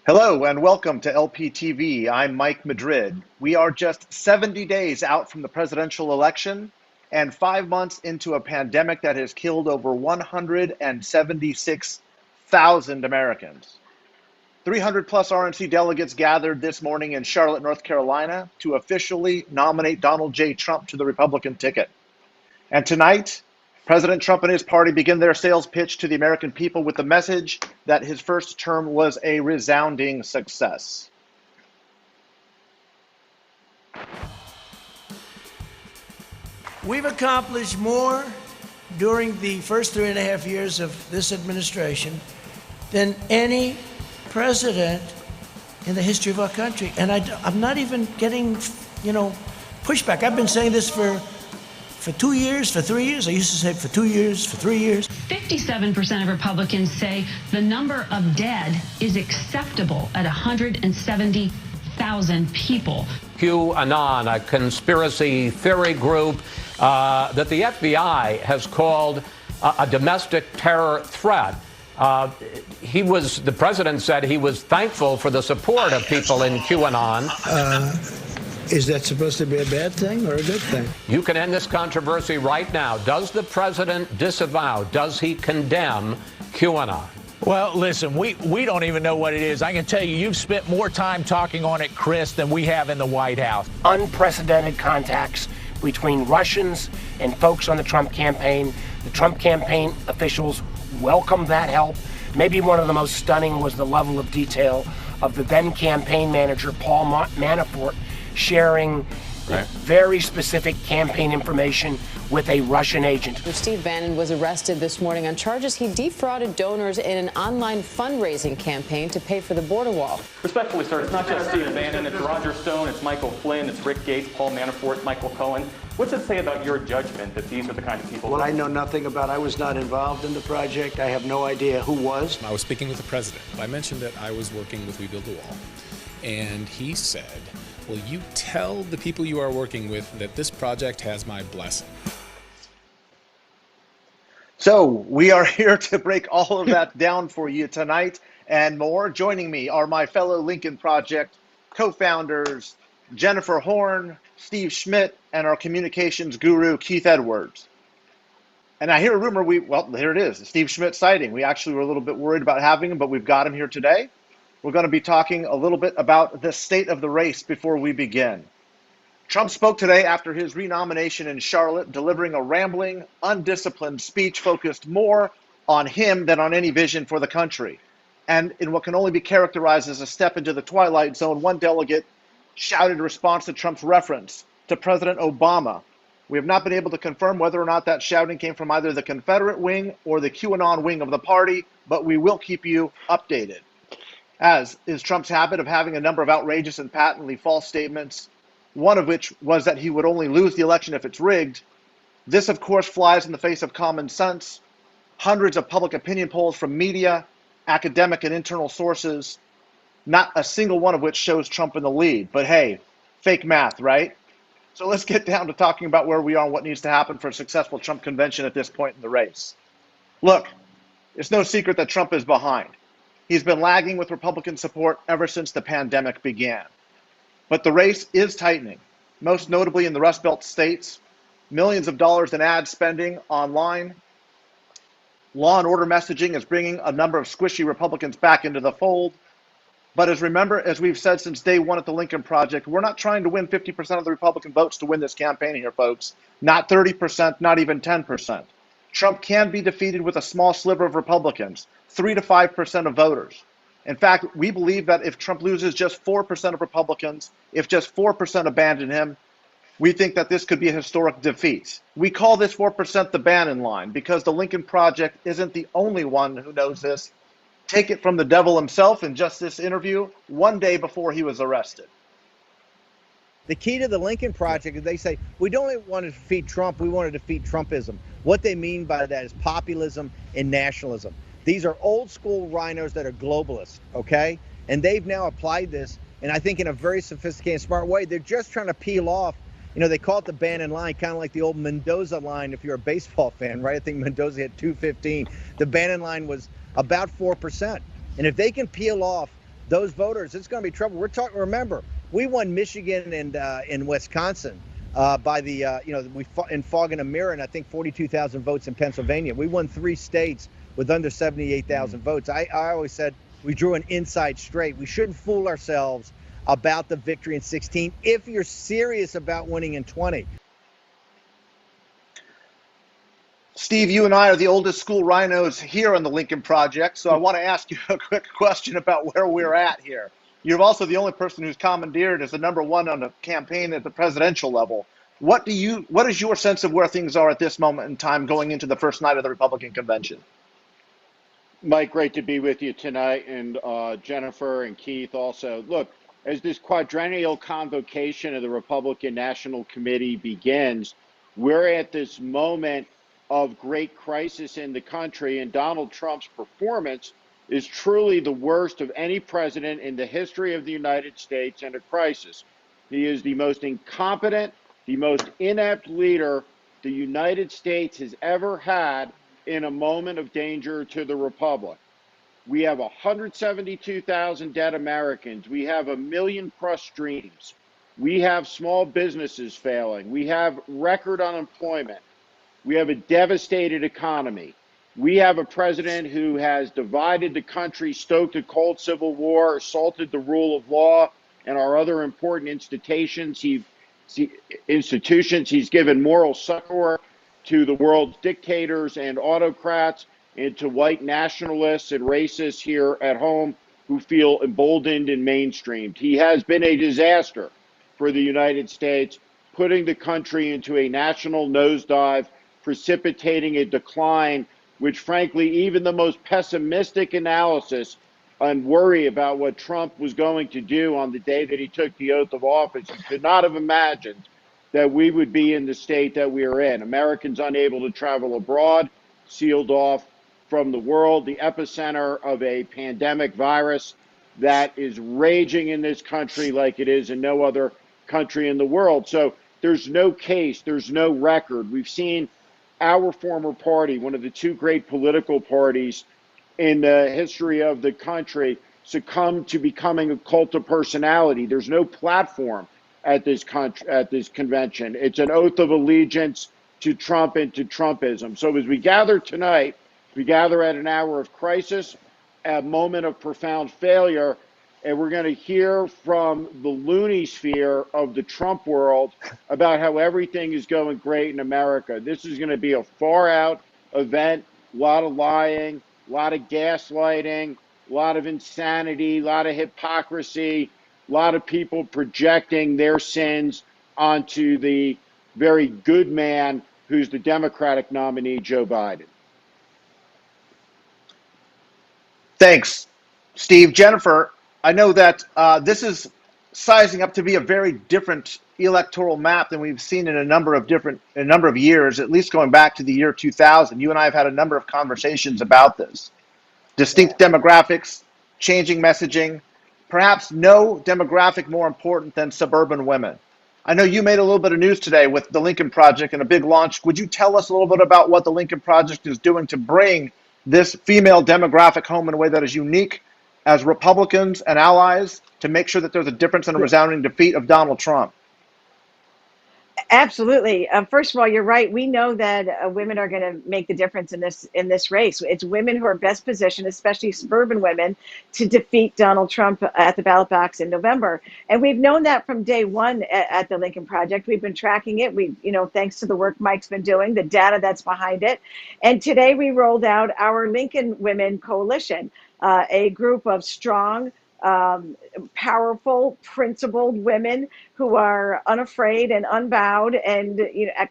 Hello and welcome to LPTV. I'm Mike Madrid. We are just 70 days out from the presidential election and 5 months into a pandemic that has killed over 176,000 Americans. 300 plus RNC delegates gathered this morning in Charlotte, North Carolina to officially nominate Donald J. Trump to the Republican ticket. And tonight, President Trump and his party begin their sales pitch to the American people with the message that his first term was a resounding success. We've accomplished more during the first 3.5 years of this administration than any president in the history of our country. And I'm not even getting, pushback. I've been saying this for 2 years, for 3 years. I used to say for 2 years, for 3 years. 57% of Republicans say the number of dead is acceptable at 170,000 people. QAnon, a conspiracy theory group that the FBI has called a domestic terror threat. The president said he was thankful for the support of people in QAnon. Is that supposed to be a bad thing or a good thing? You can end this controversy right now. Does the president disavow, does he condemn QAnon? Well, listen, we don't even know what it is. I can tell you, you've spent more time talking on it, Chris, than we have in the White House. Unprecedented contacts between Russians and folks on the Trump campaign. The Trump campaign officials welcomed that help. Maybe one of the most stunning was the level of detail of the then campaign manager, Paul Manafort, sharing very specific campaign information with a Russian agent. Steve Bannon was arrested this morning on charges he defrauded donors in an online fundraising campaign to pay for the border wall. Respectfully, sir, it's not just Steve Bannon, it's Roger Stone, it's Michael Flynn, it's Rick Gates, Paul Manafort, Michael Cohen. What's it say about your judgment that these are the kind of people? Well, I know nothing about. I was not involved in the project. I have no idea who was. I was speaking with the president. I mentioned that I was working with We Build the Wall, and he said, will you tell the people you are working with that this project has my blessing? So we are here to break all of that down for you tonight and more. Joining me are my fellow Lincoln Project co-founders, Jennifer Horn, Steve Schmidt, and our communications guru, Keith Edwards. And I hear a rumor, here it is, the Steve Schmidt sighting. We actually were a little bit worried about having him, but we've got him here today. We're going to be talking a little bit about the state of the race before we begin. Trump spoke today after his renomination in Charlotte, delivering a rambling, undisciplined speech focused more on him than on any vision for the country. And in what can only be characterized as a step into the twilight zone, one delegate shouted in response to Trump's reference to President Obama. We have not been able to confirm whether or not that shouting came from either the Confederate wing or the QAnon wing of the party, but we will keep you updated. As is Trump's habit of having a number of outrageous and patently false statements, one of which was that he would only lose the election if it's rigged. This, of course, flies in the face of common sense. Hundreds of public opinion polls from media, academic and internal sources, not a single one of which shows Trump in the lead. But hey, fake math, right? So let's get down to talking about where we are and what needs to happen for a successful Trump convention at this point in the race. Look, it's no secret that Trump is behind. He's been lagging with Republican support ever since the pandemic began. But the race is tightening, most notably in the Rust Belt states. Millions of dollars in ad spending online. Law and order messaging is bringing a number of squishy Republicans back into the fold. But as we've said since day one at the Lincoln Project, we're not trying to win 50% of the Republican votes to win this campaign here, folks. Not 30%, not even 10%. Trump can be defeated with a small sliver of Republicans, 3 to 5% of voters. In fact, we believe that if Trump loses just 4% of Republicans, if just 4% abandon him, we think that this could be a historic defeat. We call this 4% the Bannon line because the Lincoln Project isn't the only one who knows this. Take it from the devil himself in just this interview, one day before he was arrested. The key to the Lincoln Project is they say, we don't want to defeat Trump, we want to defeat Trumpism. What they mean by that is populism and nationalism. These are old school rhinos that are globalists, okay? And they've now applied this, and I think in a very sophisticated, smart way. They're just trying to peel off, they call it the Bannon line, kind of like the old Mendoza line if you're a baseball fan, right? I think Mendoza hit 215. The Bannon line was about 4%. And if they can peel off those voters, it's going to be trouble. We're talking. Remember, we won Michigan and in Wisconsin by the we fought in fog and a mirror, and I think 42,000 votes in Pennsylvania. We won 3 states with under 78,000 votes. I always said we drew an inside straight. We shouldn't fool ourselves about the victory in 16 if you're serious about winning in 20. Steve, you and I are the oldest school rhinos here on the Lincoln Project, so I want to ask you a quick question about where we're at here. You're also the only person who's commandeered as the #1 on the campaign at the presidential level. What is your sense of where things are at this moment in time going into the first night of the Republican convention? Mike, great to be with you tonight, and Jennifer and Keith also. Look, as this quadrennial convocation of the Republican National Committee begins, we're at this moment of great crisis in the country, and Donald Trump's performance is truly the worst of any president in the history of the United States in a crisis. He is the most incompetent, the most inept leader the United States has ever had in a moment of danger to the Republic. We have 172,000 dead Americans. We have 1 million crushed dreams. We have small businesses failing. We have record unemployment. We have a devastated economy. We have a president who has divided the country, stoked a cold civil war, assaulted the rule of law and our other important institutions. He's given moral succor to the world's dictators and autocrats, and to white nationalists and racists here at home who feel emboldened and mainstreamed. He has been a disaster for the United States, putting the country into a national nosedive, precipitating a decline, which frankly, even the most pessimistic analysis and worry about what Trump was going to do on the day that he took the oath of office, he could not have imagined that we would be in the state that we are in. Americans unable to travel abroad, sealed off from the world, the epicenter of a pandemic virus that is raging in this country like it is in no other country in the world. So there's no case, there's no record. We've seen our former party, one of the 2 great political parties in the history of the country, succumb to becoming a cult of personality. There's no platform at this convention. It's an oath of allegiance to Trump and to Trumpism. So as we gather tonight, we gather at an hour of crisis, a moment of profound failure, and we're going to hear from the loony sphere of the Trump world about how everything is going great in America. This is going to be a far-out event, a lot of lying, a lot of gaslighting, a lot of insanity, a lot of hypocrisy, a lot of people projecting their sins onto the very good man who's the Democratic nominee, Joe Biden. Thanks, Steve. Jennifer, I know that this is sizing up to be a very different electoral map than we've seen in a number of years, at least going back to the year 2000. You and I have had a number of conversations about this. Distinct demographics, changing messaging, perhaps no demographic more important than suburban women. I know you made a little bit of news today with the Lincoln Project and a big launch. Would you tell us a little bit about what the Lincoln Project is doing to bring this female demographic home in a way that is unique as Republicans and allies to make sure that there's a difference and a resounding defeat of Donald Trump? Absolutely. First of all, you're right. We know that women are going to make the difference in this race. It's women who are best positioned, especially suburban women, to defeat Donald Trump at the ballot box in November. And we've known that from day one at the Lincoln Project. We've been tracking it. Thanks to the work Mike's been doing, the data that's behind it. And today we rolled out our Lincoln Women Coalition, a group of strong, powerful, principled women who are unafraid and unbowed and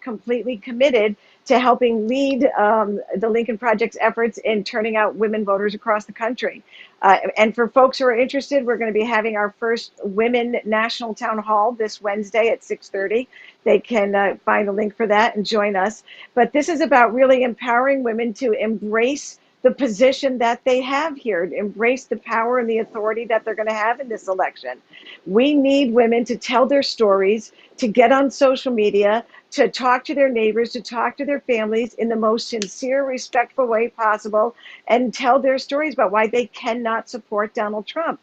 completely committed to helping lead the Lincoln Project's efforts in turning out women voters across the country. And for folks who are interested, we're going to be having our first Women National Town Hall this Wednesday at 6:30. They can find the link for that and join us. But this is about really empowering women to embrace the position that they have here, embrace the power and the authority that they're going to have in this election. We need women to tell their stories, to get on social media, to talk to their neighbors, to talk to their families in the most sincere, respectful way possible, and tell their stories about why they cannot support Donald Trump.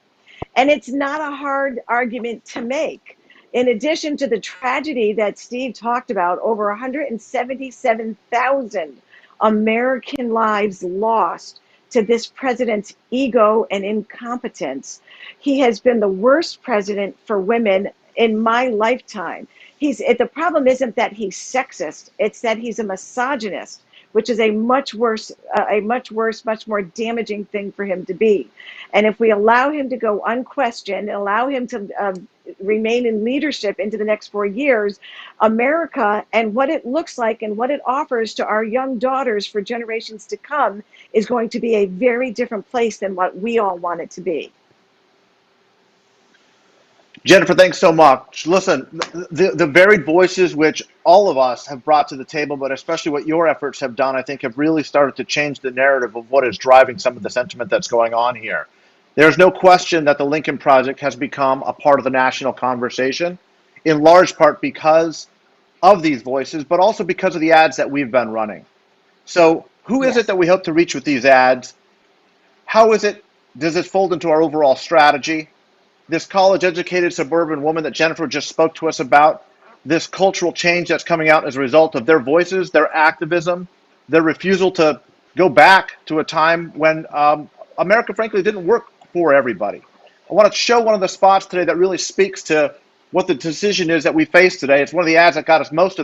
And it's not a hard argument to make. In addition to the tragedy that Steve talked about, over 177,000 American lives lost to this president's ego and incompetence. He has been the worst president for women in my lifetime. The problem isn't that he's sexist, it's that he's a misogynist, which is a much worse, much more damaging thing for him to be. And if we allow him to go unquestioned and allow him to remain in leadership into the next 4 years, America and what it looks like and what it offers to our young daughters for generations to come is going to be a very different place than what we all want it to be. Jennifer, thanks so much. Listen, the varied voices which all of us have brought to the table, but especially what your efforts have done, I think have really started to change the narrative of what is driving some of the sentiment that's going on here. There's no question that the Lincoln Project has become a part of the national conversation, in large part because of these voices, but also because of the ads that we've been running. So who is it that we hope to reach with these ads? How does it fold into our overall strategy? This college-educated suburban woman that Jennifer just spoke to us about, this cultural change that's coming out as a result of their voices, their activism, their refusal to go back to a time when America, frankly, didn't work for everybody. I want to show one of the spots today that really speaks to what the decision is that we face today. It's one of the ads that got us most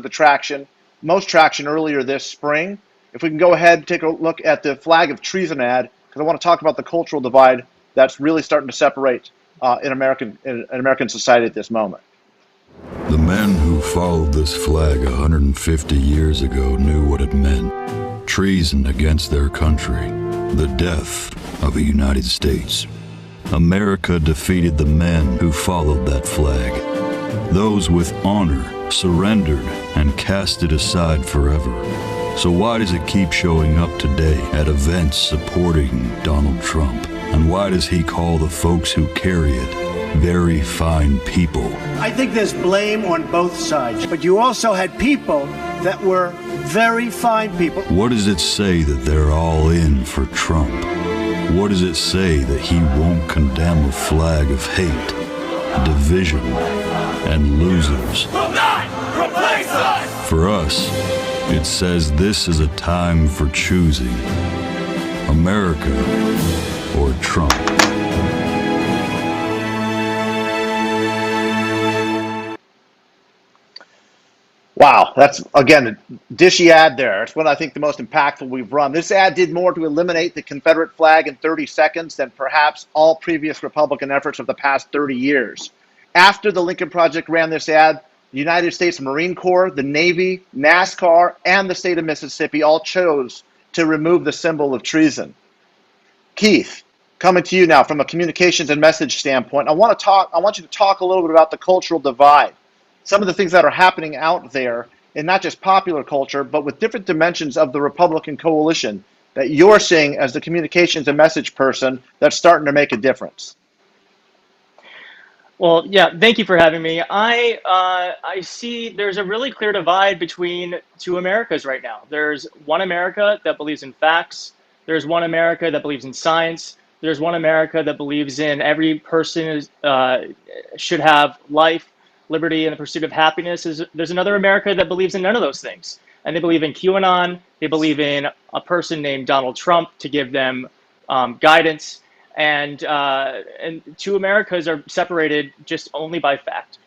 traction earlier this spring. If we can go ahead and take a look at the flag of treason ad, because I want to talk about the cultural divide that's really starting to separate in American society at this moment. The men who followed this flag 150 years ago knew what it meant. Treason against their country, the death of the United States. America defeated the men who followed that flag. Those with honor surrendered and cast it aside forever. So why does it keep showing up today at events supporting Donald Trump? And why does he call the folks who carry it very fine people? I think there's blame on both sides, but you also had people that were very fine people. What does it say that they're all in for Trump? What does it say that he won't condemn a flag of hate, division, and losers? Will not replace us! For us, it says this is a time for choosing America or Trump. Wow, that's, again, a dishy ad there. It's one I think the most impactful we've run. This ad did more to eliminate the Confederate flag in 30 seconds than perhaps all previous Republican efforts of the past 30 years. After the Lincoln Project ran this ad, the United States Marine Corps, the Navy, NASCAR, and the state of Mississippi all chose to remove the symbol of treason. Keith, coming to you now from a communications and message standpoint, I want you to talk a little bit about the cultural divide. Some of the things that are happening out there in not just popular culture, but with different dimensions of the Republican coalition that you're seeing as the communications and message person that's starting to make a difference. Well, yeah, thank you for having me. I see there's a really clear divide between two Americas right now. There's one America that believes in facts. There's one America that believes in science. There's one America that believes in every person should have life, liberty, and the pursuit of happiness. There's another America that believes in none of those things. And they believe in QAnon. They believe in a person named Donald Trump to give them guidance. And two Americas are separated just only by fact.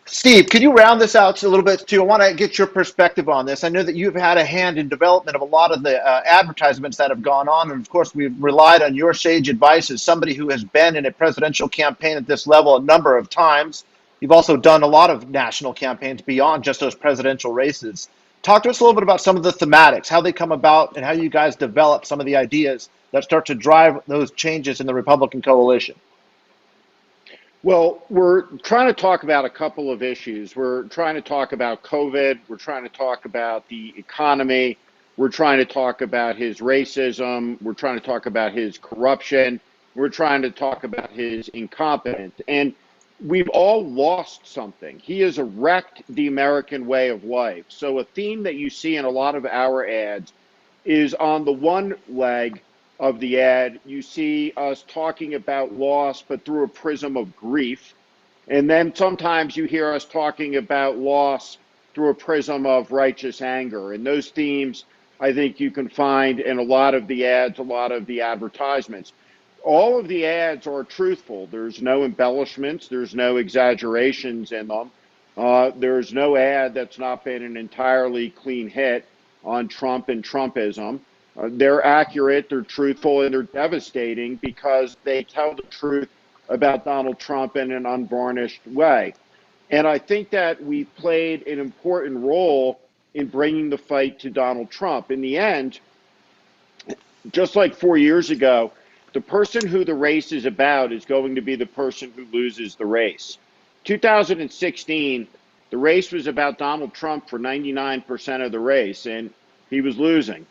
Steve, can you round this out a little bit too? I want to get your perspective on this. I know that you've had a hand in development of a lot of the advertisements that have gone on. And of course, we've relied on your sage advice as somebody who has been in a presidential campaign at this level a number of times. You've also done a lot of national campaigns beyond just those presidential races. Talk to us a little bit about some of the thematics, how they come about, and how you guys develop some of the ideas that start to drive those changes in the Republican coalition. Well, we're trying to talk about a couple of issues. We're trying to talk about COVID. We're trying to talk about the economy. We're trying to talk about his racism. We're trying to talk about his corruption. We're trying to talk about his incompetence. And we've all lost something. He has wrecked the American way of life. So a theme that you see in a lot of our ads is on the one leg, of the ad, you see us talking about loss, but through a prism of grief. And then sometimes you hear us talking about loss through a prism of righteous anger. And those themes, I think you can find in a lot of the ads, a lot of the advertisements. All of the ads are truthful. There's no embellishments. There's no exaggerations in them. There's no ad that's not been an entirely clean hit on Trump and Trumpism. They're accurate, they're truthful, and they're devastating because they tell the truth about Donald Trump in an unvarnished way. And I think that we played an important role in bringing the fight to Donald Trump. In the end, just like 4 years ago, the person who the race is about is going to be the person who loses the race. 2016, the race was about Donald Trump for 99% of the race, and he was losing.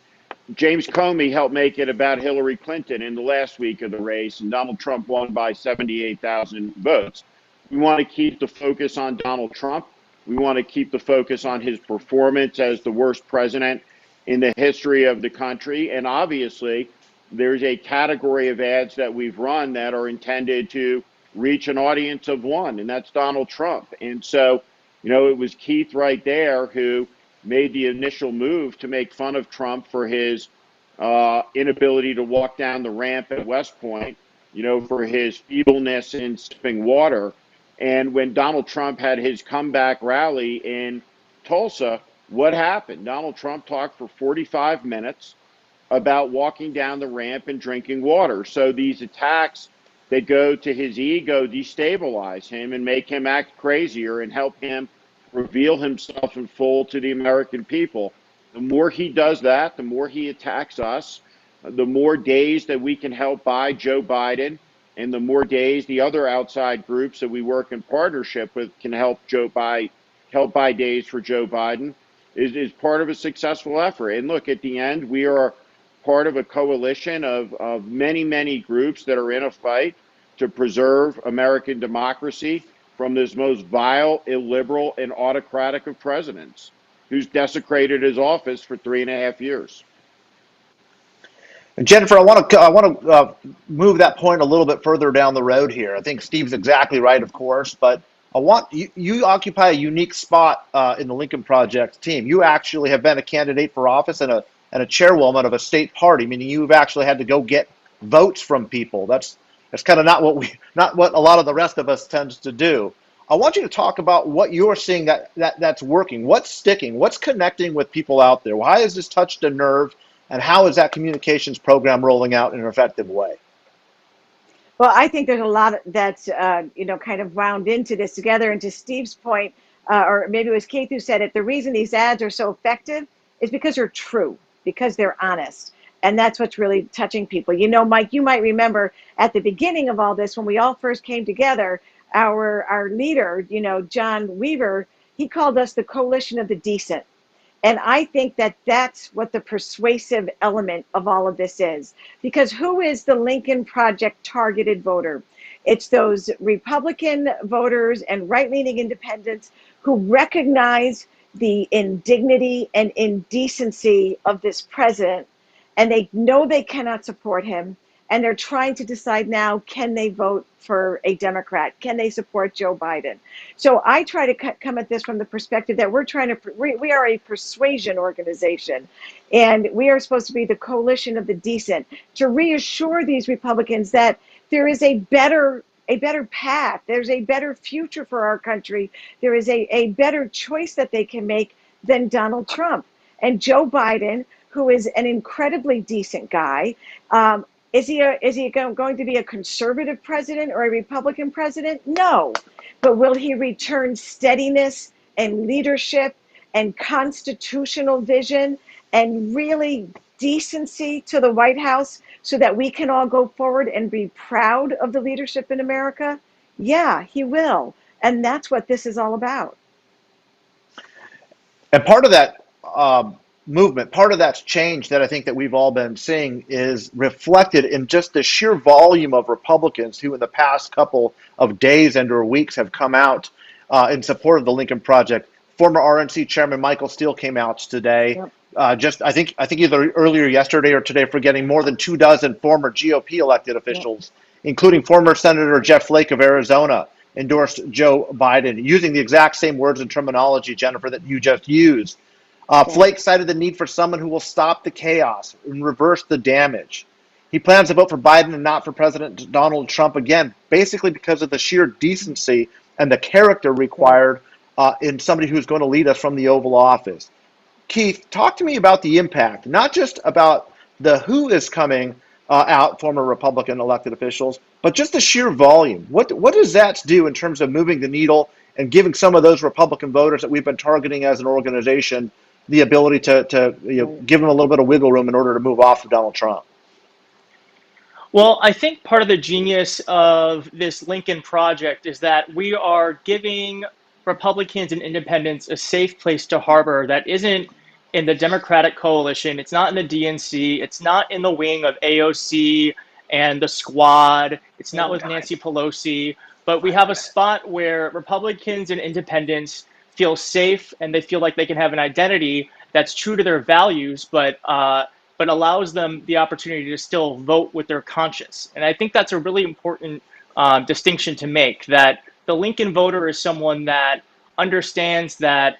James Comey helped make it about Hillary Clinton in the last week of the race, and Donald Trump won by 78,000 votes. We want to keep the focus on Donald Trump. We want to keep the focus on his performance as the worst president in the history of the country. And obviously, there's a category of ads that we've run that are intended to reach an audience of one, and that's Donald Trump. And so, it was Keith right there who made the initial move to make fun of Trump for his inability to walk down the ramp at West Point, for his feebleness in sipping water. And when Donald Trump had his comeback rally in Tulsa, what happened? Donald Trump talked for 45 minutes about walking down the ramp and drinking water. So these attacks that go to his ego destabilize him and make him act crazier and help him reveal himself in full to the American people. The more he does that, the more he attacks us, the more days that we can help buy Joe Biden, and the more days the other outside groups that we work in partnership with can help buy days for Joe Biden is part of a successful effort. And look, at the end, we are part of a coalition of many, many groups that are in a fight to preserve American democracy from this most vile, illiberal, and autocratic of presidents who's desecrated his office for 3.5 years. And Jennifer, I want to move that point a little bit further down the road here. I think Steve's exactly right, of course, but I want you occupy a unique spot in the Lincoln Project team. You actually have been a candidate for office and a chairwoman of a state party, meaning you've actually had to go get votes from people. That's kind of not what a lot of the rest of us tends to do. I want you to talk about what you're seeing that's working, what's sticking, what's connecting with people out there. Why has this touched a nerve, and how is that communications program rolling out in an effective way? Well, I think there's a lot that's kind of wound into this together. And to Steve's point, or maybe it was Keith who said it, the reason these ads are so effective is because they're true, because they're honest. And that's what's really touching people. Mike, you might remember at the beginning of all this, when we all first came together, our leader, John Weaver, he called us the coalition of the decent. And I think that that's what the persuasive element of all of this is. Because who is the Lincoln Project targeted voter? It's those Republican voters and right-leaning independents who recognize the indignity and indecency of this president, and they know they cannot support him, and they're trying to decide now, can they vote for a Democrat? Can they support Joe Biden? So I try to come at this from the perspective that we are a persuasion organization, and we are supposed to be the coalition of the decent to reassure these Republicans that there is a better path, there's a better future for our country, there is a better choice that they can make than Donald Trump. And Joe Biden, who is an incredibly decent guy, is he going to be a conservative president or a Republican president? No. But will he return steadiness and leadership and constitutional vision and really decency to the White House so that we can all go forward and be proud of the leadership in America? Yeah, he will. And that's what this is all about. And part of that movement, part of that change that I think that we've all been seeing is reflected in just the sheer volume of Republicans who in the past couple of days and or weeks have come out in support of the Lincoln Project. Former RNC Chairman Michael Steele came out today. just I think either earlier yesterday or today, for getting more than 24 former GOP elected officials, including former Senator Jeff Flake of Arizona, endorsed Joe Biden, using the exact same words and terminology, Jennifer, that you just used. Flake cited the need for someone who will stop the chaos and reverse the damage. He plans to vote for Biden and not for President Donald Trump again, basically because of the sheer decency and the character required in somebody who's going to lead us from the Oval Office. Keith, talk to me about the impact, not just about the who is coming out, former Republican elected officials, but just the sheer volume. What does that do in terms of moving the needle and giving some of those Republican voters that we've been targeting as an organization the ability to give them a little bit of wiggle room in order to move off of Donald Trump? Well, I think part of the genius of this Lincoln Project is that we are giving Republicans and independents a safe place to harbor that isn't in the Democratic coalition. It's not in the DNC. It's not in the wing of AOC and the squad. It's not with Nancy Pelosi. But we have a spot where Republicans and independents feel safe and they feel like they can have an identity that's true to their values, but allows them the opportunity to still vote with their conscience. And I think that's a really important distinction to make, that the Lincoln voter is someone that understands that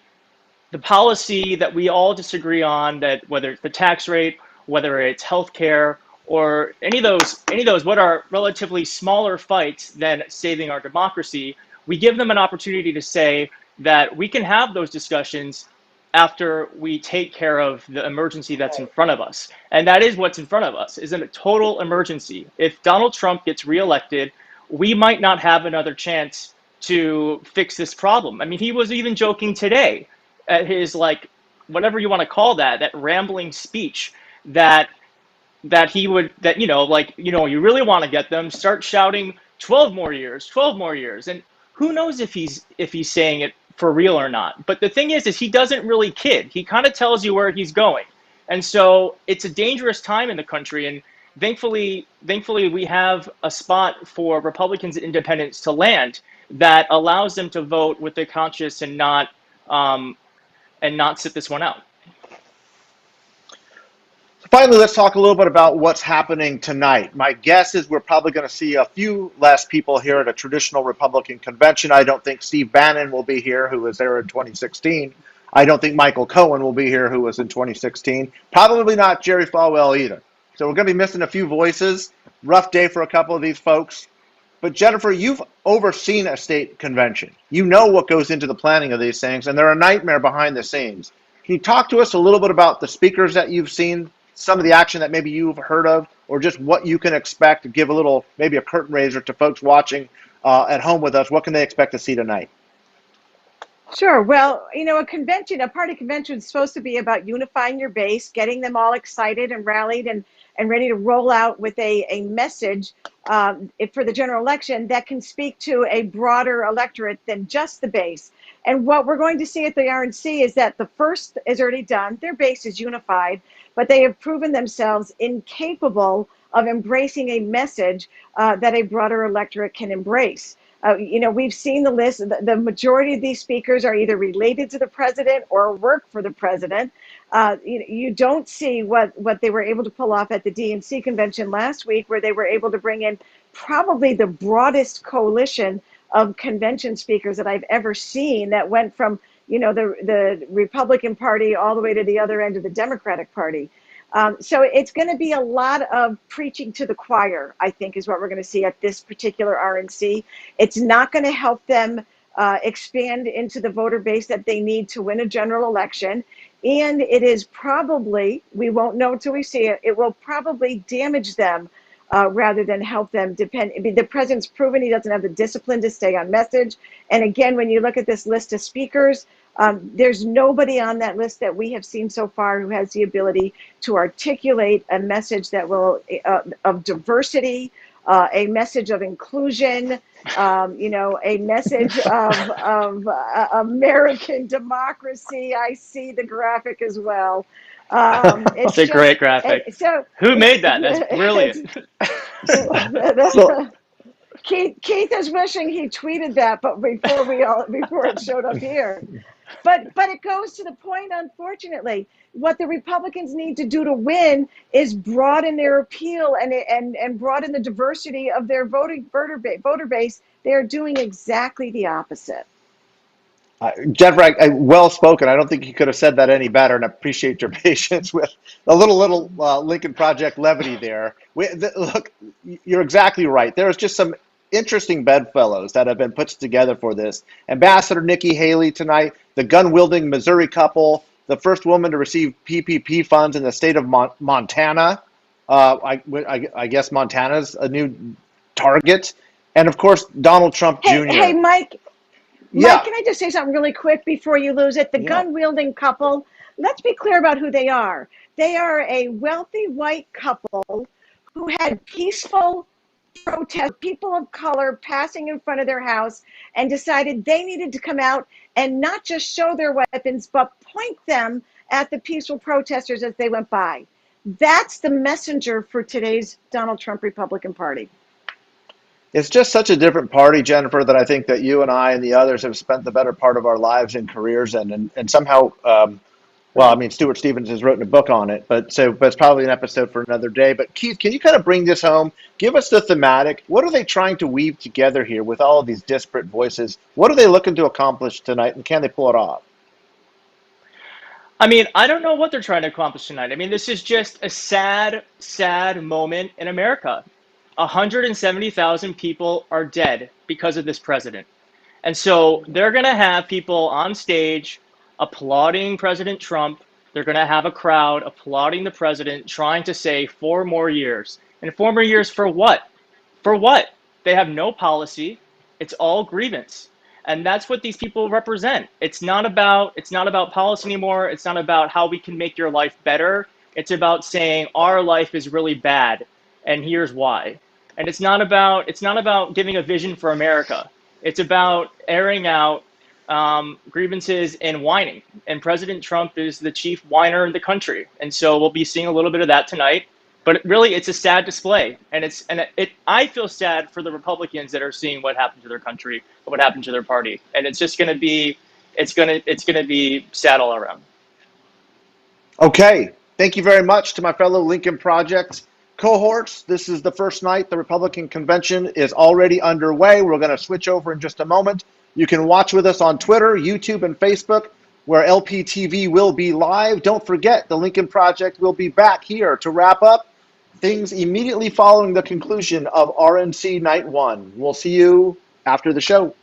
the policy that we all disagree on, that whether it's the tax rate, whether it's healthcare, or any of those what are relatively smaller fights than saving our democracy, we give them an opportunity to say that we can have those discussions after we take care of the emergency that's in front of us. And that is what's in front of us, is a total emergency. If Donald Trump gets reelected, we might not have another chance to fix this problem. I mean, he was even joking today at his, whatever you want to call that rambling speech, that you really want to get them, start shouting 12 more years, 12 more years. And who knows if he's saying it for real or not. But the thing is he doesn't really kid. He kind of tells you where he's going. And so it's a dangerous time in the country. And thankfully we have a spot for Republicans and independents to land that allows them to vote with their conscience and not sit this one out. Finally, let's talk a little bit about what's happening tonight. My guess is we're probably going to see a few less people here at a traditional Republican convention. I don't think Steve Bannon will be here, who was there in 2016. I don't think Michael Cohen will be here, who was in 2016. Probably not Jerry Falwell either. So we're going to be missing a few voices. Rough day for a couple of these folks. But Jennifer, you've overseen a state convention. You know what goes into the planning of these things, and they're a nightmare behind the scenes. Can you talk to us a little bit about the speakers that you've seen, some of the action that maybe you've heard of, or just what you can expect to give a little, maybe a curtain raiser to folks watching at home with us? What can they expect to see tonight? Sure. Well, a party convention is supposed to be about unifying your base, getting them all excited and rallied and ready to roll out with a message for the general election that can speak to a broader electorate than just the base. And what we're going to see at the RNC is that the first is already done. Their base is unified, but they have proven themselves incapable of embracing a message that a broader electorate can embrace. We've seen the list. The majority of these speakers are either related to the president or work for the president. You don't see what they were able to pull off at the DNC convention last week, where they were able to bring in probably the broadest coalition of convention speakers that I've ever seen, that went from the Republican Party all the way to the other end of the Democratic Party. So it's going to be a lot of preaching to the choir, I think, is what we're going to see at this particular RNC. It's not going to help them expand into the voter base that they need to win a general election. And it is probably, we won't know until we see it, it will probably damage them rather than help them. The president's proven he doesn't have the discipline to stay on message. And again, when you look at this list of speakers, there's nobody on that list that we have seen so far who has the ability to articulate a message that will of diversity, a message of inclusion, a message of American democracy. I see the graphic as well. It's a great graphic. Who made that? That's brilliant. Keith is wishing he tweeted that, but before it showed up here. But it goes to the point, unfortunately, what the Republicans need to do to win is broaden their appeal and broaden the diversity of their voter base. They're doing exactly the opposite. Jennifer, well spoken. I don't think you could have said that any better, and I appreciate your patience with a little Lincoln Project levity there. Look, you're exactly right. There's just some interesting bedfellows that have been put together for this. Ambassador Nikki Haley tonight, the gun-wielding Missouri couple, the first woman to receive PPP funds in the state of Montana. I guess Montana's a new target. And, of course, Donald Trump Jr. Hey, Mike. Yeah. Mike, can I just say something really quick before you lose it? The gun-wielding couple, let's be clear about who they are. They are a wealthy white couple who had peaceful protest, people of color passing in front of their house, and decided they needed to come out and not just show their weapons, but point them at the peaceful protesters as they went by. That's the messenger for today's Donald Trump Republican Party. It's just such a different party, Jennifer, that I think that you and I and the others have spent the better part of our lives and careers in. And somehow, well, I mean, Stuart Stevens has written a book on it, but it's probably an episode for another day. But Keith, can you kind of bring this home? Give us the thematic. What are they trying to weave together here with all of these disparate voices? What are they looking to accomplish tonight, and can they pull it off? I mean, I don't know what they're trying to accomplish tonight. I mean, this is just a sad, sad moment in America. 170,000 people are dead because of this president. And so they're going to have people on stage applauding President Trump. They're going to have a crowd applauding the president, trying to say 4 more years. And 4 more years for what? For what? They have no policy. It's all grievance. And that's what these people represent. It's not about policy anymore. It's not about how we can make your life better. It's about saying our life is really bad, and here's why. And it's not about giving a vision for America. It's about airing out grievances and whining. And President Trump is the chief whiner in the country. And so we'll be seeing a little bit of that tonight. But really, it's a sad display. And I feel sad for the Republicans that are seeing what happened to their country, what happened to their party. And it's just going to be, it's going to be sad all around. Okay. Thank you very much to my fellow Lincoln Project cohorts. This is the first night. The Republican convention is already underway. We're going to switch over in just a moment. You can watch with us on Twitter, YouTube, and Facebook, where LPTV will be live. Don't forget, the Lincoln Project will be back here to wrap up things immediately following the conclusion of RNC Night 1. We'll see you after the show.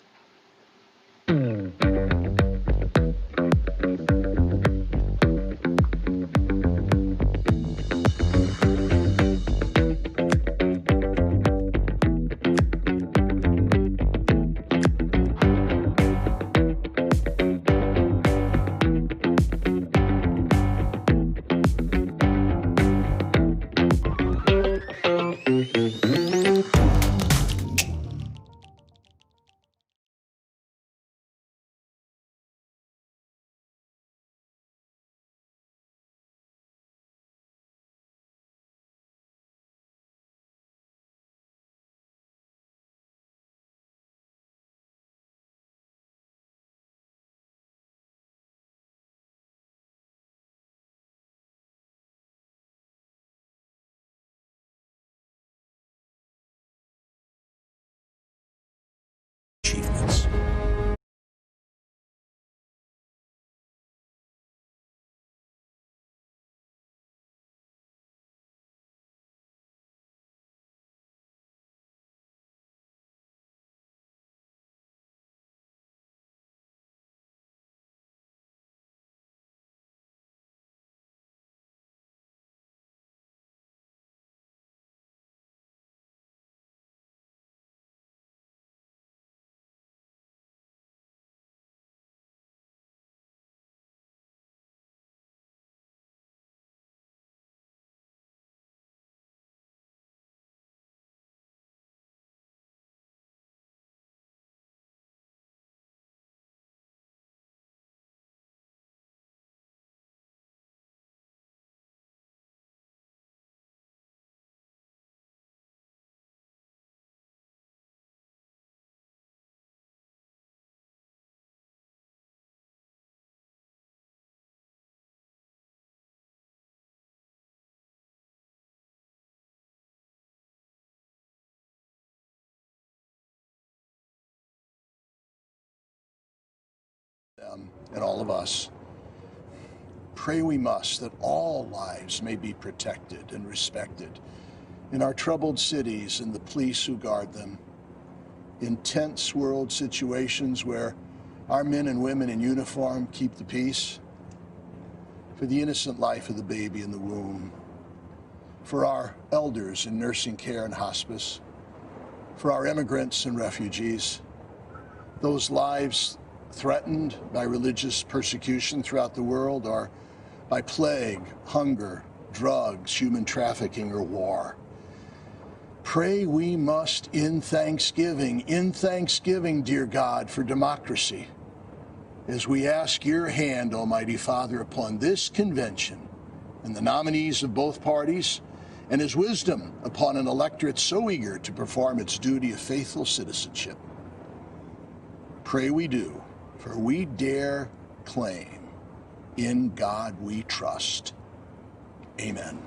them and all of us. Pray we must that all lives may be protected and respected in our troubled cities and the police who guard them, in tense world situations where our men and women in uniform keep the peace, for the innocent life of the baby in the womb, for our elders in nursing care and hospice, for our immigrants and refugees, those lives threatened by religious persecution throughout the world or by plague, hunger, drugs, human trafficking, or war. Pray we must in thanksgiving, dear God, for democracy, as we ask your hand, Almighty Father, upon this convention and the nominees of both parties, and his wisdom upon an electorate so eager to perform its duty of faithful citizenship. Pray we do, for we dare claim, in God we trust. Amen.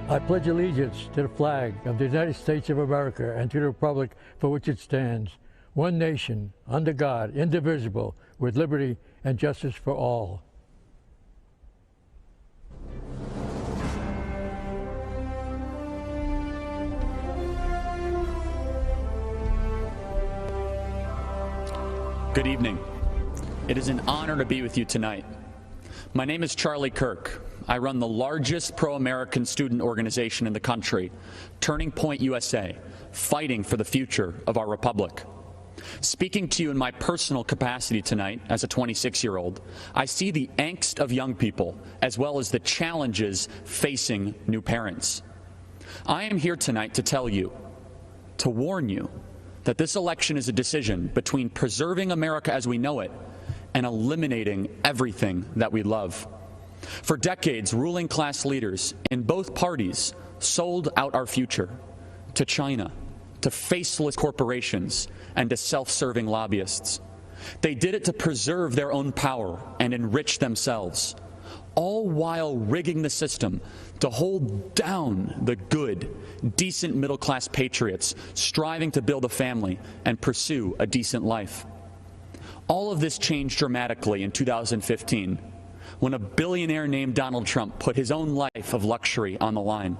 I pledge allegiance to the flag of the United States of America and to the republic for which it stands, one nation, under God, indivisible, with liberty and justice for all. Good evening. It is an honor to be with you tonight. My name is Charlie Kirk. I run the largest pro-American student organization in the country, Turning Point USA, fighting for the future of our republic. Speaking to you in my personal capacity tonight as a 26-year-old, I see the angst of young people as well as the challenges facing new parents. I am here tonight to tell you, to warn you, that this election is a decision between preserving America as we know it and eliminating everything that we love. For decades, ruling class leaders in both parties sold out our future to China, to faceless corporations, and to self-serving lobbyists. They did it to preserve their own power and enrich themselves, all while rigging the system to hold down the good, decent middle-class patriots striving to build a family and pursue a decent life. All of this changed dramatically in 2015 when a billionaire named Donald Trump put his own life of luxury on the line.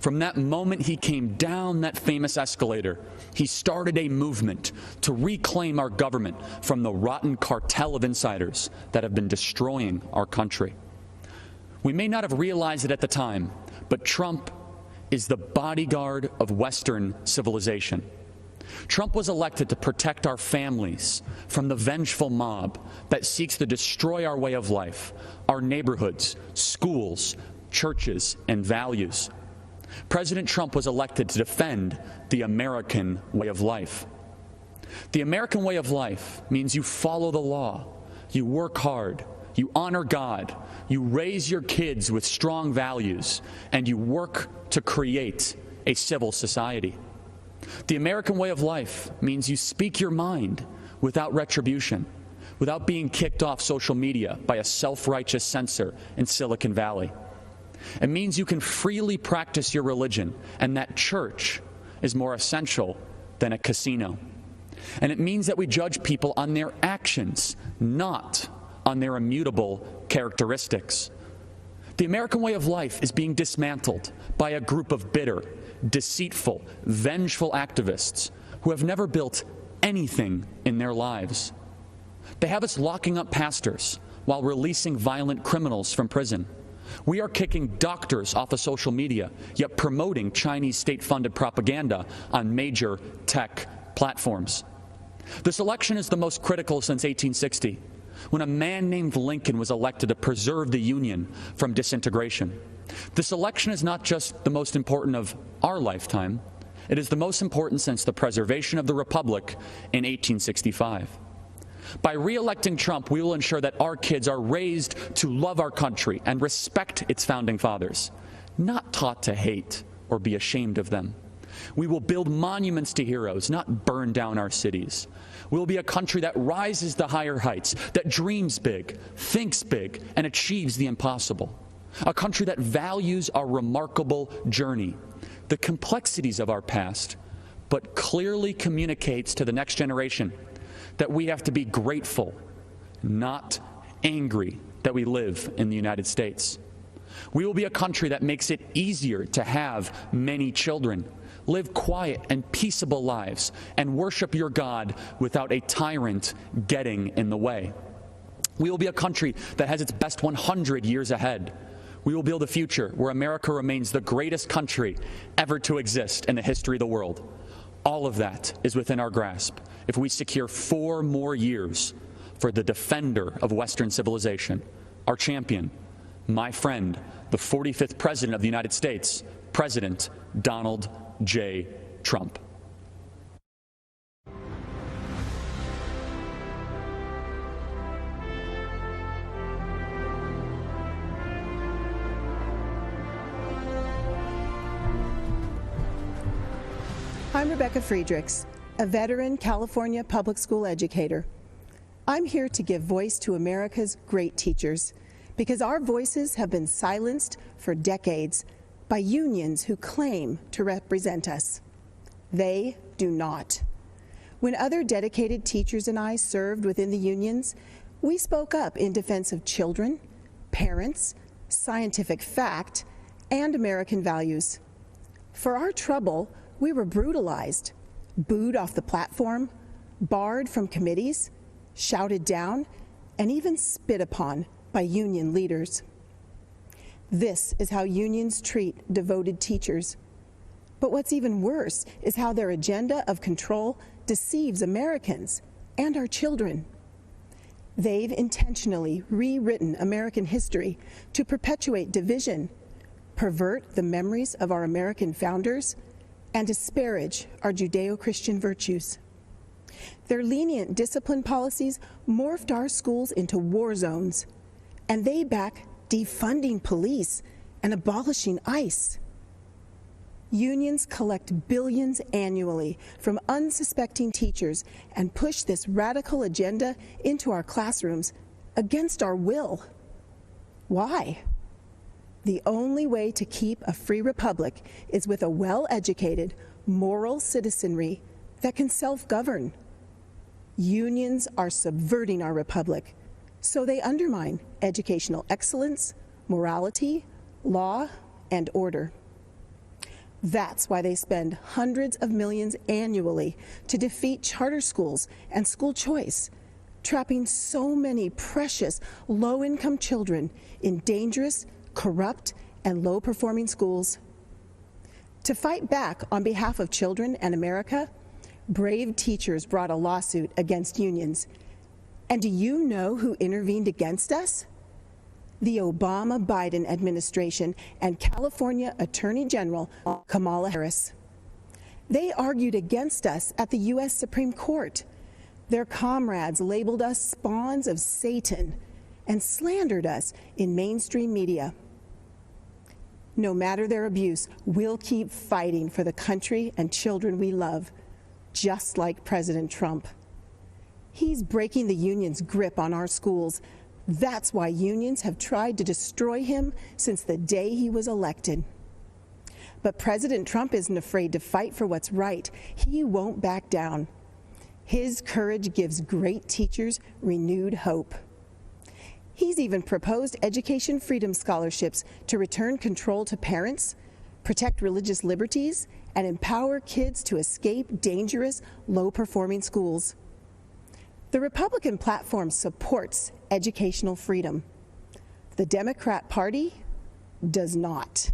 From that moment he came down that famous escalator, he started a movement to reclaim our government from the rotten cartel of insiders that have been destroying our country. We may not have realized it at the time, but Trump is the bodyguard of Western civilization. Trump was elected to protect our families from the vengeful mob that seeks to destroy our way of life, our neighborhoods, schools, churches, and values. President Trump was elected to defend the American way of life. The American way of life means you follow the law, you work hard, you honor God, you raise your kids with strong values, and you work to create a civil society. The American way of life means you speak your mind without retribution, without being kicked off social media by a self-righteous censor in Silicon Valley. It means you can freely practice your religion, and that church is more essential than a casino. And it means that we judge people on their actions, not on their immutable characteristics. The American way of life is being dismantled by a group of bitter, deceitful, vengeful activists who have never built anything in their lives. They have us locking up pastors while releasing violent criminals from prison. We are kicking doctors off of social media, yet promoting Chinese state-funded propaganda on major tech platforms. This election is the most critical since 1860, when a man named Lincoln was elected to preserve the Union from disintegration. This election is not just the most important of our lifetime, it is the most important since the preservation of the Republic in 1865. By re-electing Trump, we will ensure that our kids are raised to love our country and respect its founding fathers, not taught to hate or be ashamed of them. We will build monuments to heroes, not burn down our cities. We will be a country that rises to higher heights, that dreams big, thinks big, and achieves the impossible. A country that values our remarkable journey, the complexities of our past, but clearly communicates to the next generation that we have to be grateful, not angry, that we live in the United States. We will be a country that makes it easier to have many children, live quiet and peaceable lives, and worship your God without a tyrant getting in the way. We will be a country that has its best 100 years ahead. We will build a future where America remains the greatest country ever to exist in the history of the world. All of that is within our grasp if we secure 4 more years for the defender of Western civilization, our champion, my friend, the 45th President of the United States, President Donald J. Trump. I'm Rebecca Friedrichs, a veteran California public school educator. I'm here to give voice to America's great teachers, because our voices have been silenced for decades by unions who claim to represent us. They do not. When other dedicated teachers and I served within the unions, we spoke up in defense of children, parents, scientific fact, and American values. For our trouble, we were brutalized, booed off the platform, barred from committees, shouted down, and even spit upon by union leaders. This is how unions treat devoted teachers. But what's even worse is how their agenda of control deceives Americans and our children. They've intentionally rewritten American history to perpetuate division, pervert the memories of our American founders, and disparage our Judeo-Christian virtues. Their lenient discipline policies morphed our schools into war zones, and they back defunding police and abolishing ICE. Unions collect billions annually from unsuspecting teachers and push this radical agenda into our classrooms against our will. Why? The only way to keep a free republic is with a well-educated, moral citizenry that can self-govern. Unions are subverting our republic, so they undermine educational excellence, morality, law, and order. That's why they spend hundreds of millions annually to defeat charter schools and school choice, trapping so many precious low-income children in dangerous, corrupt, and low-performing schools. To fight back on behalf of children and America, brave teachers brought a lawsuit against unions. And do you know who intervened against us? The Obama-Biden administration and California Attorney General Kamala Harris. They argued against us at the U.S. Supreme Court. Their comrades labeled us spawns of Satan and slandered us in mainstream media. No matter their abuse, we'll keep fighting for the country and children we love, just like President Trump. He's breaking the union's grip on our schools. That's why unions have tried to destroy him since the day he was elected. But President Trump isn't afraid to fight for what's right. He won't back down. His courage gives great teachers renewed hope. He's even proposed education freedom scholarships to return control to parents, protect religious liberties, and empower kids to escape dangerous, low-performing schools. The Republican platform supports educational freedom. The Democrat Party does not.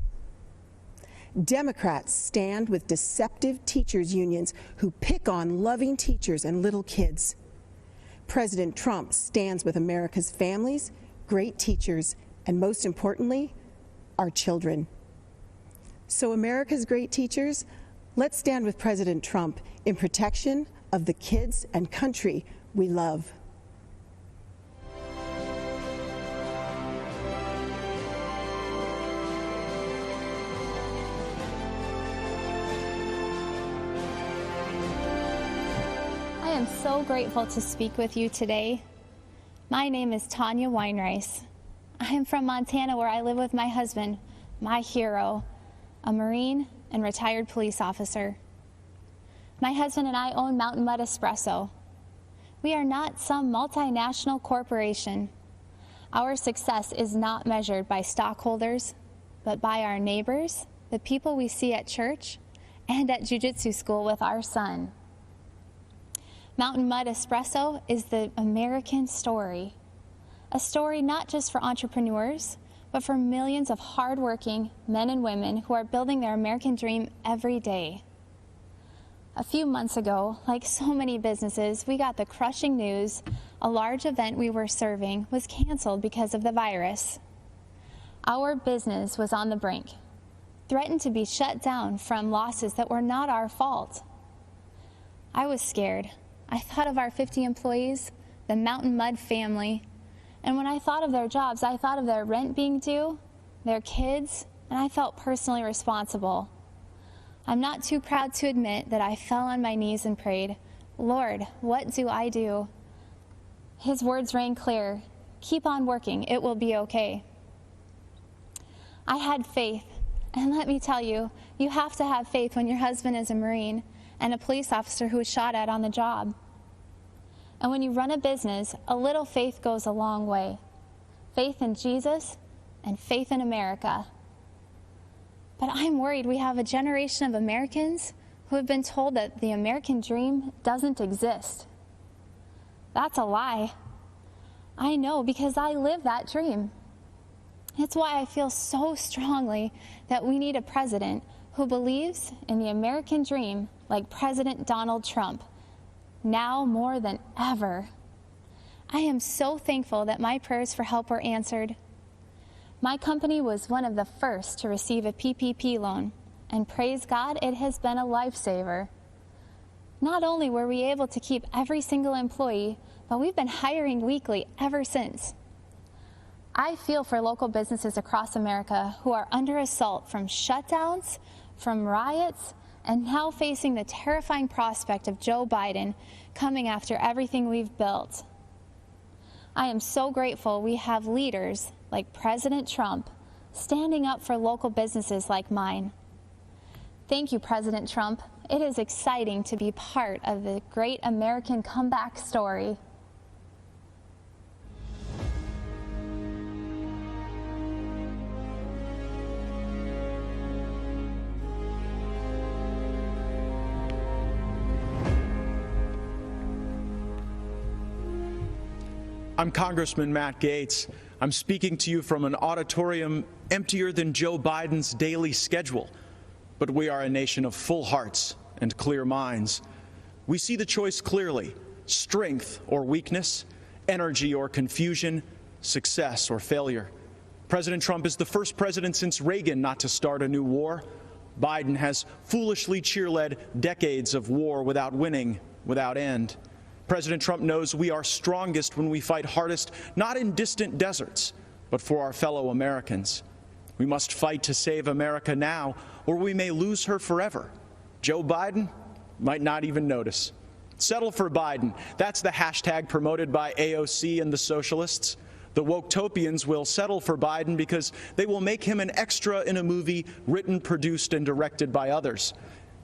Democrats stand with deceptive teachers' unions who pick on loving teachers and little kids. President Trump stands with America's families, great teachers, and most importantly, our children. So America's great teachers, let's stand with President Trump in protection of the kids and country we love. I am so grateful to speak with you today. My name is Tanya Weinreis. I am from Montana, where I live with my husband, my hero, a Marine and retired police officer. My husband and I own Mountain Mud Espresso. We are not some multinational corporation. Our success is not measured by stockholders, but by our neighbors, the people we see at church, and at jiu-jitsu school with our son. Mountain Mud Espresso is the American story. A story not just for entrepreneurs, but for millions of hardworking men and women who are building their American dream every day. A few months ago, like so many businesses, we got the crushing news a large event we were serving was canceled because of the virus. Our business was on the brink, threatened to be shut down from losses that were not our fault. I was scared. I thought of our 50 employees, the Mountain Mud family, and when I thought of their jobs, I thought of their rent being due, their kids, and I felt personally responsible. I'm not too proud to admit that I fell on my knees and prayed, "Lord, what do I do?" His words rang clear, "Keep on working, it will be okay." I had faith, and let me tell you, you have to have faith when your husband is a Marine and a police officer who was shot at on the job. And when you run a business, a little faith goes a long way. Faith in Jesus and faith in America. But I'm worried we have a generation of Americans who have been told that the American dream doesn't exist. That's a lie. I know because I live that dream. It's why I feel so strongly that we need a president who believes in the American dream like President Donald Trump, now more than ever. I am so thankful that my prayers for help were answered. My company was one of the first to receive a PPP loan, and praise God, it has been a lifesaver. Not only were we able to keep every single employee, but we've been hiring weekly ever since. I feel for local businesses across America who are under assault from shutdowns, from riots, and now facing the terrifying prospect of Joe Biden coming after everything we've built. I am so grateful we have leaders like President Trump standing up for local businesses like mine. Thank you, President Trump. It is exciting to be part of the great American comeback story. I'm Congressman Matt Gaetz. I'm speaking to you from an auditorium emptier than Joe Biden's daily schedule. But we are a nation of full hearts and clear minds. We see the choice clearly: strength or weakness, energy or confusion, success or failure. President Trump is the first president since Reagan not to start a new war. Biden has foolishly cheerled decades of war without winning, without end. President Trump knows we are strongest when we fight hardest, not in distant deserts, but for our fellow Americans. We must fight to save America now, or we may lose her forever. Joe Biden might not even notice. Settle for Biden. That's the hashtag promoted by AOC and the socialists. The Woketopians will settle for Biden because they will make him an extra in a movie written, produced, and directed by others.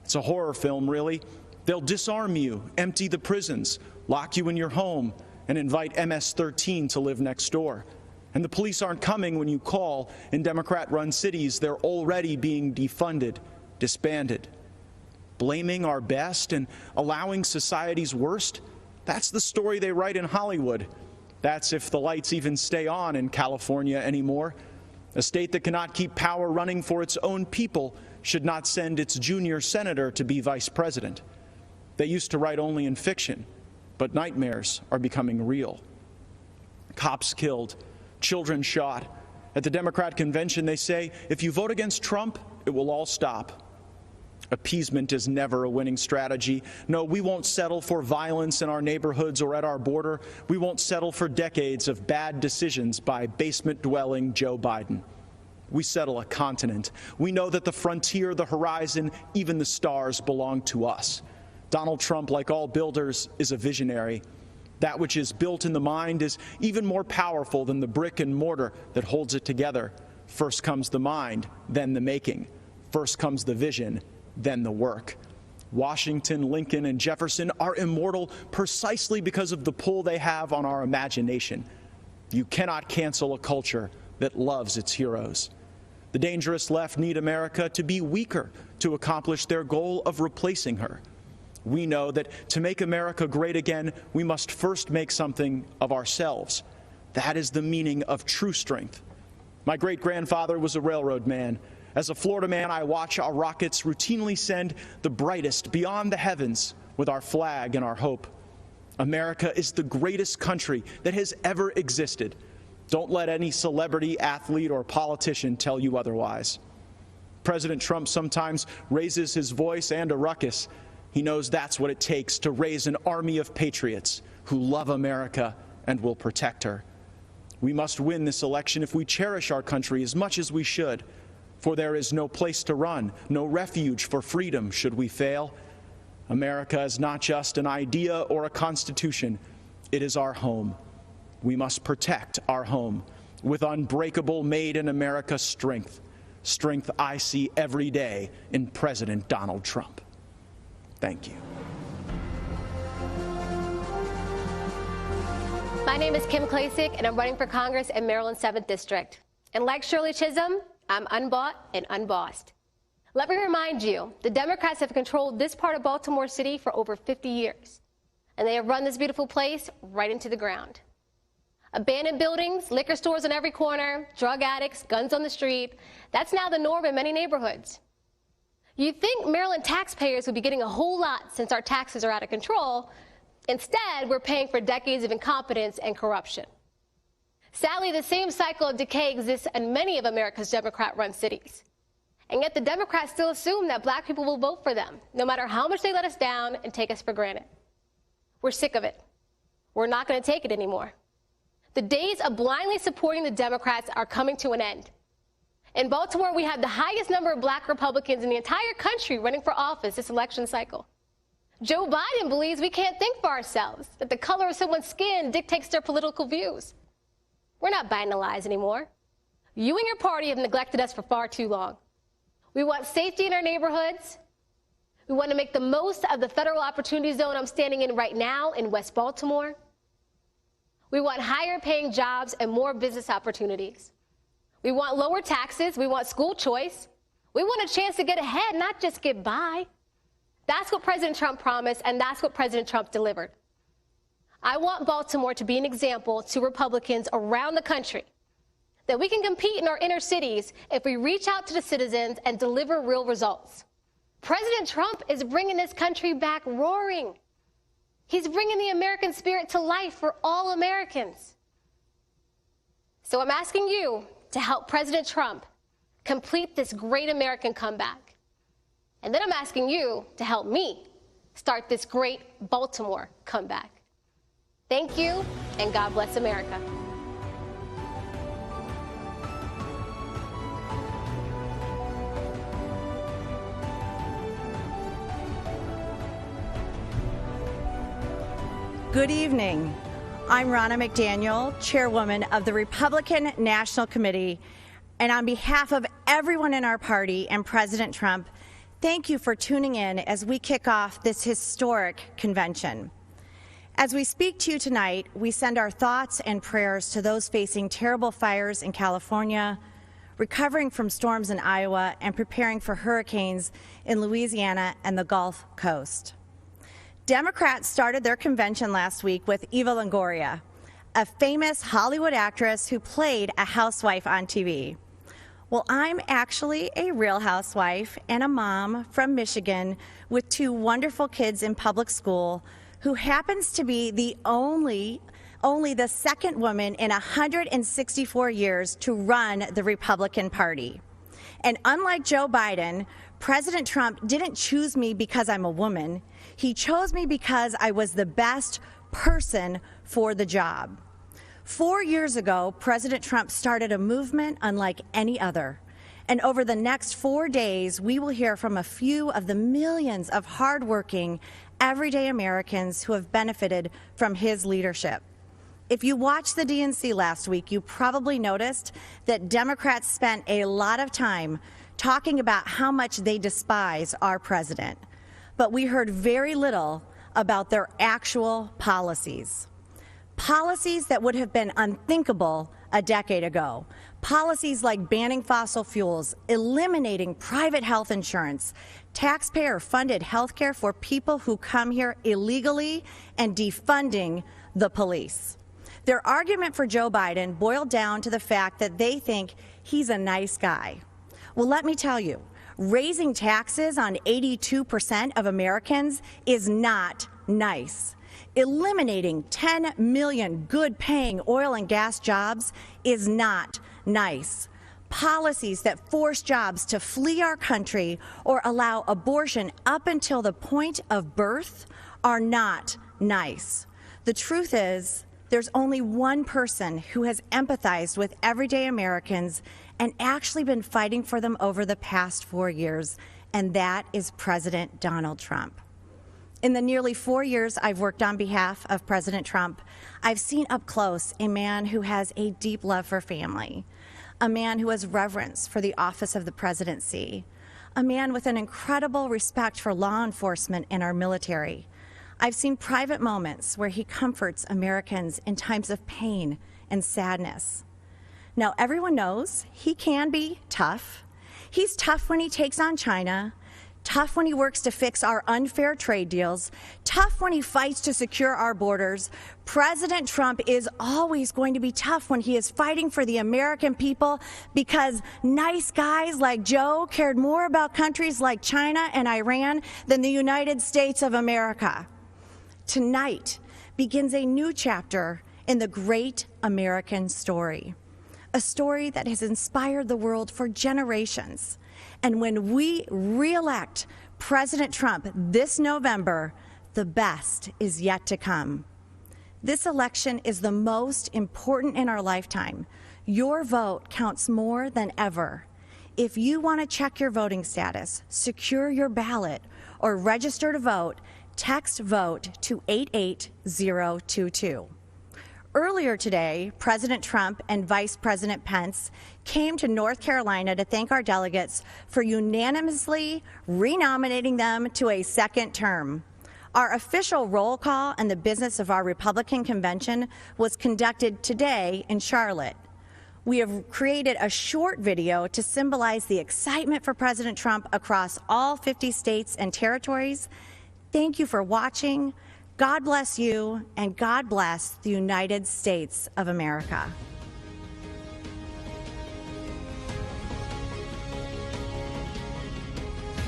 It's a horror film, really. They'll disarm you, empty the prisons, lock you in your home, and invite MS-13 to live next door. And the police aren't coming when you call. In Democrat-run cities, they're already being defunded, disbanded. Blaming our best and allowing society's worst, that's the story they write in Hollywood. That's if the lights even stay on in California anymore. A state that cannot keep power running for its own people should not send its junior senator to be vice president. They used to write only in fiction, but nightmares are becoming real. Cops killed, children shot. At the Democrat convention, they say, if you vote against Trump, it will all stop. Appeasement is never a winning strategy. No, we won't settle for violence in our neighborhoods or at our border. We won't settle for decades of bad decisions by basement-dwelling Joe Biden. We settle a continent. We know that the frontier, the horizon, even the stars belong to us. Donald Trump, like all builders, is a visionary. That which is built in the mind is even more powerful than the brick and mortar that holds it together. First comes the mind, then the making. First comes the vision, then the work. Washington, Lincoln, and Jefferson are immortal precisely because of the pull they have on our imagination. You cannot cancel a culture that loves its heroes. The dangerous left need America to be weaker to accomplish their goal of replacing her. We know that to make America great again, we must first make something of ourselves. That is the meaning of true strength. My great-grandfather was a railroad man. As a Florida man, I watch our rockets routinely send the brightest beyond the heavens with our flag and our hope. America is the greatest country that has ever existed. Don't let any celebrity, athlete, or politician tell you otherwise. President Trump sometimes raises his voice and a ruckus. He knows that's what it takes to raise an army of patriots who love America and will protect her. We must win this election if we cherish our country as much as we should. For there is no place to run, no refuge for freedom should we fail. America is not just an idea or a constitution. It is our home. We must protect our home with unbreakable made in America strength. Strength I see every day in President Donald Trump. Thank you. My name is Kim Klasick, and I'm running for Congress in Maryland's 7th District. And like Shirley Chisholm, I'm unbought and unbossed. Let me remind you, the Democrats have controlled this part of Baltimore City for over 50 years, and they have run this beautiful place right into the ground. Abandoned buildings, liquor stores on every corner, drug addicts, guns on the street, that's now the norm in many neighborhoods. You'd think Maryland taxpayers would be getting a whole lot since our taxes are out of control. Instead, we're paying for decades of incompetence and corruption. Sadly, the same cycle of decay exists in many of America's Democrat-run cities. And yet the Democrats still assume that black people will vote for them, no matter how much they let us down and take us for granted. We're sick of it. We're not going to take it anymore. The days of blindly supporting the Democrats are coming to an end. In Baltimore, we have the highest number of black Republicans in the entire country running for office this election cycle. Joe Biden believes we can't think for ourselves, that the color of someone's skin dictates their political views. We're not buying the lies anymore. You and your party have neglected us for far too long. We want safety in our neighborhoods. We want to make the most of the federal opportunity zone I'm standing in right now in West Baltimore. We want higher paying jobs and more business opportunities. We want lower taxes. We want school choice. We want a chance to get ahead, not just get by. That's what President Trump promised, and that's what President Trump delivered. I want Baltimore to be an example to Republicans around the country that we can compete in our inner cities if we reach out to the citizens and deliver real results. President Trump is bringing this country back roaring. He's bringing the American spirit to life for all Americans. So I'm asking you to help President Trump complete this great American comeback. And then I'm asking you to help me start this great Baltimore comeback. Thank you, and God bless America. Good evening. I'm Ronna McDaniel, chairwoman of the Republican National Committee, and on behalf of everyone in our party and President Trump, thank you for tuning in as we kick off this historic convention. As we speak to you tonight, we send our thoughts and prayers to those facing terrible fires in California, recovering from storms in Iowa, and preparing for hurricanes in Louisiana and the Gulf Coast. Democrats started their convention last week with Eva Longoria, a famous Hollywood actress who played a housewife on TV. Well, I'm actually a real housewife and a mom from Michigan with 2 wonderful kids in public school who happens to be the only the second woman in 164 years to run the Republican Party. And unlike Joe Biden, President Trump didn't choose me because I'm a woman. He chose me because I was the best person for the job. 4 years ago, President Trump started a movement unlike any other. And over the next 4 days, we will hear from a few of the millions of hardworking, everyday Americans who have benefited from his leadership. If you watched the DNC last week, you probably noticed that Democrats spent a lot of time talking about how much they despise our president. But we heard very little about their actual policies. Policies that would have been unthinkable a decade ago. Policies like banning fossil fuels, eliminating private health insurance, taxpayer-funded health care for people who come here illegally, and defunding the police. Their argument for Joe Biden boiled down to the fact that they think he's a nice guy. Well, let me tell you, raising taxes on 82% of Americans is not nice. Eliminating 10 million good-paying oil and gas jobs is not nice. Policies that force jobs to flee our country or allow abortion up until the point of birth are not nice. The truth is, there's only one person who has empathized with everyday Americans and actually been fighting for them over the past 4 years, and that is President Donald Trump. In the nearly 4 years I've worked on behalf of President Trump, I've seen up close a man who has a deep love for family, a man who has reverence for the office of the presidency, a man with an incredible respect for law enforcement and our military. I've seen private moments where he comforts Americans in times of pain and sadness. Now, everyone knows he can be tough. He's tough when he takes on China, tough when he works to fix our unfair trade deals, tough when he fights to secure our borders. President Trump is always going to be tough when he is fighting for the American people, because nice guys like Joe cared more about countries like China and Iran than the United States of America. Tonight begins a new chapter in the great American story, a story that has inspired the world for generations. And when we re-elect President Trump this November, the best is yet to come. This election is the most important in our lifetime. Your vote counts more than ever. If you want to check your voting status, secure your ballot, or register to vote, text VOTE to 88022. Earlier today, President Trump and Vice President Pence came to North Carolina to thank our delegates for unanimously renominating them to a second term. Our official roll call and the business of our Republican convention was conducted today in Charlotte. We have created a short video to symbolize the excitement for President Trump across all 50 states and territories. Thank you for watching. God bless you, and God bless the United States of America.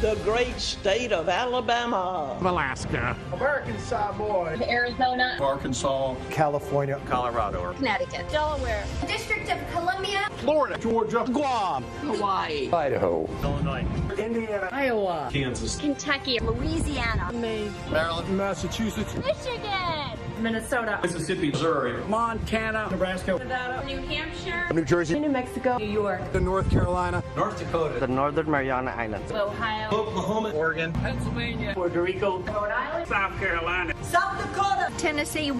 The great state of Alabama, Alaska, American Samoa, Arizona, Arkansas, California, Colorado, Connecticut, Delaware, District of Columbia, Florida, Georgia, Guam, Hawaii, Idaho, Illinois, Indiana, Iowa, Kansas, Kentucky, Louisiana, Maine, Maryland, Massachusetts, Michigan, Minnesota, Mississippi, Missouri, Montana, Nebraska, Nevada, New Hampshire, New Jersey, New Mexico, New York, North Carolina, North Dakota, the Northern Mariana Islands, Ohio, Oklahoma, Oregon, Pennsylvania, Puerto Rico, Rhode Island, South Carolina, South Dakota, Tennessee,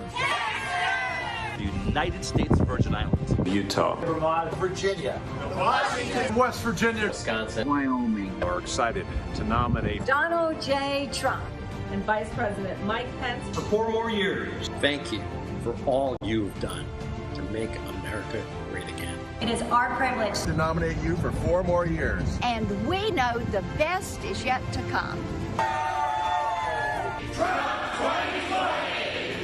United States Virgin Islands, Utah, Vermont, Virginia, Washington, West Virginia, Wisconsin, Wyoming. Are excited to nominate Donald J. Trump and Vice President Mike Pence for 4 more years. Thank you for all you've done to make America great again. It is our privilege to nominate you for 4 more years. and we know the best is yet to come. Trump 2020!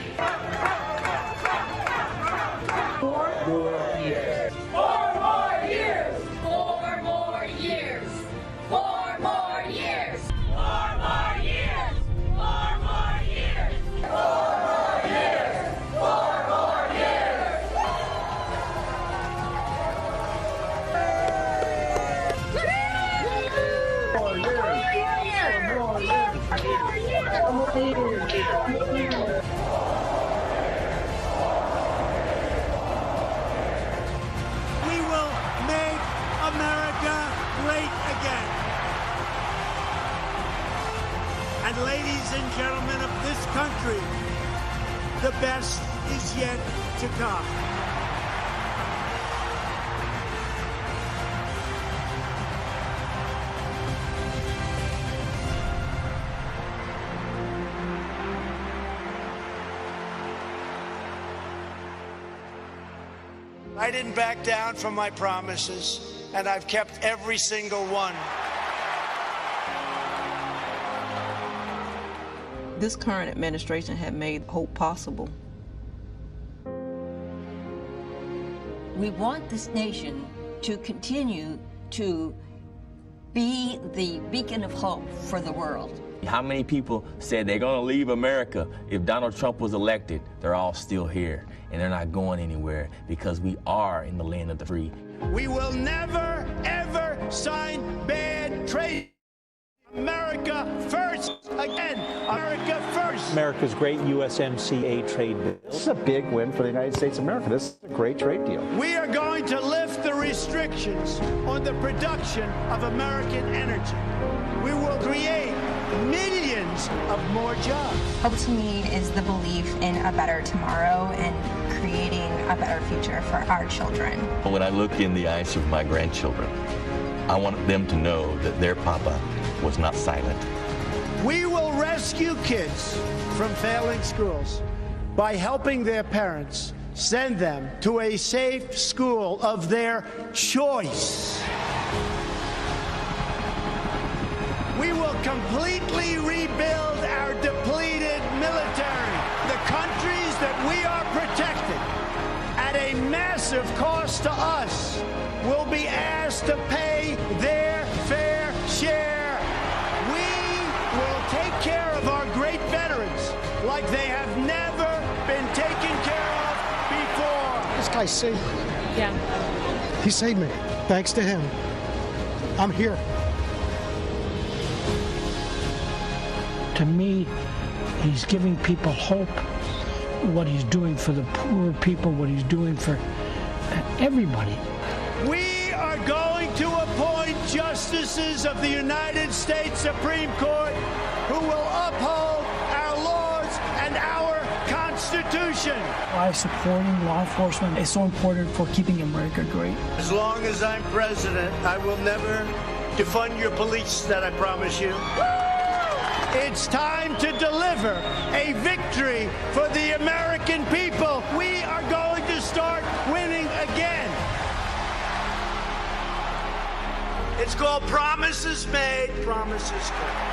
4 more years. 4 more years! 4 more years! 4 more years! 4 more years! 4 more years! 4 more years! 4 more years! We will make America great again. And ladies and gentlemen of this country, the best is yet to come. I didn't back down from my promises, and I've kept every single one. This current administration had made hope possible. We want this nation to continue to be the beacon of hope for the world. How many people said they're going to leave America if Donald Trump was elected? They're all still here, and they're not going anywhere because we are in the land of the free. We will never, ever sign bad trade. America first, again, America first. America's great USMCA trade bill. This is a big win for the United States of America. This is a great trade deal. We are going to lift the restrictions on the production of American energy. We will create millions of more jobs. Hope to me is the belief in a better tomorrow and creating a better future for our children. When I look in the eyes of my grandchildren, I want them to know that their papa was not silent. We will rescue kids from failing schools by helping their parents send them to a safe school of their choice. We will completely rebuild our depleted military. The countries that we are protecting at a massive cost to us will be asked to pay their fair share. We will take care of our great veterans like they have never been taken care of before. This guy saved me. Yeah. He saved me. Thanks to him, I'm here. To me, he's giving people hope, what he's doing for the poor people, what he's doing for everybody. We are going to appoint justices of the United States Supreme Court who will uphold our laws and our Constitution. Why supporting law enforcement is so important for keeping America great. As long as I'm president, I will never defund your police, that I promise you. It's time to deliver a victory for the American people. We are going to start winning again. It's called Promises Made, Promises Kept.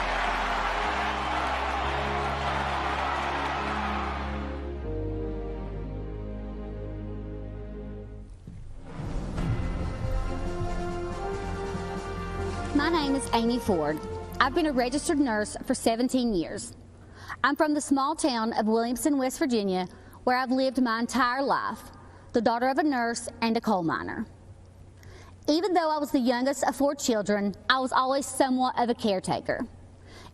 My name is Amy Ford. I've been a registered nurse for 17 years. I'm from the small town of Williamson, West Virginia, where I've lived my entire life, the daughter of a nurse and a coal miner. Even though I was the youngest of 4 children, I was always somewhat of a caretaker.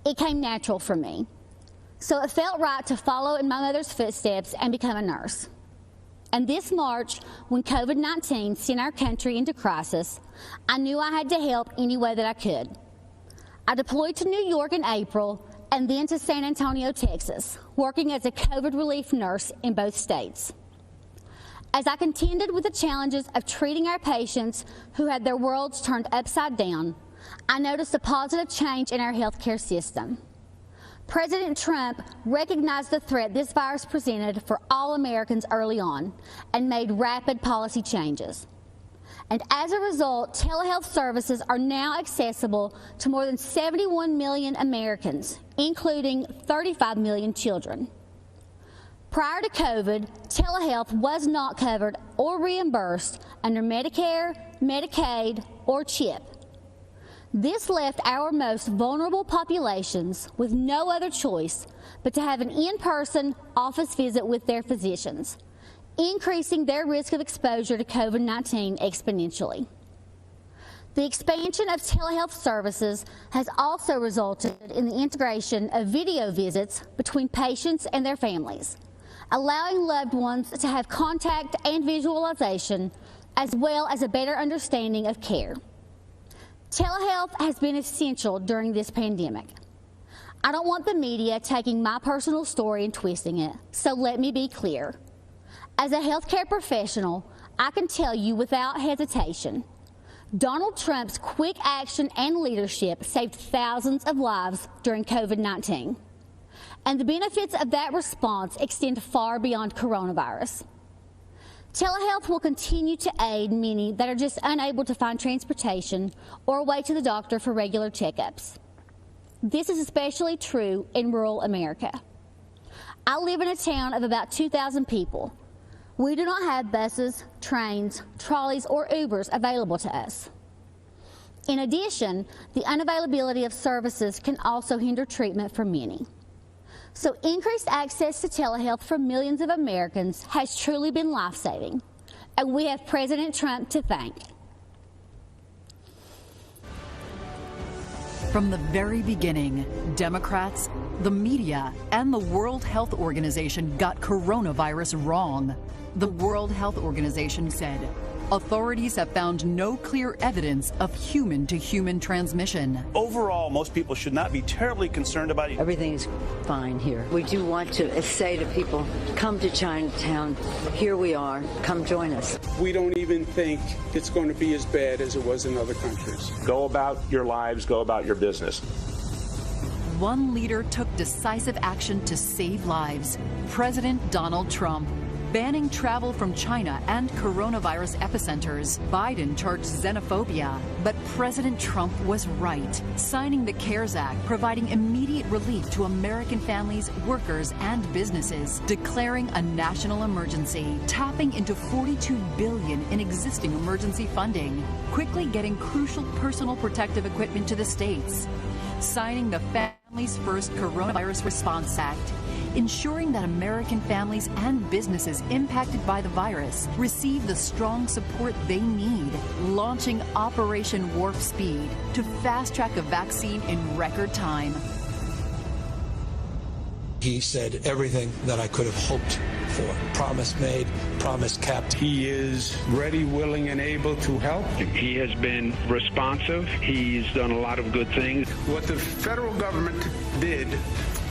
It came natural for me. So it felt right to follow in my mother's footsteps and become a nurse. And this March, when COVID-19 sent our country into crisis, I knew I had to help any way that I could. I deployed to New York in April and then to San Antonio, Texas, working as a COVID relief nurse in both states. As I contended with the challenges of treating our patients who had their worlds turned upside down, I noticed a positive change in our healthcare system. President Trump recognized the threat this virus presented for all Americans early on and made rapid policy changes. And as a result, telehealth services are now accessible to more than 71 million Americans, including 35 million children. Prior to COVID, telehealth was not covered or reimbursed under Medicare, Medicaid, or CHIP. This left our most vulnerable populations with no other choice but to have an in-person office visit with their physicians, increasing their risk of exposure to COVID-19 exponentially. The expansion of telehealth services has also resulted in the integration of video visits between patients and their families, allowing loved ones to have contact and visualization, as well as a better understanding of care. Telehealth has been essential during this pandemic. I don't want the media taking my personal story and twisting it, so let me be clear. As a healthcare professional, I can tell you without hesitation, Donald Trump's quick action and leadership saved thousands of lives during COVID-19. And the benefits of that response extend far beyond coronavirus. Telehealth will continue to aid many that are just unable to find transportation or a way to the doctor for regular checkups. This is especially true in rural America. I live in a town of about 2,000 people. We do not have buses, trains, trolleys, or Ubers available to us. In addition, the unavailability of services can also hinder treatment for many. So increased access to telehealth for millions of Americans has truly been life-saving, and we have President Trump to thank. From the very beginning, Democrats, the media, and the World Health Organization got coronavirus wrong. The World Health Organization said, authorities have found no clear evidence of human-to-human transmission. Overall, most people should not be terribly concerned about it. Everything's fine here. We do want to say to people, come to Chinatown. Here we are. Come join us. We don't even think it's going to be as bad as it was in other countries. Go about your lives, go about your business. One leader took decisive action to save lives. President Donald Trump. Banning travel from China and coronavirus epicenters. Biden charged xenophobia. But President Trump was right, signing the CARES Act, providing immediate relief to American families, workers, and businesses, declaring a national emergency, tapping into $42 billion in existing emergency funding, quickly getting crucial personal protective equipment to the states, signing the Families First Coronavirus Response Act, ensuring that American families and businesses impacted by the virus receive the strong support they need, launching Operation Warp Speed to fast-track a vaccine in record time. He said everything that I could have hoped for. Promise made, promise kept. He is ready, willing, and able to help. He has been responsive. He's done a lot of good things. What the federal government did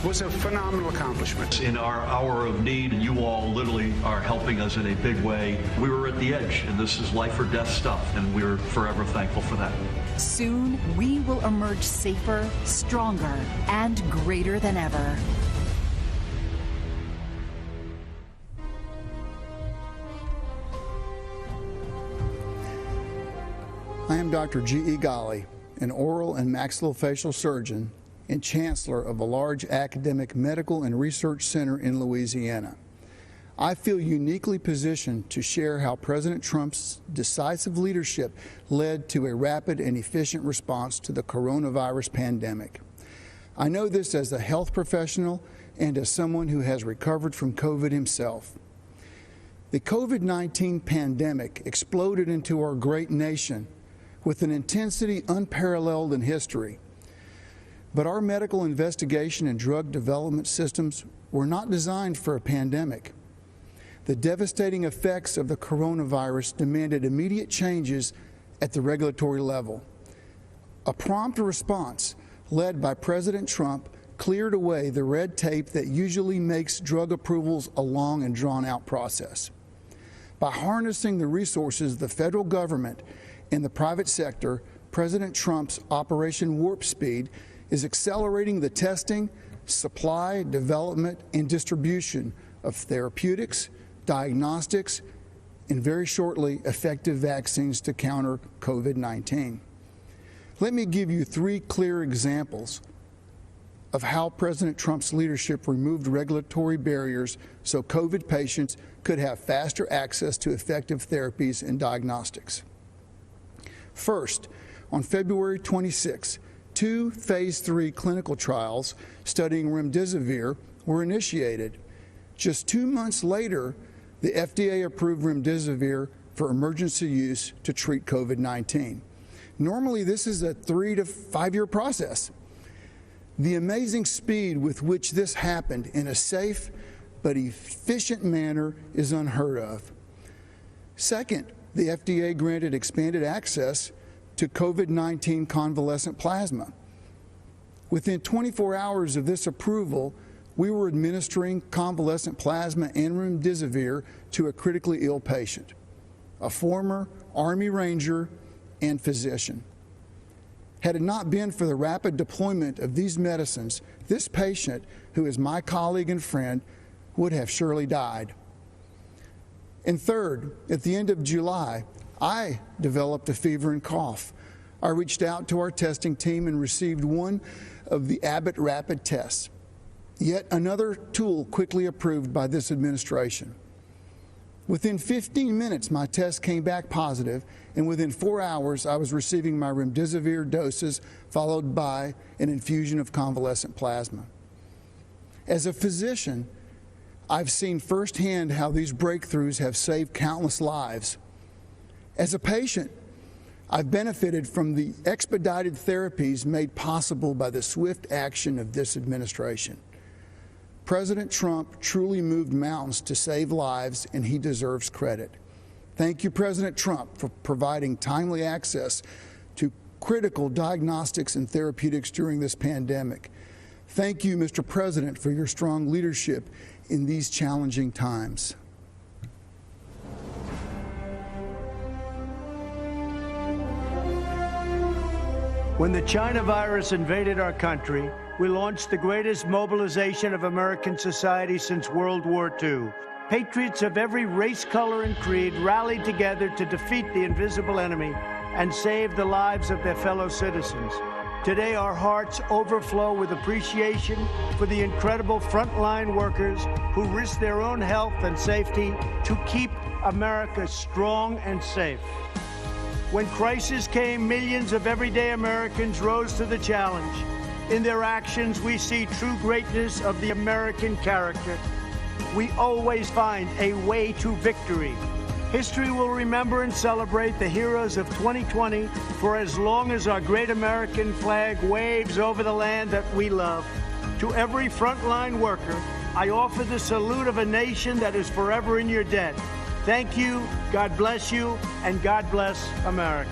was a phenomenal accomplishment. In our hour of need, you all literally are helping us in a big way. We were at the edge, and this is life or death stuff, and we're forever thankful for that. Soon, we will emerge safer, stronger, and greater than ever. I am Dr. G.E. Ghali, an oral and maxillofacial surgeon and chancellor of a large academic medical and research center in Louisiana. I feel uniquely positioned to share how President Trump's decisive leadership led to a rapid and efficient response to the coronavirus pandemic. I know this as a health professional and as someone who has recovered from COVID himself. The COVID-19 pandemic exploded into our great nation with an intensity unparalleled in history. But our medical investigation and drug development systems were not designed for a pandemic. The devastating effects of the coronavirus demanded immediate changes at the regulatory level. A prompt response led by President Trump cleared away the red tape that usually makes drug approvals a long and drawn-out process. By harnessing the resources of the federal government and the private sector, President Trump's Operation Warp Speed is accelerating the testing, supply, development, and distribution of therapeutics, diagnostics, and very shortly, effective vaccines to counter COVID-19. Let me give you 3 clear examples of how President Trump's leadership removed regulatory barriers so COVID patients could have faster access to effective therapies and diagnostics. First, on February 26, 2 phase 3 clinical trials studying remdesivir were initiated. Just 2 months later, the FDA approved remdesivir for emergency use to treat COVID-19. Normally, this is a 3 to 5 year process. The amazing speed with which this happened in a safe but efficient manner is unheard of. Second, the FDA granted expanded access to COVID-19 convalescent plasma. Within 24 hours of this approval, we were administering convalescent plasma and remdesivir to a critically ill patient, a former Army Ranger and physician. Had it not been for the rapid deployment of these medicines, this patient, who is my colleague and friend, would have surely died. And third, at the end of July, I developed a fever and cough. I reached out to our testing team and received one of the Abbott rapid tests. Yet another tool quickly approved by this administration. Within 15 minutes, my test came back positive, and within 4 hours, I was receiving my remdesivir doses, followed by an infusion of convalescent plasma. As a physician, I've seen firsthand how these breakthroughs have saved countless lives. As a patient, I've benefited from the expedited therapies made possible by the swift action of this administration. President Trump truly moved mountains to save lives, and he deserves credit. Thank you, President Trump, for providing timely access to critical diagnostics and therapeutics during this pandemic. Thank you, Mr. President, for your strong leadership in these challenging times. When the China virus invaded our country, we launched the greatest mobilization of American society since World War II. Patriots of every race, color, and creed rallied together to defeat the invisible enemy and save the lives of their fellow citizens. Today, our hearts overflow with appreciation for the incredible frontline workers who risk their own health and safety to keep America strong and safe. When crisis came, millions of everyday Americans rose to the challenge. In their actions, we see true greatness of the American character. We always find a way to victory. History will remember and celebrate the heroes of 2020 for as long as our great American flag waves over the land that we love. To every frontline worker, I offer the salute of a nation that is forever in your debt. Thank you, God bless you, and God bless America.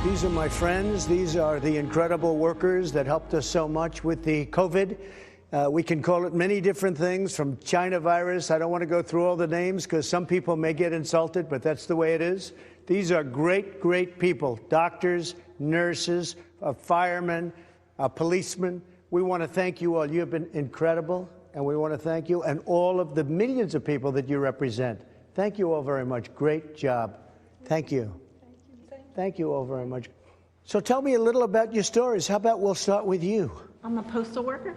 These are my friends. These are the incredible workers that helped us so much with the COVID. We can call it many different things, from China virus. I don't want to go through all the names because some people may get insulted, but that's the way it is. These are great, great people, doctors, nurses, firemen, policemen. We want to thank you all. You have been incredible, and we want to thank you and all of the millions of people that you represent. Thank you all very much. Great job. Thank you. Thank you all very much. So tell me a little about your stories. How about we'll start with you? I'm a postal worker,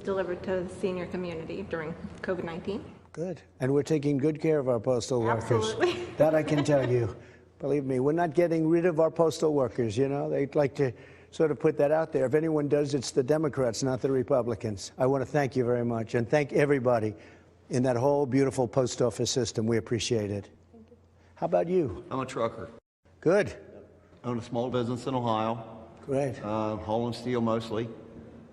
delivered to the senior community during COVID-19. Good. And we're taking good care of our postal workers. Absolutely. That I can tell you. Believe me, we're not getting rid of our postal workers, you know. They'd like to sort of put that out there. If anyone does, it's the Democrats, not the Republicans. I want to thank you very much, and thank everybody in that whole beautiful post office system. We appreciate it. Thank you. How about you? I'm a trucker. Good. I own a small business in Ohio. Great. Hauling steel mostly.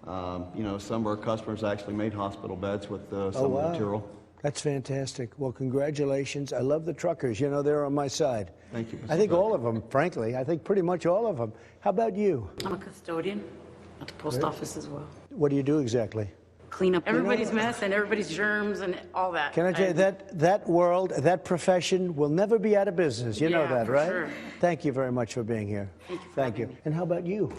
You know, some of our customers actually made hospital beds with some of the material. That's fantastic. Well, congratulations. I love the truckers. You know, they're on my side. Thank you. I think all of them, frankly. I think pretty much all of them. How about you? I'm a custodian at the post office as well. What do you do exactly? Clean up everybody's mess and everybody's germs and all that. Can I tell you, that world, that profession will never be out of business. You know that, right? Sure. Thank you very much for being here. Thank you. And how about you?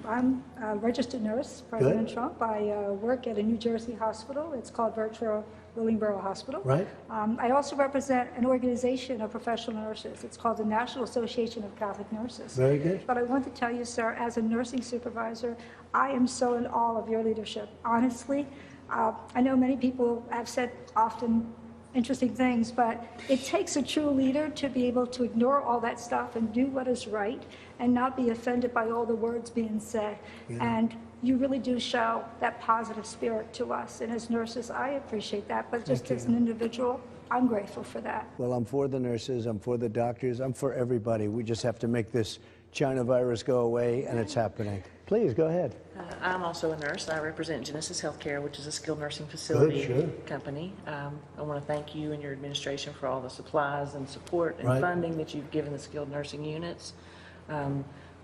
I'm a registered nurse, President Trump. I work at a New Jersey hospital. It's called Virtual Willingboro Hospital. Right. I also represent an organization of professional nurses. It's called the National Association of Catholic Nurses. Very good. But I want to tell you, sir, as a nursing supervisor, I am so in awe of your leadership. Honestly, I know many people have said often interesting things, but it takes a true leader to be able to ignore all that stuff and do what is right and not be offended by all the words being said. Yeah. And you really do show that positive spirit to us. And as nurses, I appreciate that. But just as an individual, I'm grateful for that. Well, I'm for the nurses. I'm for the doctors. I'm for everybody. We just have to make this China virus go away, and it's happening. Please, go ahead. I'm also a nurse. I represent Genesis Healthcare, which is a skilled nursing facility company. I want to thank you and your administration for all the supplies and support and funding that you've given the skilled nursing units.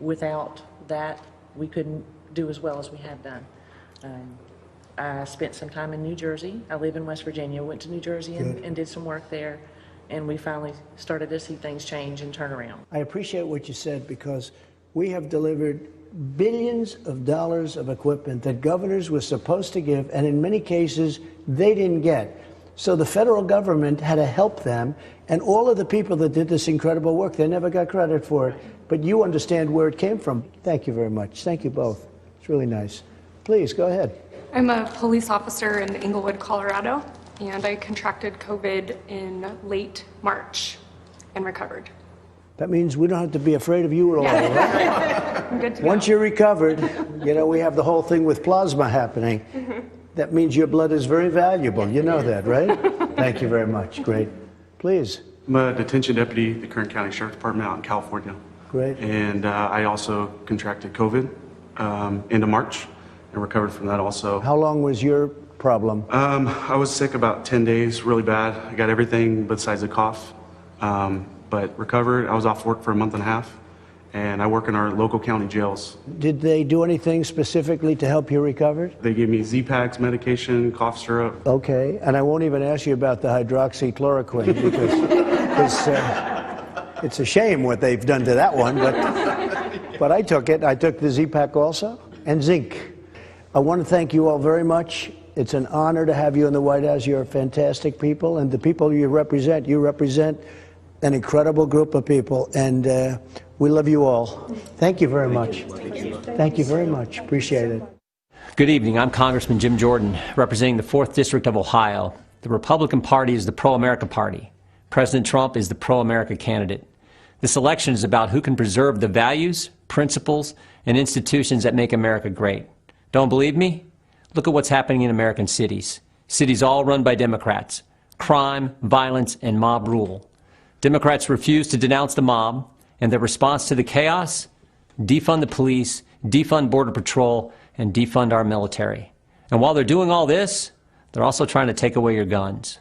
Without that, we couldn't do as well as we have done. I spent some time in New Jersey. I live in West Virginia, went to New Jersey and did some work there, and we finally started to see things change and turn around. I appreciate what you said, because We have delivered billions of dollars of equipment that governors were supposed to give, and in many cases, they didn't get. So the federal government had to help them, and all of the people that did this incredible work, they never got credit for it. But you understand where it came from. Thank you very much. Thank you both. It's really nice. Please, go ahead. I'm a police officer in Englewood, Colorado, and I contracted COVID in late March and recovered. That means we don't have to be afraid of you at all, right? I'm good to Once go. you're recovered, you know, we have the whole thing with plasma happening. That means your blood is very valuable. You know that, right? Thank you very much. Great. Please. I'm a detention deputy at the Kern County Sheriff's Department out in California. Great. And I also contracted COVID end of March and recovered from that also. How long was your problem? I was sick about 10 days, really bad. I got everything besides a cough, but recovered. I was off work for a month and a half, and I work in our local county jails. Did they do anything specifically to help you recover? They gave me Z-Paks medication, cough syrup. Okay, and I won't even ask you about the hydroxychloroquine because it's a shame what they've done to that one, but I took it. I took the Z-Pak also, and zinc. I want to thank you all very much. It's an honor to have you in the White House. You're fantastic people, and the people you represent an incredible group of people, and we love you all. Thank you very much. Thank you very much. Appreciate it. Good evening. I'm Congressman Jim Jordan, representing the 4th District of Ohio. The Republican Party is the pro-America party. President Trump is the pro-America candidate. This election is about who can preserve the values, principles, and institutions that make America great. Don't believe me? Look at what's happening in American cities. Cities all run by Democrats. Crime, violence, and mob rule. Democrats refuse to denounce the mob, and their response to the chaos? Defund the police, defund Border Patrol, and defund our military. And while they're doing all this, they're also trying to take away your guns.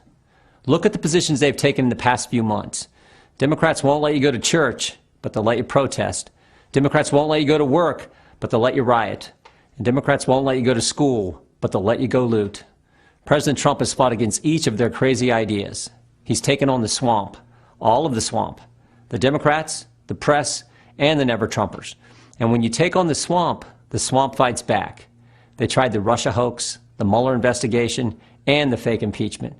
Look at the positions they've taken in the past few months. Democrats won't let you go to church, but they'll let you protest. Democrats won't let you go to work, but they'll let you riot. And Democrats won't let you go to school, but they'll let you go loot. President Trump has fought against each of their crazy ideas. He's taken on the swamp, all of the swamp, the Democrats, the press, and the never-Trumpers. And when you take on the swamp fights back. They tried the Russia hoax, the Mueller investigation, and the fake impeachment.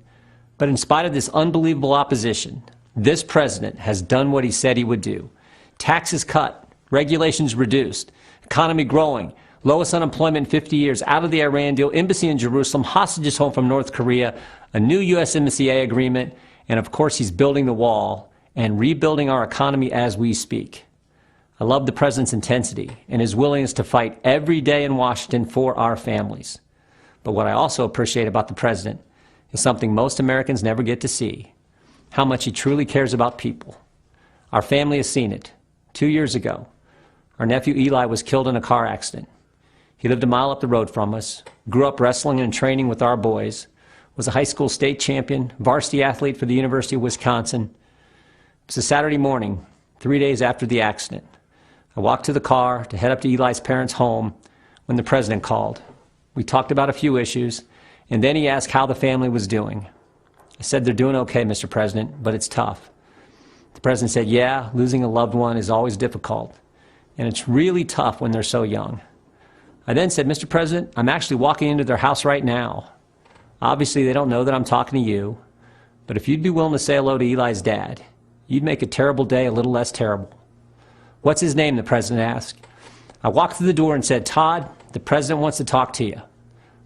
But in spite of this unbelievable opposition, this president has done what he said he would do. Taxes cut, regulations reduced, economy growing, lowest unemployment in 50 years, out of the Iran deal, embassy in Jerusalem, hostages home from North Korea, a new USMCA agreement, and of course he's building the wall and rebuilding our economy as we speak. I love the president's intensity and his willingness to fight every day in Washington for our families. But what I also appreciate about the president is something most Americans never get to see, how much he truly cares about people. Our family has seen it. 2 years ago, our nephew Eli was killed in a car accident. He lived a mile up the road from us, grew up wrestling and training with our boys, was a high school state champion, varsity athlete for the University of Wisconsin. It was a Saturday morning, 3 days after the accident. I walked to the car to head up to Eli's parents' home when the president called. We talked about a few issues, and then he asked how the family was doing. I said, "They're doing okay, Mr. President, but it's tough." The president said, "Yeah, losing a loved one is always difficult, and it's really tough when they're so young." I then said, "Mr. President, I'm actually walking into their house right now. Obviously, they don't know that I'm talking to you, but if you'd be willing to say hello to Eli's dad, you'd make a terrible day a little less terrible." "What's his name?" the president asked. I walked through the door and said, "Todd, the president wants to talk to you."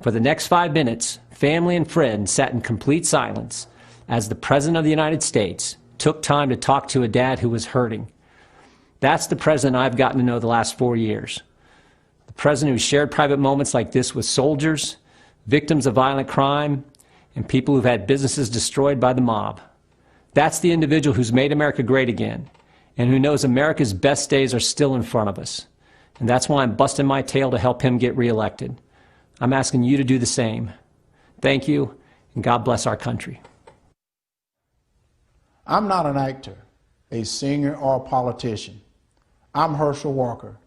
For the next 5 minutes, family and friends sat in complete silence as the president of the United States took time to talk to a dad who was hurting. That's the president I've gotten to know the last 4 years. The president who shared private moments like this with soldiers, victims of violent crime, and people who've had businesses destroyed by the mob. That's the individual who's made America great again, and who knows America's best days are still in front of us. And that's why I'm busting my tail to help him get reelected. I'm asking you to do the same. Thank you, and God bless our country. I'm not an actor, a singer, or a politician. I'm Herschel Walker.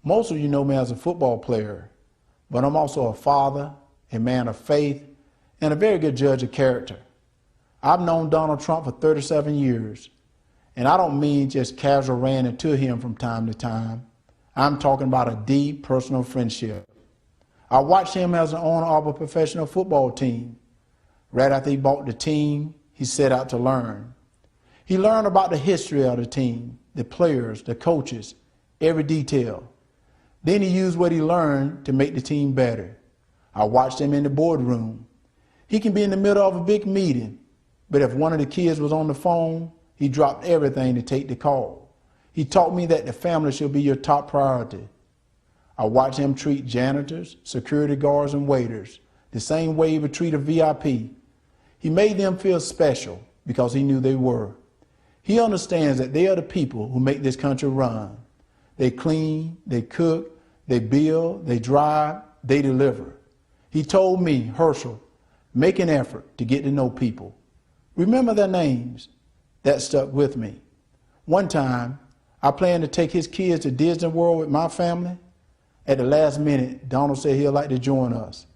Most of you know me as a football player, but I'm also a father, a man of faith, and a very good judge of character. I've known Donald Trump for 37 years, and I don't mean just casual ran into him from time to time. I'm talking about a deep personal friendship. I watched him as an owner of a professional football team. Right after he bought the team, he set out to learn. He learned about the history of the team, the players, the coaches, every detail. Then he used what he learned to make the team better. I watched him in the boardroom. He can be in the middle of a big meeting, but if one of the kids was on the phone, he dropped everything to take the call. He taught me that the family should be your top priority. I watched him treat janitors, security guards, and waiters the same way he would treat a VIP. He made them feel special because he knew they were. He understands that they are the people who make this country run. They clean, they cook, they build, they drive, they deliver. He told me, Herschel, make an effort to get to know people. Remember their names. That stuck with me. One time, I planned to take his kids to Disney World with my family. At the last minute, Donald said he'd like to join us.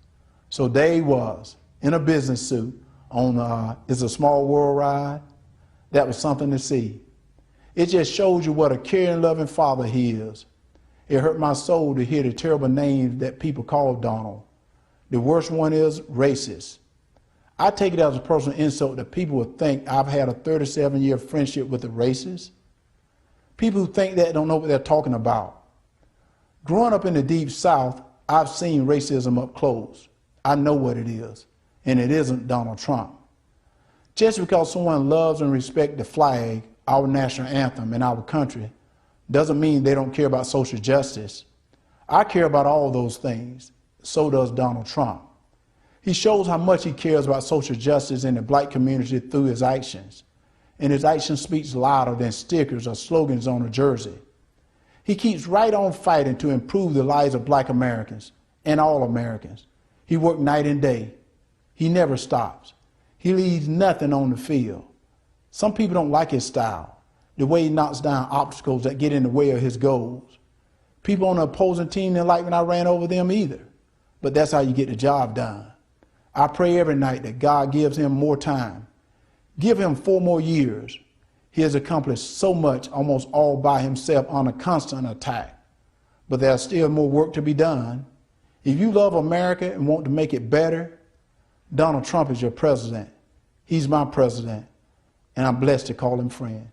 So there he was, in a business suit, on It's a Small World ride. That was something to see. It just shows you what a caring, loving father he is. It hurt my soul to hear the terrible names that people call Donald. The worst one is racist. I take it as a personal insult that people would think I've had a 37-year friendship with a racist. People who think that don't know what they're talking about. Growing up in the Deep South, I've seen racism up close. I know what it is, and it isn't Donald Trump. Just because someone loves and respects the flag, our national anthem, and our country, doesn't mean they don't care about social justice. I care about all those things. So does Donald Trump. He shows how much he cares about social justice in the black community through his actions. And his action speaks louder than stickers or slogans on a jersey. He keeps right on fighting to improve the lives of black Americans and all Americans. He works night and day. He never stops. He leaves nothing on the field. Some people don't like his style, the way he knocks down obstacles that get in the way of his goals. People on the opposing team didn't like when I ran over them either, but that's how you get the job done. I pray every night that God gives him more time. Give him 4 more years. He has accomplished so much almost all by himself on a constant attack. But there's still more work to be done. If you love America and want to make it better, Donald Trump is your president. He's my president, and I'm blessed to call him friend.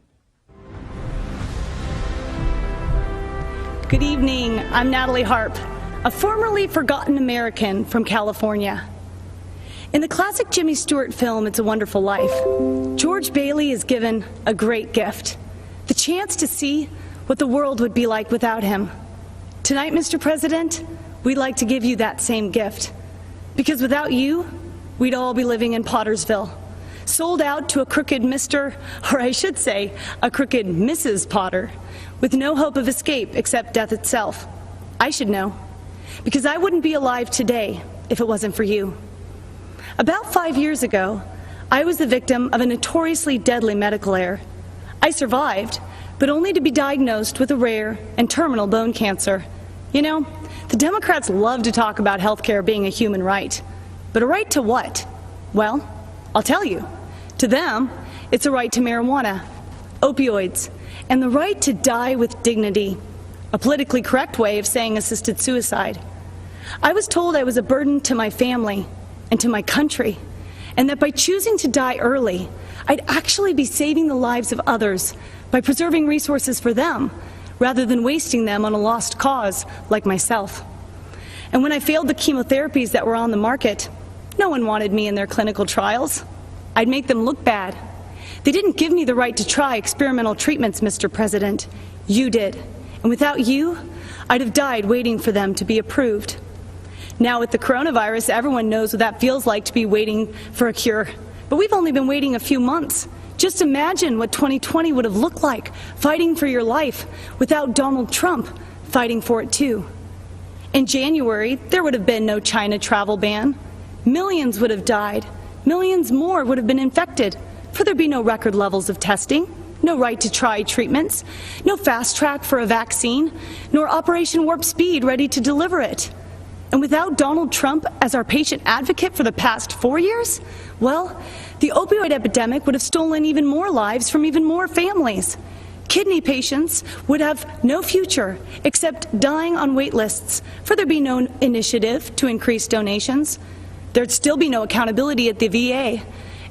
Good evening. I'm Natalie Harp, a formerly forgotten American from California. In the classic Jimmy Stewart film, It's a Wonderful Life, George Bailey is given a great gift, the chance to see what the world would be like without him. Tonight, Mr. President, we'd like to give you that same gift, because without you, we'd all be living in Pottersville, sold out to a crooked Mr., or I should say, a crooked Mrs. Potter, with no hope of escape except death itself. I should know, because I wouldn't be alive today if it wasn't for you. About 5 years ago, I was the victim of a notoriously deadly medical error. I survived, but only to be diagnosed with a rare and terminal bone cancer. You know, the Democrats love to talk about health care being a human right. But a right to what? Well, I'll tell you. To them, it's a right to marijuana, opioids, and the right to die with dignity, a politically correct way of saying assisted suicide. I was told I was a burden to my family and to my country, and that by choosing to die early, I'd actually be saving the lives of others by preserving resources for them, rather than wasting them on a lost cause like myself. And when I failed the chemotherapies that were on the market, no one wanted me in their clinical trials. I'd make them look bad. They didn't give me the right to try experimental treatments, Mr. President. You did. And without you, I'd have died waiting for them to be approved. Now with the coronavirus, everyone knows what that feels like to be waiting for a cure. But we've only been waiting a few months. Just imagine what 2020 would have looked like, fighting for your life, without Donald Trump fighting for it too. In January, there would have been no China travel ban. Millions would have died. Millions more would have been infected. For there'd be no record levels of testing, no right to try treatments, no fast track for a vaccine, nor Operation Warp Speed ready to deliver it. And without Donald Trump as our patient advocate for the past 4 years, well, the opioid epidemic would have stolen even more lives from even more families. Kidney patients would have no future except dying on wait lists, for there'd be no initiative to increase donations. There'd still be no accountability at the VA,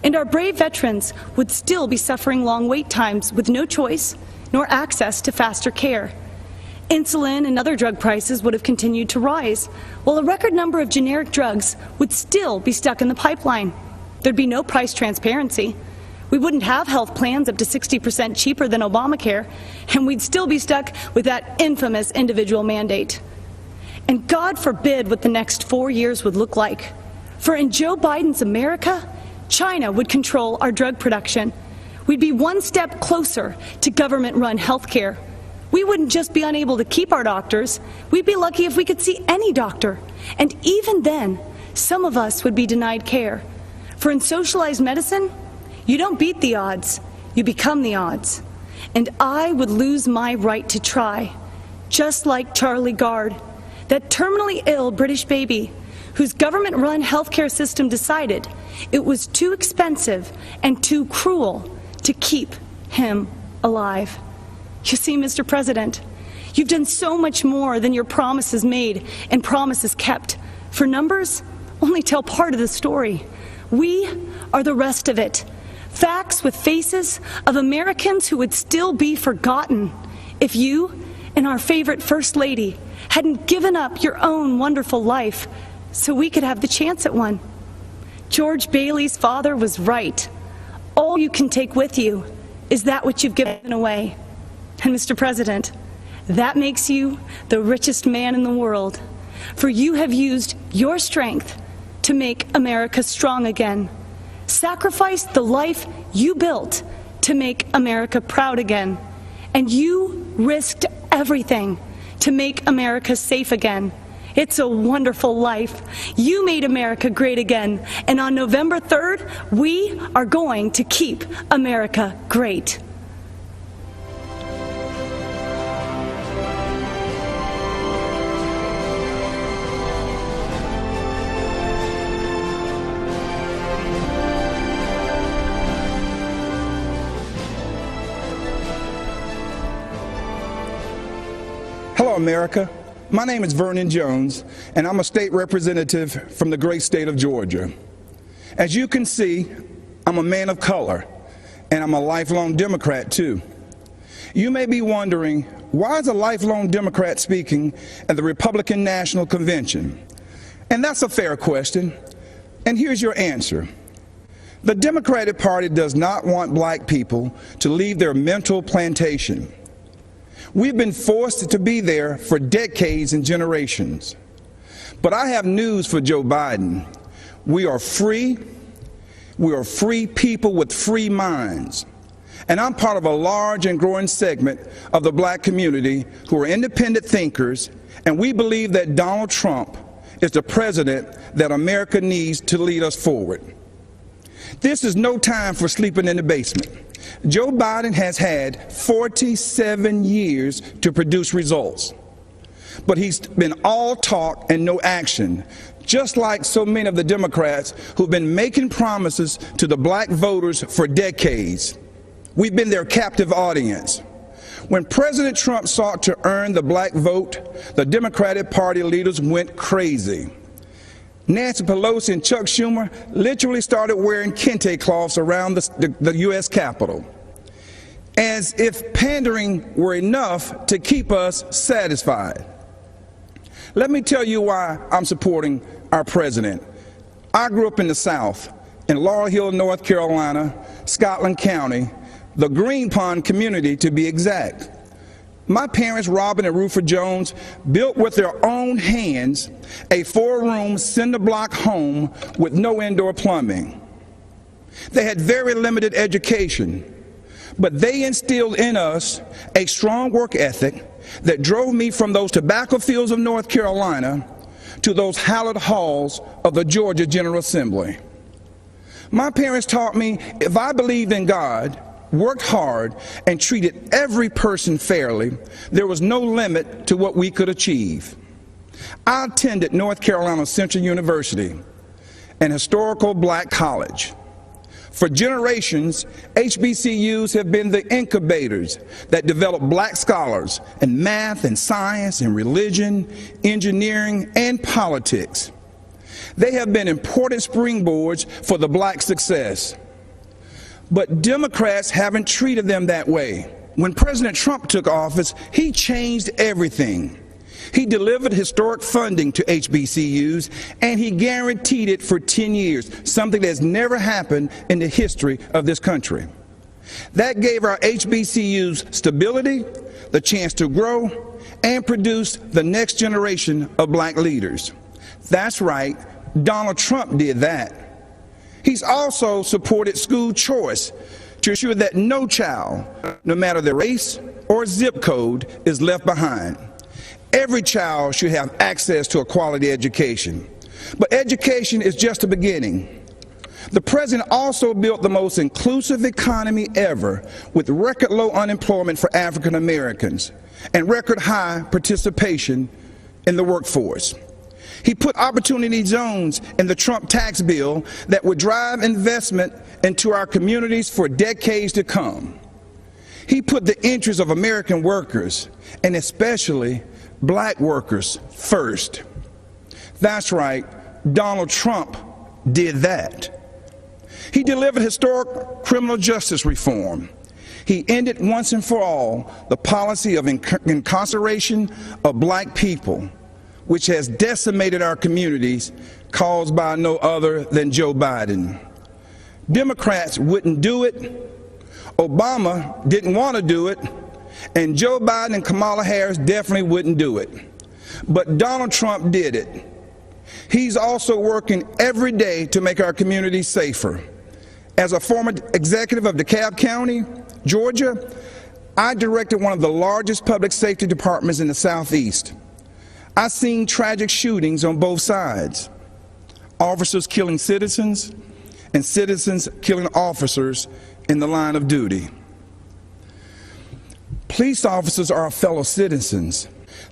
and our brave veterans would still be suffering long wait times with no choice nor access to faster care. Insulin and other drug prices would have continued to rise, while a record number of generic drugs would still be stuck in the pipeline. There'd be no price transparency. We wouldn't have health plans up to 60% cheaper than Obamacare, and we'd still be stuck with that infamous individual mandate. And God forbid what the next 4 years would look like. For in Joe Biden's America, China would control our drug production. We'd be one step closer to government-run health care. We wouldn't just be unable to keep our doctors, we'd be lucky if we could see any doctor. And even then, some of us would be denied care. For in socialized medicine, you don't beat the odds, you become the odds. And I would lose my right to try, just like Charlie Gard, that terminally ill British baby whose government-run healthcare system decided it was too expensive and too cruel to keep him alive. You see, Mr. President, you've done so much more than your promises made and promises kept. For numbers only tell part of the story. We are the rest of it. Facts with faces of Americans who would still be forgotten if you and our favorite First Lady hadn't given up your own wonderful life so we could have the chance at one. George Bailey's father was right. All you can take with you is that which you've given away. And Mr. President, that makes you the richest man in the world, for you have used your strength to make America strong again. Sacrificed the life you built to make America proud again. And you risked everything to make America safe again. It's a wonderful life. You made America great again. And on November 3rd, we are going to keep America great. Hello, America. My name is Vernon Jones, and I'm a state representative from the great state of Georgia. As you can see, I'm a man of color, and I'm a lifelong Democrat, too. You may be wondering, why is a lifelong Democrat speaking at the Republican National Convention? And that's a fair question, and here's your answer. The Democratic Party does not want black people to leave their mental plantation. We've been forced to be there for decades and generations. But I have news for Joe Biden. We are free. We are free people with free minds. And I'm part of a large and growing segment of the black community who are independent thinkers, and we believe that Donald Trump is the president that America needs to lead us forward. This is no time for sleeping in the basement. Joe Biden has had 47 years to produce results. But he's been all talk and no action, just like so many of the Democrats who've been making promises to the black voters for decades. We've been their captive audience. When President Trump sought to earn the black vote, the Democratic Party leaders went crazy. Nancy Pelosi and Chuck Schumer literally started wearing kente cloths around the U.S. Capitol, as if pandering were enough to keep us satisfied. Let me tell you why I'm supporting our president. I grew up in the South, in Laurel Hill, North Carolina, Scotland County, the Green Pond community to be exact. My parents, Robin and Rufus Jones, built with their own hands a 4-room cinder-block home with no indoor plumbing. They had very limited education, but they instilled in us a strong work ethic that drove me from those tobacco fields of North Carolina to those hallowed halls of the Georgia General Assembly. My parents taught me if I believed in God, worked hard, and treated every person fairly, there was no limit to what we could achieve. I attended North Carolina Central University, an historical black college. For generations, HBCUs have been the incubators that develop black scholars in math and science and religion, engineering, and politics. They have been important springboards for the black success. But Democrats haven't treated them that way. When President Trump took office, he changed everything. He delivered historic funding to HBCUs, and he guaranteed it for 10 years, something that's never happened in the history of this country. That gave our HBCUs stability, the chance to grow, and produce the next generation of black leaders. That's right, Donald Trump did that. He's also supported school choice to ensure that no child, no matter their race or zip code, is left behind. Every child should have access to a quality education. But education is just the beginning. The president also built the most inclusive economy ever, with record low unemployment for African Americans and record high participation in the workforce. He put opportunity zones in the Trump tax bill that would drive investment into our communities for decades to come. He put the interests of American workers, and especially black workers, first. That's right, Donald Trump did that. He delivered historic criminal justice reform. He ended once and for all the policy of incarceration of black people, which has decimated our communities, caused by no other than Joe Biden. Democrats wouldn't do it, Obama didn't want to do it, and Joe Biden and Kamala Harris definitely wouldn't do it. But Donald Trump did it. He's also working every day to make our communities safer. As a former executive of DeKalb County, Georgia, I directed one of the largest public safety departments in the Southeast. I've seen tragic shootings on both sides. Officers killing citizens and citizens killing officers in the line of duty. Police officers are our fellow citizens.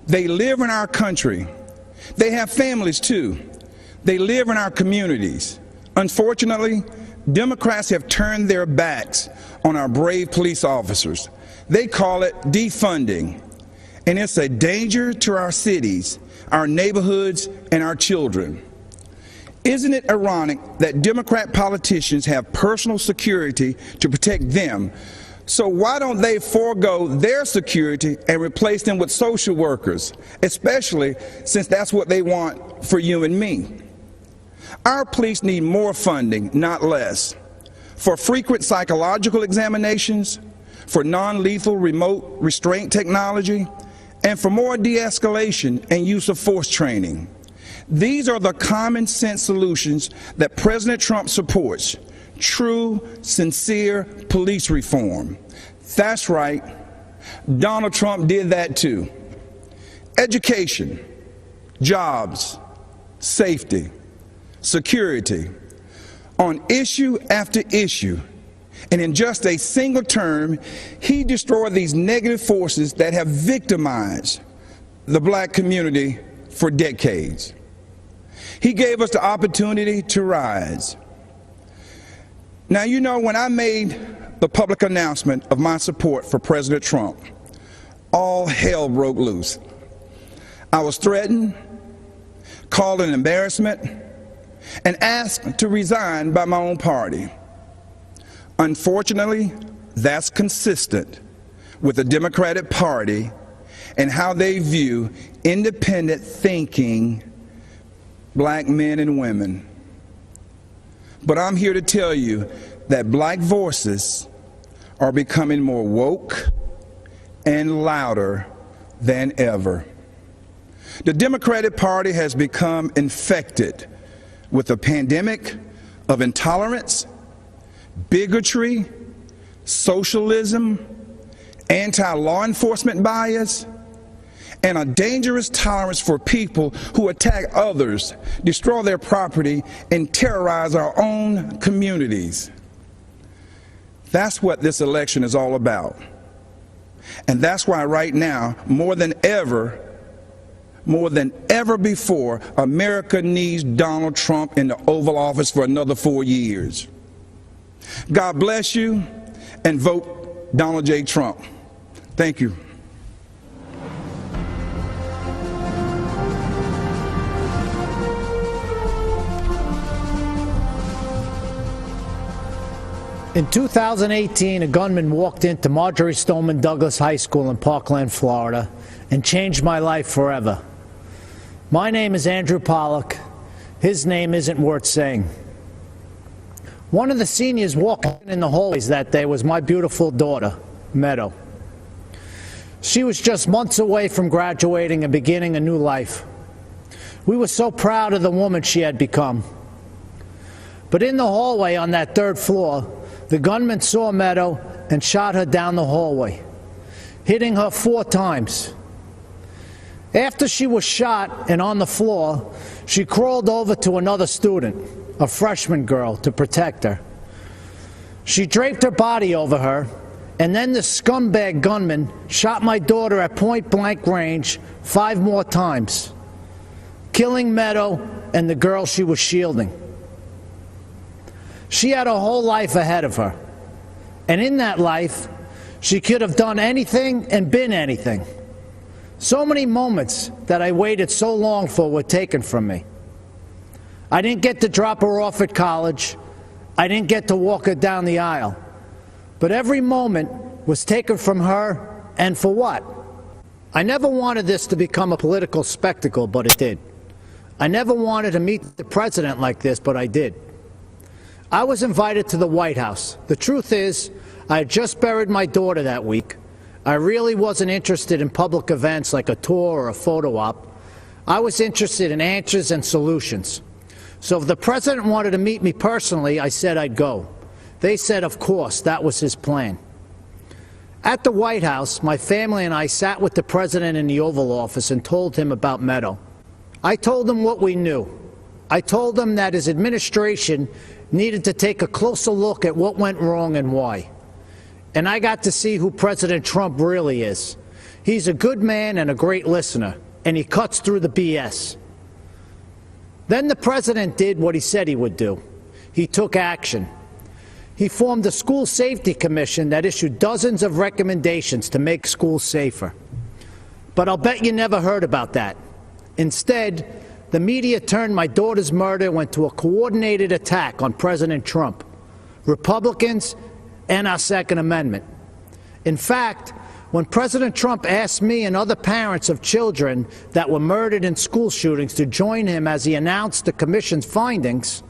They live in our country. They have families too. They live in our communities. Unfortunately, Democrats have turned their backs on our brave police officers. They call it defunding. And it's a danger to our cities, our neighborhoods, and our children. Isn't it ironic that Democrat politicians have personal security to protect them? So why don't they forego their security and replace them with social workers, especially since that's what they want for you and me? Our police need more funding, not less, for frequent psychological examinations, for non-lethal remote restraint technology, and for more de-escalation and use of force training. These are the common sense solutions that President Trump supports. True, sincere police reform. That's right, Donald Trump did that too. Education, jobs, safety, security, on issue after issue. And in just a single term, he destroyed these negative forces that have victimized the black community for decades. He gave us the opportunity to rise. Now, you know, when I made the public announcement of my support for President Trump, all hell broke loose. I was threatened, called an embarrassment, and asked to resign by my own party. Unfortunately, that's consistent with the Democratic Party and how they view independent thinking black men and women. But I'm here to tell you that black voices are becoming more woke and louder than ever. The Democratic Party has become infected with a pandemic of intolerance, bigotry, socialism, anti-law enforcement bias, and a dangerous tolerance for people who attack others, destroy their property, and terrorize our own communities. That's what this election is all about. And that's why right now, more than ever before, America needs Donald Trump in the Oval Office for another 4 years. God bless you, and vote Donald J. Trump. Thank you. In 2018, a gunman walked into Marjorie Stoneman Douglas High School in Parkland, Florida, and changed my life forever. My name is Andrew Pollock. His name isn't worth saying. One of the seniors walking in the hallways that day was my beautiful daughter, Meadow. She was just months away from graduating and beginning a new life. We were so proud of the woman she had become. But in the hallway on that third floor, the gunman saw Meadow and shot her down the hallway, hitting her 4 times. After she was shot and on the floor, she crawled over to another student, a freshman girl, to protect her. She draped her body over her, and then the scumbag gunman shot my daughter at point-blank range 5 more times, killing Meadow and the girl she was shielding. She had a whole life ahead of her, and in that life, she could have done anything and been anything. So many moments that I waited so long for were taken from me. I didn't get to drop her off at college. I didn't get to walk her down the aisle. But every moment was taken from her, and for what? I never wanted this to become a political spectacle, but it did. I never wanted to meet the president like this, but I did. I was invited to the White House. The truth is, I had just buried my daughter that week. I really wasn't interested in public events like a tour or a photo op. I was interested in answers and solutions. So if the president wanted to meet me personally, I said I'd go. They said, of course, that was his plan. At the White House, my family and I sat with the president in the Oval Office and told him about Meadow. I told him what we knew. I told him that his administration needed to take a closer look at what went wrong and why. And I got to see who President Trump really is. He's a good man and a great listener, and he cuts through the BS. Then the president did what he said he would do. He took action. He formed a school safety commission that issued dozens of recommendations to make schools safer. But I'll bet you never heard about that. Instead, the media turned my daughter's murder into a coordinated attack on President Trump, Republicans, and our Second Amendment. In fact, when President Trump asked me and other parents of children that were murdered in school shootings to join him as he announced the commission's findings,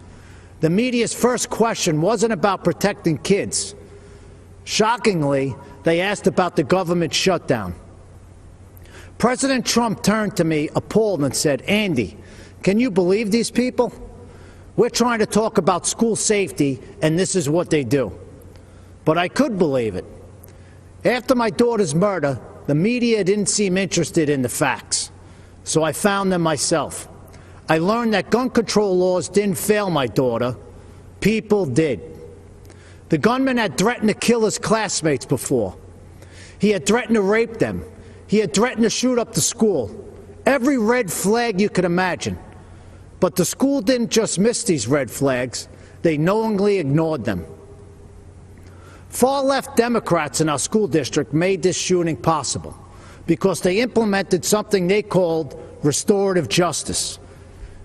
the media's first question wasn't about protecting kids. Shockingly, they asked about the government shutdown. President Trump turned to me appalled and said, "Andy, can you believe these people? We're trying to talk about school safety, and this is what they do." But I could believe it. After my daughter's murder, the media didn't seem interested in the facts, so I found them myself. I learned that gun control laws didn't fail my daughter. People did. The gunman had threatened to kill his classmates before. He had threatened to rape them. He had threatened to shoot up the school. Every red flag you could imagine. But the school didn't just miss these red flags. They knowingly ignored them. Far-left Democrats in our school district made this shooting possible because they implemented something they called restorative justice.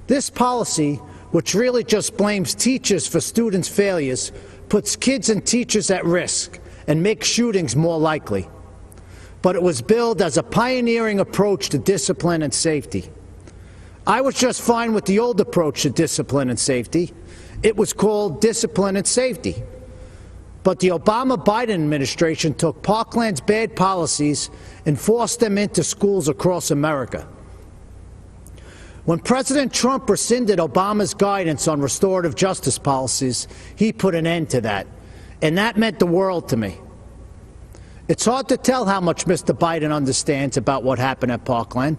This policy, which really just blames teachers for students' failures, puts kids and teachers at risk and makes shootings more likely. But it was billed as a pioneering approach to discipline and safety. I was just fine with the old approach to discipline and safety. It was called discipline and safety. But the Obama-Biden administration took Parkland's bad policies and forced them into schools across America. When President Trump rescinded Obama's guidance on restorative justice policies, he put an end to that. And that meant the world to me. It's hard to tell how much Mr. Biden understands about what happened at Parkland.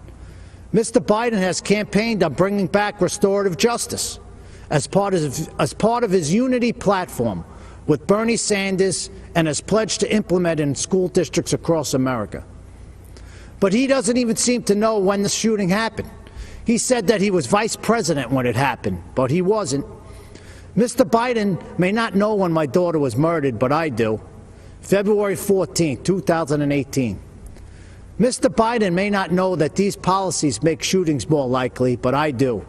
Mr. Biden has campaigned on bringing back restorative justice as part of his unity platform with Bernie Sanders and has pledged to implement it in school districts across America. But he doesn't even seem to know when the shooting happened. He said that he was vice president when it happened, but he wasn't. Mr. Biden may not know when my daughter was murdered, but I do. February 14, 2018. Mr. Biden may not know that these policies make shootings more likely, but I do.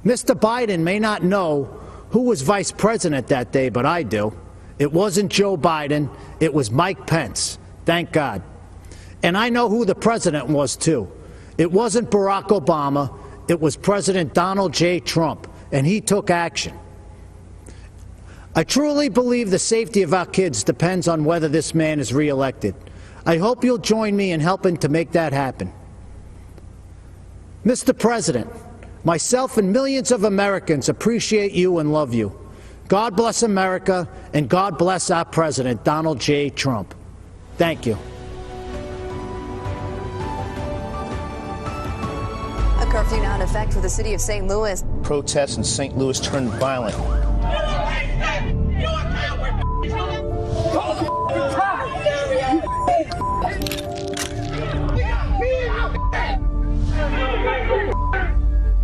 Mr. Biden may not know who was vice president that day, but I do. It wasn't Joe Biden, it was Mike Pence. Thank God. And I know who the president was, too. It wasn't Barack Obama, it was President Donald J. Trump, and he took action. I truly believe the safety of our kids depends on whether this man is reelected. I hope you'll join me in helping to make that happen. Mr. President, myself and millions of Americans appreciate you and love you. God bless America, and God bless our President, Donald J. Trump. Thank you. A curfew now in effect for the city of St. Louis. Protests in St. Louis turned violent.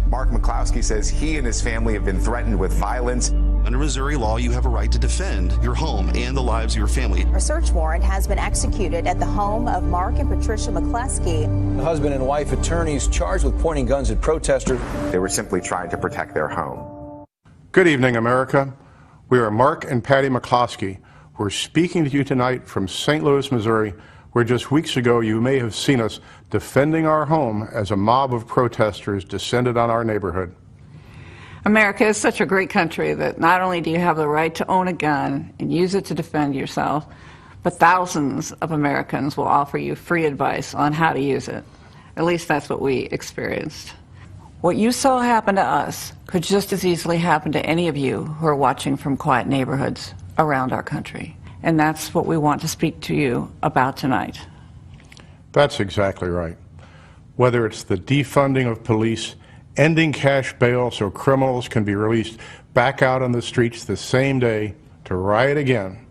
Mark McCloskey says he and his family have been threatened with violence. Under Missouri law, you have a right to defend your home and the lives of your family. A search warrant has been executed at the home of Mark and Patricia McCloskey. The husband and wife attorneys charged with pointing guns at protesters. They were simply trying to protect their home. Good evening, America. We are Mark and Patty McCloskey. We're speaking to you tonight from St. Louis, Missouri, where just weeks ago you may have seen us defending our home as a mob of protesters descended on our neighborhood. America is such a great country that not only do you have the right to own a gun and use it to defend yourself, but thousands of Americans will offer you free advice on how to use it. At least that's what we experienced. What you saw happen to us could just as easily happen to any of you who are watching from quiet neighborhoods around our country. And that's what we want to speak to you about tonight. That's exactly right. Whether it's the defunding of police, ending cash bail so criminals can be released back out on the streets the same day to riot again,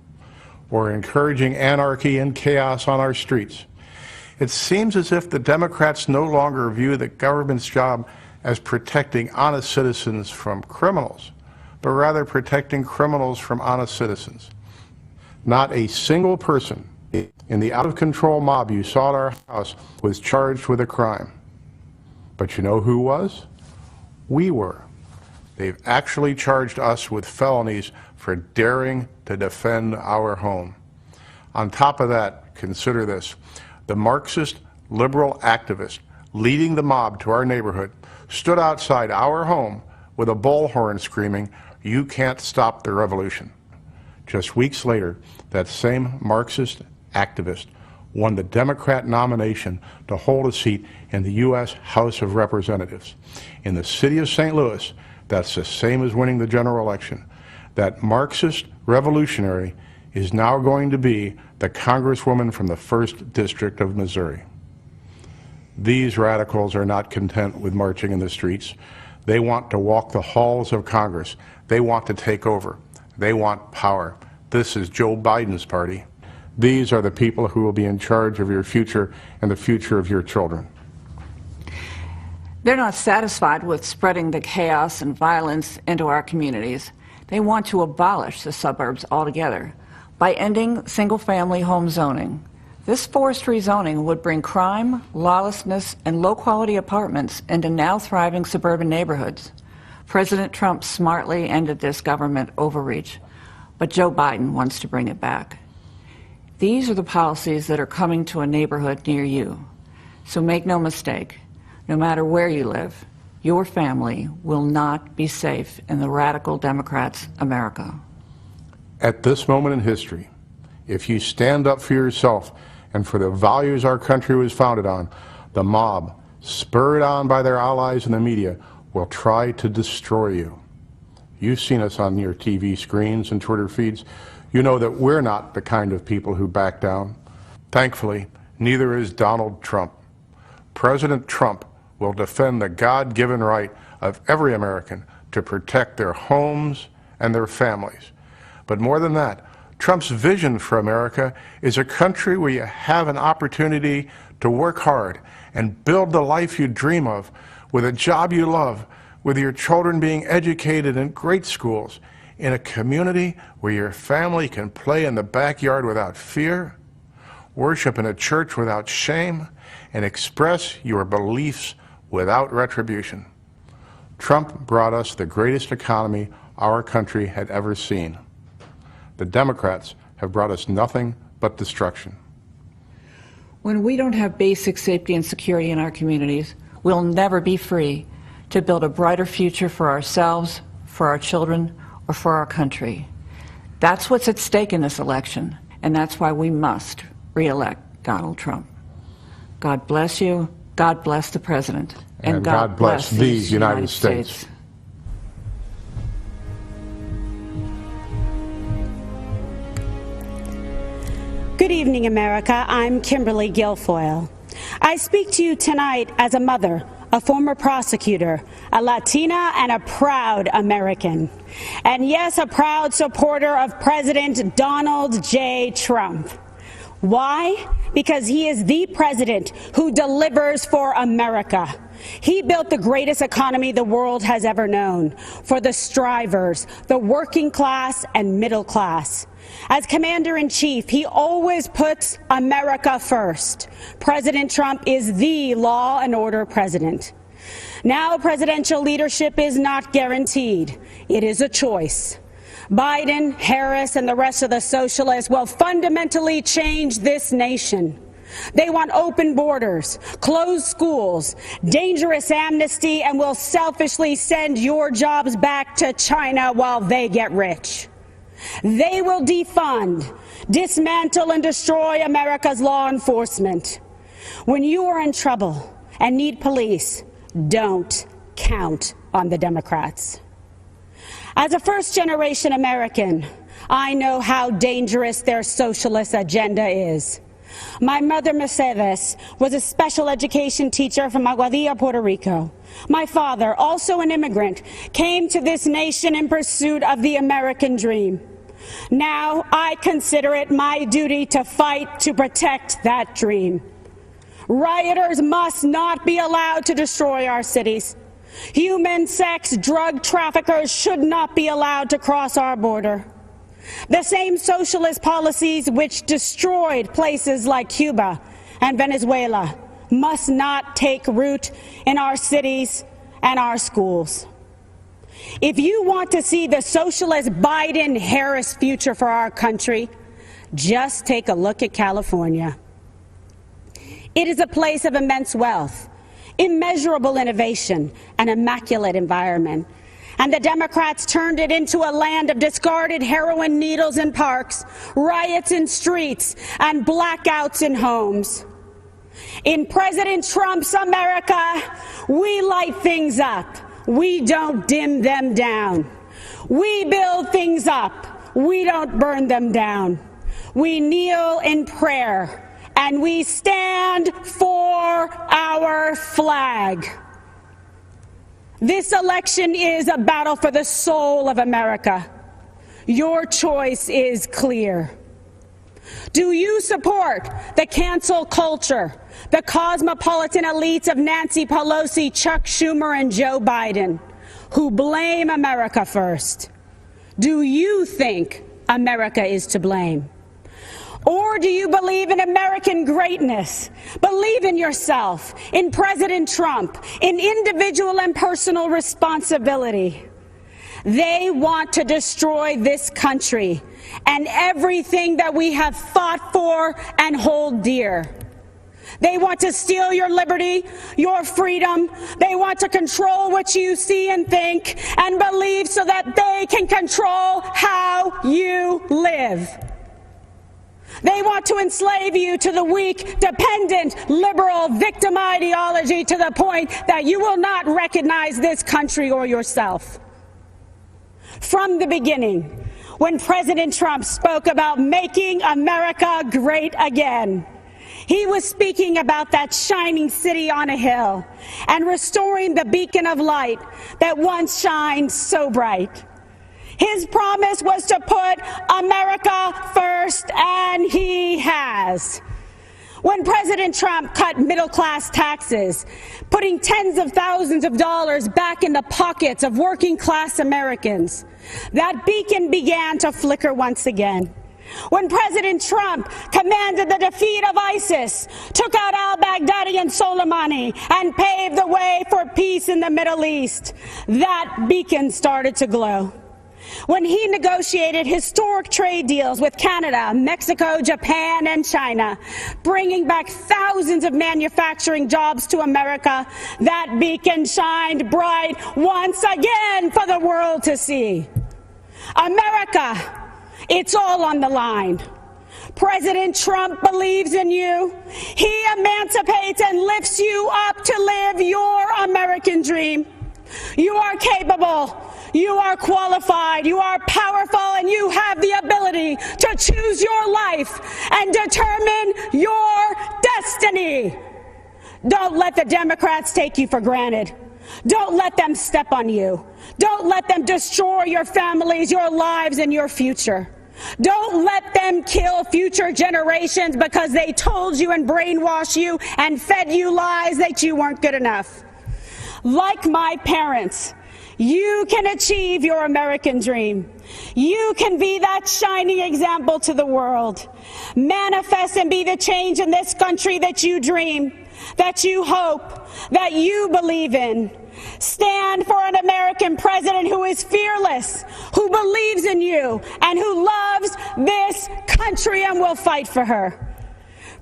or encouraging anarchy and chaos on our streets, it seems as if the Democrats no longer view the government's job as protecting honest citizens from criminals, but rather protecting criminals from honest citizens. Not a single person in the out-of-control mob you saw at our house was charged with a crime. But you know who was? We were. They've actually charged us with felonies for daring to defend our home. On top of that, consider this. The Marxist liberal activist leading the mob to our neighborhood stood outside our home with a bullhorn screaming, "You can't stop the revolution." Just weeks later, that same Marxist activist won the Democrat nomination to hold a seat in the U.S. House of Representatives. In the city of St. Louis, that's the same as winning the general election. That Marxist revolutionary is now going to be the Congresswoman from the 1st District of Missouri. These radicals are not content with marching in the streets. They want to walk the halls of Congress. They want to take over. They want power. This is Joe Biden's party. These are the people who will be in charge of your future and the future of your children. They're not satisfied with spreading the chaos and violence into our communities. They want to abolish the suburbs altogether by ending single-family home zoning. This forced rezoning would bring crime, lawlessness, and low-quality apartments into now thriving suburban neighborhoods. President Trump smartly ended this government overreach, but Joe Biden wants to bring it back. These are the policies that are coming to a neighborhood near you. So make no mistake, no matter where you live, your family will not be safe in the radical Democrats' America. At this moment in history, if you stand up for yourself and for the values our country was founded on, the mob, spurred on by their allies in the media, will try to destroy you. You've seen us on your TV screens and Twitter feeds. You know that we're not the kind of people who back down. Thankfully, neither is Donald Trump. President Trump will defend the God-given right of every American to protect their homes and their families. But more than that, Trump's vision for America is a country where you have an opportunity to work hard and build the life you dream of with a job you love, with your children being educated in great schools, in a community where your family can play in the backyard without fear, worship in a church without shame, and express your beliefs without retribution. Trump brought us the greatest economy our country had ever seen. The Democrats have brought us nothing but destruction. When we don't have basic safety and security in our communities, we'll never be free to build a brighter future for ourselves, for our children, or for our country. That's what's at stake in this election, and that's why we must re-elect Donald Trump. God bless you, God bless the President, and God bless these United States. Good evening, America. I'm Kimberly Guilfoyle. I speak to you tonight as a mother, a former prosecutor, a Latina, and a proud American. And yes, a proud supporter of President Donald J. Trump. Why? Because he is the president who delivers for America. He built the greatest economy the world has ever known for the strivers, the working class and middle class. As commander-in-chief, he always puts America first. President Trump is the law and order president. Now, presidential leadership is not guaranteed. It is a choice. Biden, Harris, and the rest of the socialists will fundamentally change this nation. They want open borders, closed schools, dangerous amnesty, and will selfishly send your jobs back to China while they get rich. They will defund, dismantle, and destroy America's law enforcement. When you are in trouble and need police, don't count on the Democrats. As a first-generation American, I know how dangerous their socialist agenda is. My mother, Mercedes, was a special education teacher from Aguadilla, Puerto Rico. My father, also an immigrant, came to this nation in pursuit of the American dream. Now, I consider it my duty to fight to protect that dream. Rioters must not be allowed to destroy our cities. Human sex drug traffickers should not be allowed to cross our border. The same socialist policies which destroyed places like Cuba and Venezuela must not take root in our cities and our schools. If you want to see the socialist Biden-Harris future for our country, just take a look at California. It is a place of immense wealth, immeasurable innovation, and immaculate environment. And the Democrats turned it into a land of discarded heroin needles in parks, riots in streets, and blackouts in homes. In President Trump's America, we light things up. We don't dim them down. We build things up. We don't burn them down. We kneel in prayer, and we stand for our flag. This election is a battle for the soul of America. Your choice is clear. Do you support the cancel culture, the cosmopolitan elites of Nancy Pelosi, Chuck Schumer, and Joe Biden, who blame America first? Do you think America is to blame? Or do you believe in American greatness? Believe in yourself, in President Trump, in individual and personal responsibility. They want to destroy this country and everything that we have fought for and hold dear. They want to steal your liberty, your freedom. They want to control what you see and think and believe so that they can control how you live. They want to enslave you to the weak, dependent, liberal, victim ideology to the point that you will not recognize this country or yourself. From the beginning, when President Trump spoke about making America great again, he was speaking about that shining city on a hill and restoring the beacon of light that once shined so bright. His promise was to put America first, and he has. When President Trump cut middle-class taxes, putting tens of thousands of dollars back in the pockets of working-class Americans, that beacon began to flicker once again. When President Trump commanded the defeat of ISIS, took out al-Baghdadi and Soleimani, and paved the way for peace in the Middle East, that beacon started to glow. When he negotiated historic trade deals with Canada, Mexico, Japan, and China, bringing back thousands of manufacturing jobs to America, that beacon shined bright once again for the world to see. America, it's all on the line. President Trump believes in you. He emancipates and lifts you up to live your American dream. You are capable. You are qualified, you are powerful, and you have the ability to choose your life and determine your destiny. Don't let the Democrats take you for granted. Don't let them step on you. Don't let them destroy your families, your lives, and your future. Don't let them kill future generations because they told you and brainwashed you and fed you lies that you weren't good enough. Like my parents, you can achieve your American dream. You can be that shining example to the world. Manifest and be the change in this country that you dream, that you hope, that you believe in. Stand for an American president who is fearless, who believes in you, and who loves this country and will fight for her.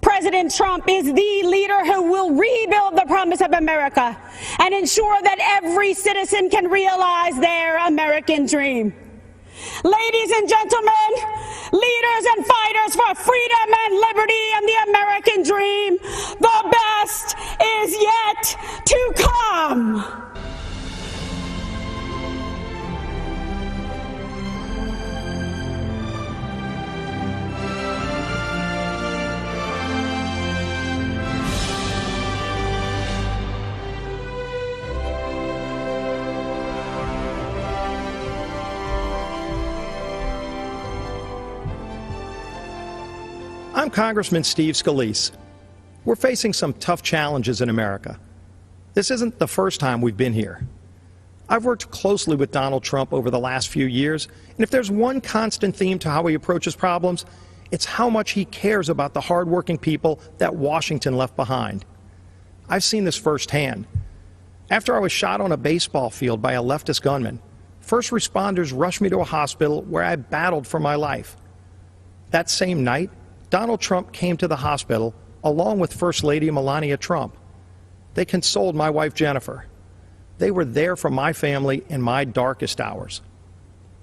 President Trump is the leader who will rebuild the promise of America and ensure that every citizen can realize their American dream. Ladies and gentlemen, leaders and fighters for freedom and liberty and the American dream, the best is yet to come. I'm Congressman Steve Scalise. We're facing some tough challenges in America. This isn't the first time we've been here. I've worked closely with Donald Trump over the last few years, and if there's one constant theme to how he approaches problems, it's how much he cares about the hardworking people that Washington left behind. I've seen this firsthand. After I was shot on a baseball field by a leftist gunman, first responders rushed me to a hospital where I battled for my life. That same night, Donald Trump came to the hospital along with First Lady Melania Trump. They consoled my wife Jennifer. They were there for my family in my darkest hours.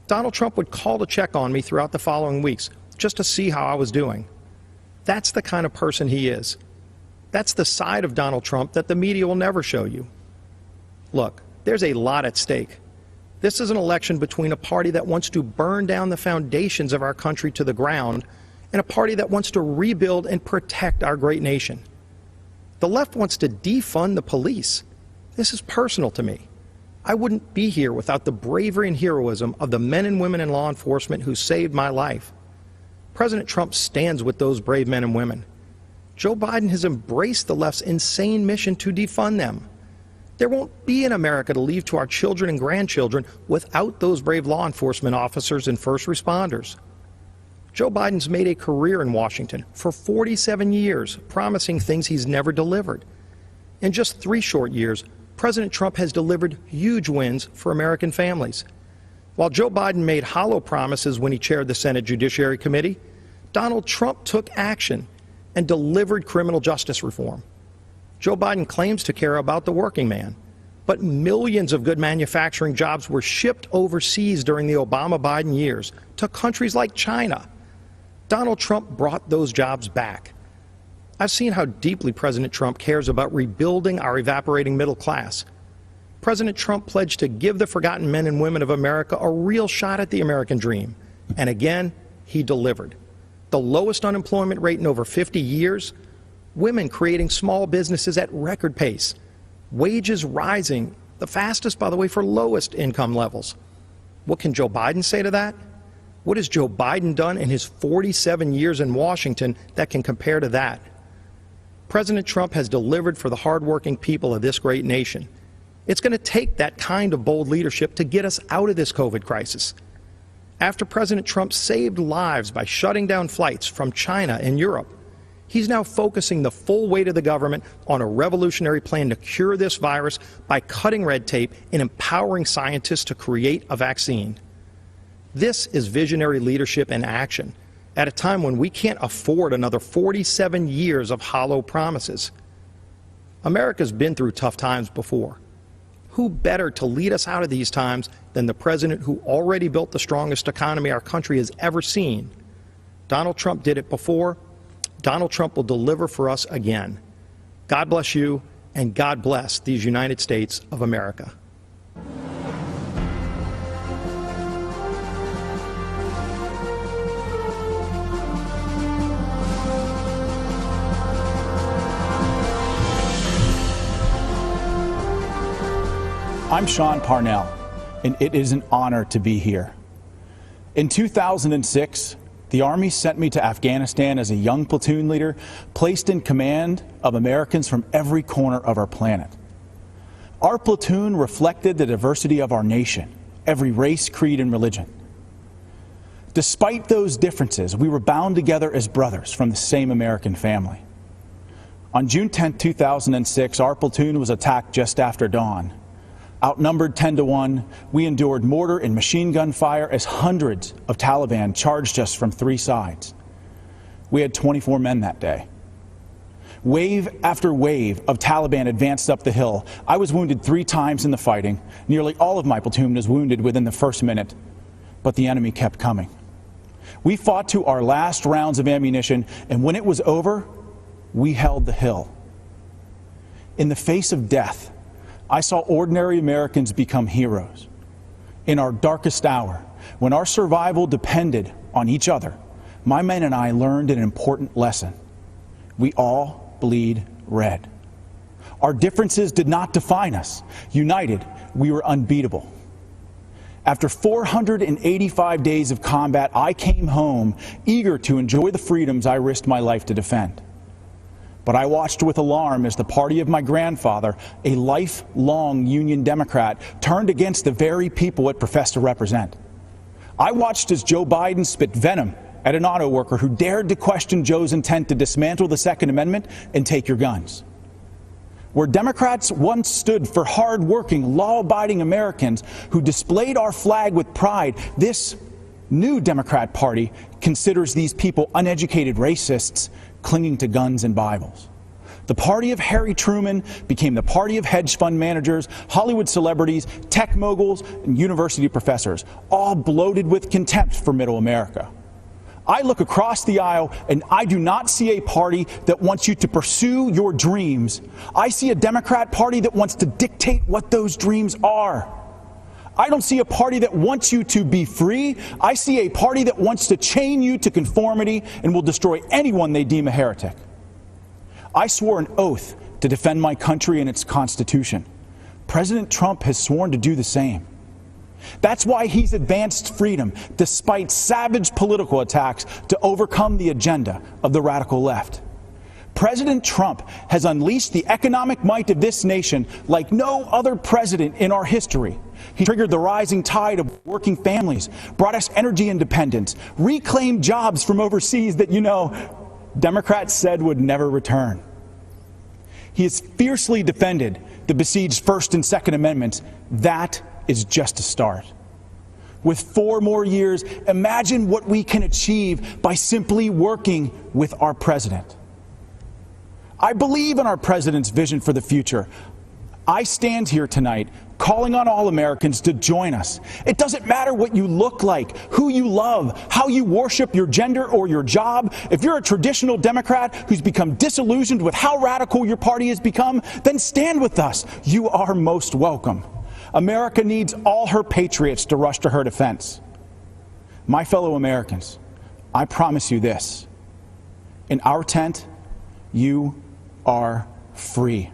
Donald Trump would call to check on me throughout the following weeks just to see how I was doing. That's the kind of person he is. That's the side of Donald Trump that the media will never show you. Look, there's a lot at stake. This is an election between a party that wants to burn down the foundations of our country to the ground and a party that wants to rebuild and protect our great nation. The left wants to defund the police. This is personal to me. I wouldn't be here without the bravery and heroism of the men and women in law enforcement who saved my life. President Trump stands with those brave men and women. Joe Biden has embraced the left's insane mission to defund them. There won't be an America to leave to our children and grandchildren without those brave law enforcement officers and first responders. Joe Biden's made a career in Washington for 47 years, promising things he's never delivered. In just 3 short years, President Trump has delivered huge wins for American families. While Joe Biden made hollow promises when he chaired the Senate Judiciary Committee, Donald Trump took action and delivered criminal justice reform. Joe Biden claims to care about the working man, but millions of good manufacturing jobs were shipped overseas during the Obama-Biden years to countries like China. Donald Trump brought those jobs back. I've seen how deeply President Trump cares about rebuilding our evaporating middle class. President Trump pledged to give the forgotten men and women of America a real shot at the American dream. And again, he delivered. The lowest unemployment rate in over 50 years, women creating small businesses at record pace, wages rising, the fastest, by the way, for lowest income levels. What can Joe Biden say to that? What has Joe Biden done in his 47 years in Washington that can compare to that? President Trump has delivered for the hardworking people of this great nation. It's going to take that kind of bold leadership to get us out of this COVID crisis. After President Trump saved lives by shutting down flights from China and Europe, he's now focusing the full weight of the government on a revolutionary plan to cure this virus by cutting red tape and empowering scientists to create a vaccine. This is visionary leadership in action at a time when we can't afford another 47 years of hollow promises. America's been through tough times before. Who better to lead us out of these times than the president who already built the strongest economy our country has ever seen? Donald Trump did it before. Donald Trump will deliver for us again. God bless you, and God bless these United States of America. I'm Sean Parnell, and it is an honor to be here. In 2006, the Army sent me to Afghanistan as a young platoon leader, placed in command of Americans from every corner of our planet. Our platoon reflected the diversity of our nation, every race, creed, and religion. Despite those differences, we were bound together as brothers from the same American family. On June 10, 2006, our platoon was attacked just after dawn. Outnumbered 10-1, we endured mortar and machine gun fire as hundreds of Taliban charged us from three sides. We had 24 men that day. Wave after wave of Taliban advanced up the hill. I was wounded 3 times in the fighting. Nearly all of my platoon was wounded within the first minute, but the enemy kept coming. We fought to our last rounds of ammunition, and when it was over, we held the hill. In the face of death, I saw ordinary Americans become heroes. In our darkest hour, when our survival depended on each other, my men and I learned an important lesson. We all bleed red. Our differences did not define us. United, we were unbeatable. After 485 days of combat, I came home eager to enjoy the freedoms I risked my life to defend. But I watched with alarm as the party of my grandfather, a lifelong Union Democrat, turned against the very people it professed to represent. I watched as Joe Biden spit venom at an auto worker who dared to question Joe's intent to dismantle the Second Amendment and take your guns. Where Democrats once stood for hard-working, law-abiding Americans who displayed our flag with pride, this new Democrat Party considers these people uneducated racists clinging to guns and Bibles. The party of Harry Truman became the party of hedge fund managers, Hollywood celebrities, tech moguls, and university professors, all bloated with contempt for middle America. I look across the aisle and I do not see a party that wants you to pursue your dreams. I see a Democrat Party that wants to dictate what those dreams are. I don't see a party that wants you to be free. I see a party that wants to chain you to conformity and will destroy anyone they deem a heretic. I swore an oath to defend my country and its Constitution. President Trump has sworn to do the same. That's why he's advanced freedom, despite savage political attacks, to overcome the agenda of the radical left. President Trump has unleashed the economic might of this nation like no other president in our history. He triggered the rising tide of working families, brought us energy independence, reclaimed jobs from overseas that, Democrats said would never return. He has fiercely defended the besieged First and Second Amendments. That is just a start. With 4 more years, imagine what we can achieve by simply working with our president. I believe in our president's vision for the future. I stand here tonight calling on all Americans to join us. It doesn't matter what you look like, who you love, how you worship your gender or your job. If you're a traditional Democrat who's become disillusioned with how radical your party has become, then stand with us. You are most welcome. America needs all her patriots to rush to her defense. My fellow Americans, I promise you this. In our tent, you are free.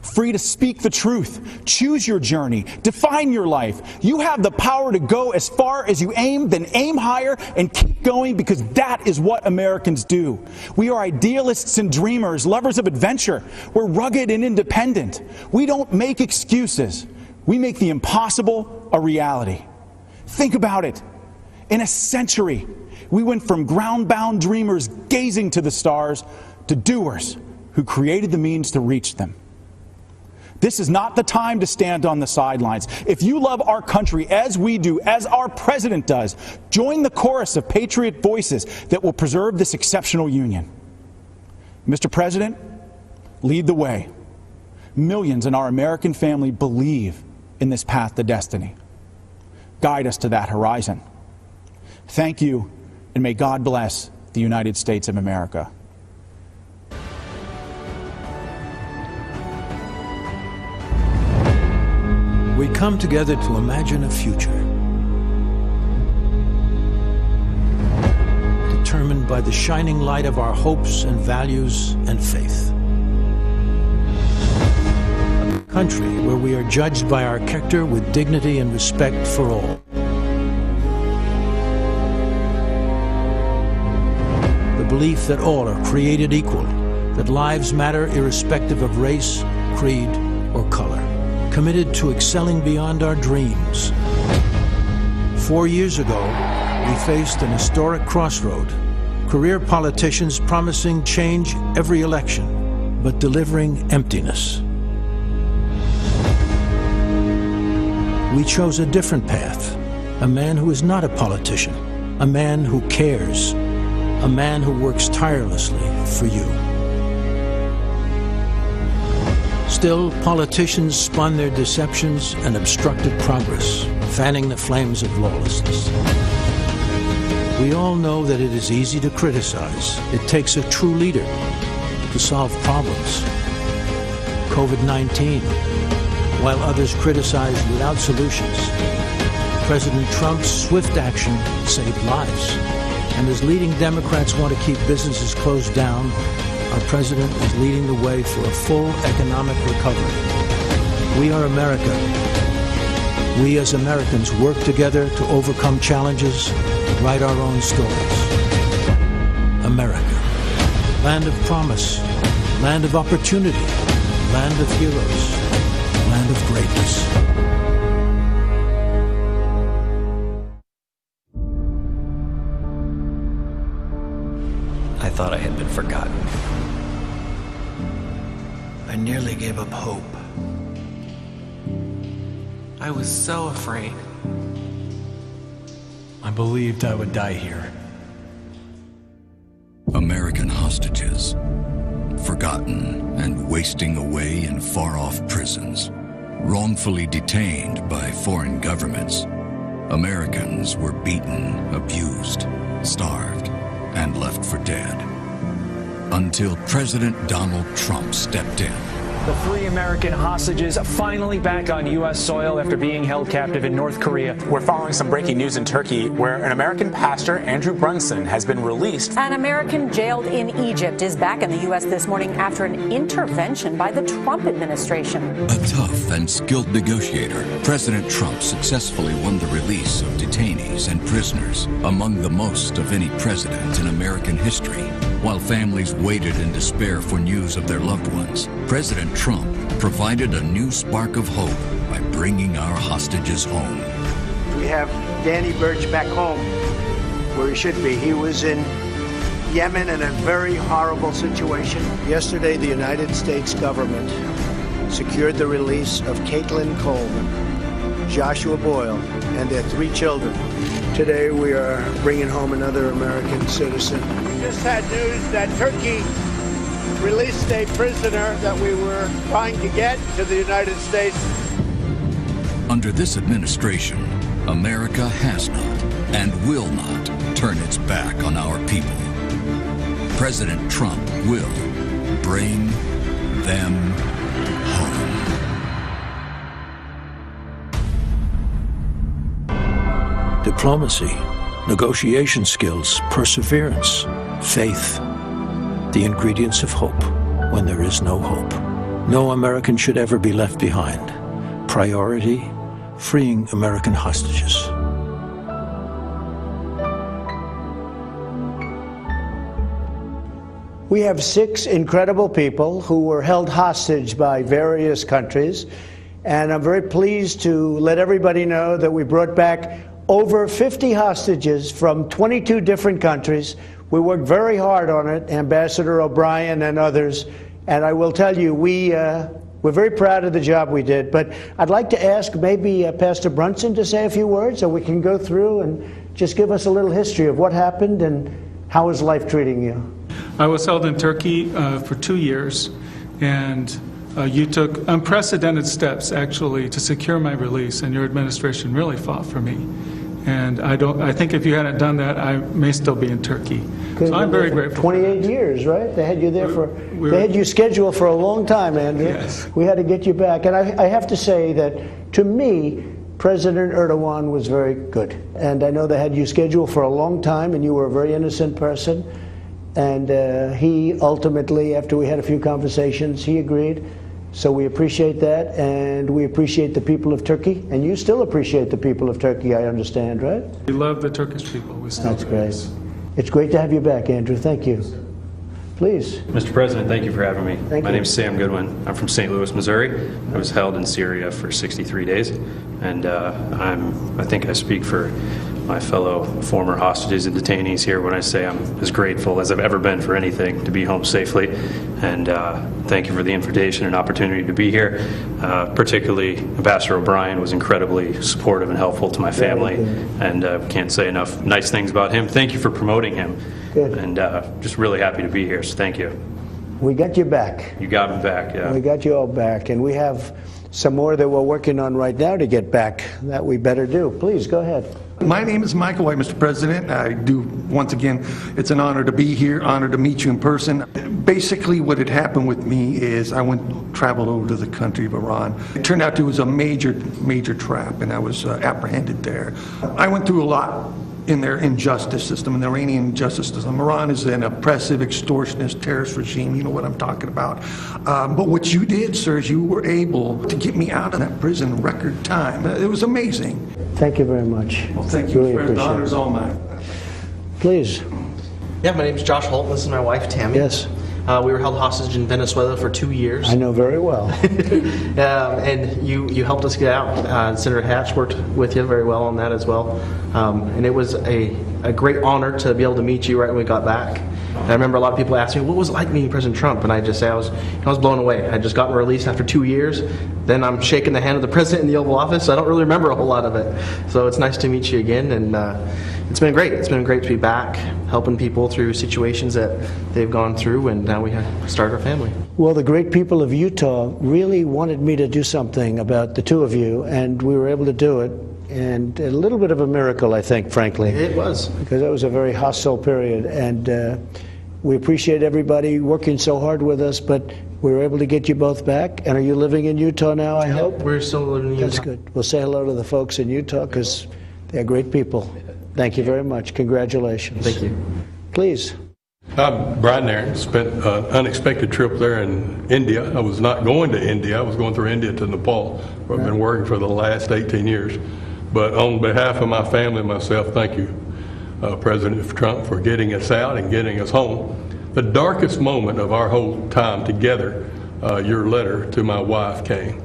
Free to speak the truth, choose your journey, define your life. You have the power to go as far as you aim, then aim higher and keep going, because that is what Americans do. We are idealists and dreamers, lovers of adventure. We're rugged and independent. We don't make excuses. We make the impossible a reality. Think about it. In a century, we went from ground-bound dreamers gazing to the stars to doers who created the means to reach them. This is not the time to stand on the sidelines. If you love our country as we do, as our president does, join the chorus of patriot voices that will preserve this exceptional union. Mr. President, lead the way. Millions in our American family believe in this path to destiny. Guide us to that horizon. Thank you, and may God bless the United States of America. We come together to imagine a future determined by the shining light of our hopes and values and faith. A country where we are judged by our character with dignity and respect for all. The belief that all are created equal, that lives matter irrespective of race, creed, or color. Committed to excelling beyond our dreams. 4 years ago, we faced an historic crossroad. Career politicians promising change every election, but delivering emptiness. We chose a different path. A man who is not a politician. A man who cares. A man who works tirelessly for you. Still, politicians spun their deceptions and obstructed progress, fanning the flames of lawlessness. We all know that it is easy to criticize. It takes a true leader to solve problems. COVID-19, while others criticize without solutions. President Trump's swift action saved lives. And as leading Democrats want to keep businesses closed down, our president is leading the way for a full economic recovery. We are America. We as Americans work together to overcome challenges, write our own stories. America. Land of promise, land of opportunity, land of heroes, land of greatness. I thought I had been forgotten. I nearly gave up hope. I was so afraid. I believed I would die here. American hostages, forgotten and wasting away in far-off prisons, wrongfully detained by foreign governments. Americans were beaten, abused, starved, and left for dead. Until President Donald Trump stepped in. The 3 American hostages finally back on U.S. soil after being held captive in North Korea. We're following some breaking news in Turkey, where an American pastor, Andrew Brunson, has been released. An American jailed in Egypt is back in the U.S. this morning after an intervention by the Trump administration. A tough and skilled negotiator, President Trump successfully won the release of detainees and prisoners, among the most of any president in American history. While families waited in despair for news of their loved ones, President Trump provided a new spark of hope by bringing our hostages home. We have Danny Birch back home, where he should be. He was in Yemen in a very horrible situation. Yesterday, the United States government secured the release of Caitlin Coleman, Joshua Boyle, and their 3 children. Today, we are bringing home another American citizen. We just had news that Turkey released a prisoner that we were trying to get to the United States. Under this administration, America has not and will not turn its back on our people. President Trump will bring them home. Diplomacy, negotiation skills, perseverance, faith, the ingredients of hope when there is no hope. No American should ever be left behind. Priority, freeing American hostages. We have 6 incredible people who were held hostage by various countries, and I'm very pleased to let everybody know that we brought back over 50 hostages from 22 different countries. We worked very hard on it, Ambassador O'Brien and others, and I will tell you, we're very proud of the job we did. But I'd like to ask maybe Pastor Brunson to say a few words so we can go through and just give us a little history of what happened and how is life treating you. I was held in Turkey for 2 years, and you took unprecedented steps, actually, to secure my release, and your administration really fought for me. And I think if you hadn't done that, I may still be in Turkey. So I'm very grateful. 28 years, right? They had you there they had you scheduled for a long time, Andrew. Yes. We had to get you back. And I have to say that, to me, President Erdogan was very good. And I know they had you scheduled for a long time, and you were a very innocent person. And he ultimately, after we had a few conversations, he agreed. So we appreciate that, and we appreciate the people of Turkey. And you still appreciate the people of Turkey, I understand, right? We love the Turkish people. We still That's great. It's great to have you back, Andrew. Thank you. Please. Mr. President, thank you for having me. Thank My you. name is Sam Goodwin. I'm from St. Louis, Missouri. I was held in Syria for 63 days, and I think I speak for my fellow former hostages and detainees here when I say I'm as grateful as I've ever been for anything to be home safely. And thank you for the invitation and opportunity to be here. Particularly, Ambassador O'Brien was incredibly supportive and helpful to my family, and can't say enough nice things about him. Thank you for promoting him. Good. And just really happy to be here, so thank you. We got you back. You got me back, yeah. We got you all back, and we have some more that we're working on right now to get back that we better do. Please, go ahead. My name is Michael White, Mr. President. I do, once again, it's an honor to be here, honor to meet you in person. Basically, what had happened with me is I traveled over to the country of Iran. It turned out it was a major trap, and I was apprehended there. I went through a lot in their injustice system, in the Iranian justice system. Iran is an oppressive, extortionist, terrorist regime. You know what I'm talking about. But what you did, sir, is you were able to get me out of that prison in record time. It was amazing. Thank you very much. Well, thank you. Really The honor's all mine. Please. Yeah, my name is Josh Holt. This is my wife, Tammy. Yes. We were held hostage in Venezuela for 2 years. I know very well. And you helped us get out. Senator Hatch worked with you very well on that as well. And it was a great honor to be able to meet you right when we got back. And I remember a lot of people asking me, what was it like meeting President Trump? And I just say I was blown away. I had just gotten released after 2 years. Then I'm shaking the hand of the president in the Oval Office, so I don't really remember a whole lot of it. So it's nice to meet you again, and it's been great. It's been great to be back, helping people through situations that they've gone through, and now we have started our family. Well, the great people of Utah really wanted me to do something about the two of you, and we were able to do it. And a little bit of a miracle, I think, frankly. It was. Because it was a very hostile period, and we appreciate everybody working so hard with us, but we were able to get you both back. And are you living in Utah now, I hope? We're still living in Utah. That's good. We'll say hello to the folks in Utah, because they're great people. Thank you very much. Congratulations. Thank you. Please. I'm Brian Aaron. Spent an unexpected trip there in India. I was not going to India. I was going through India to Nepal, where I've been working for the last 18 years. But on behalf of my family and myself, thank you, President Trump, for getting us out and getting us home. The darkest moment of our whole time together, your letter to my wife came,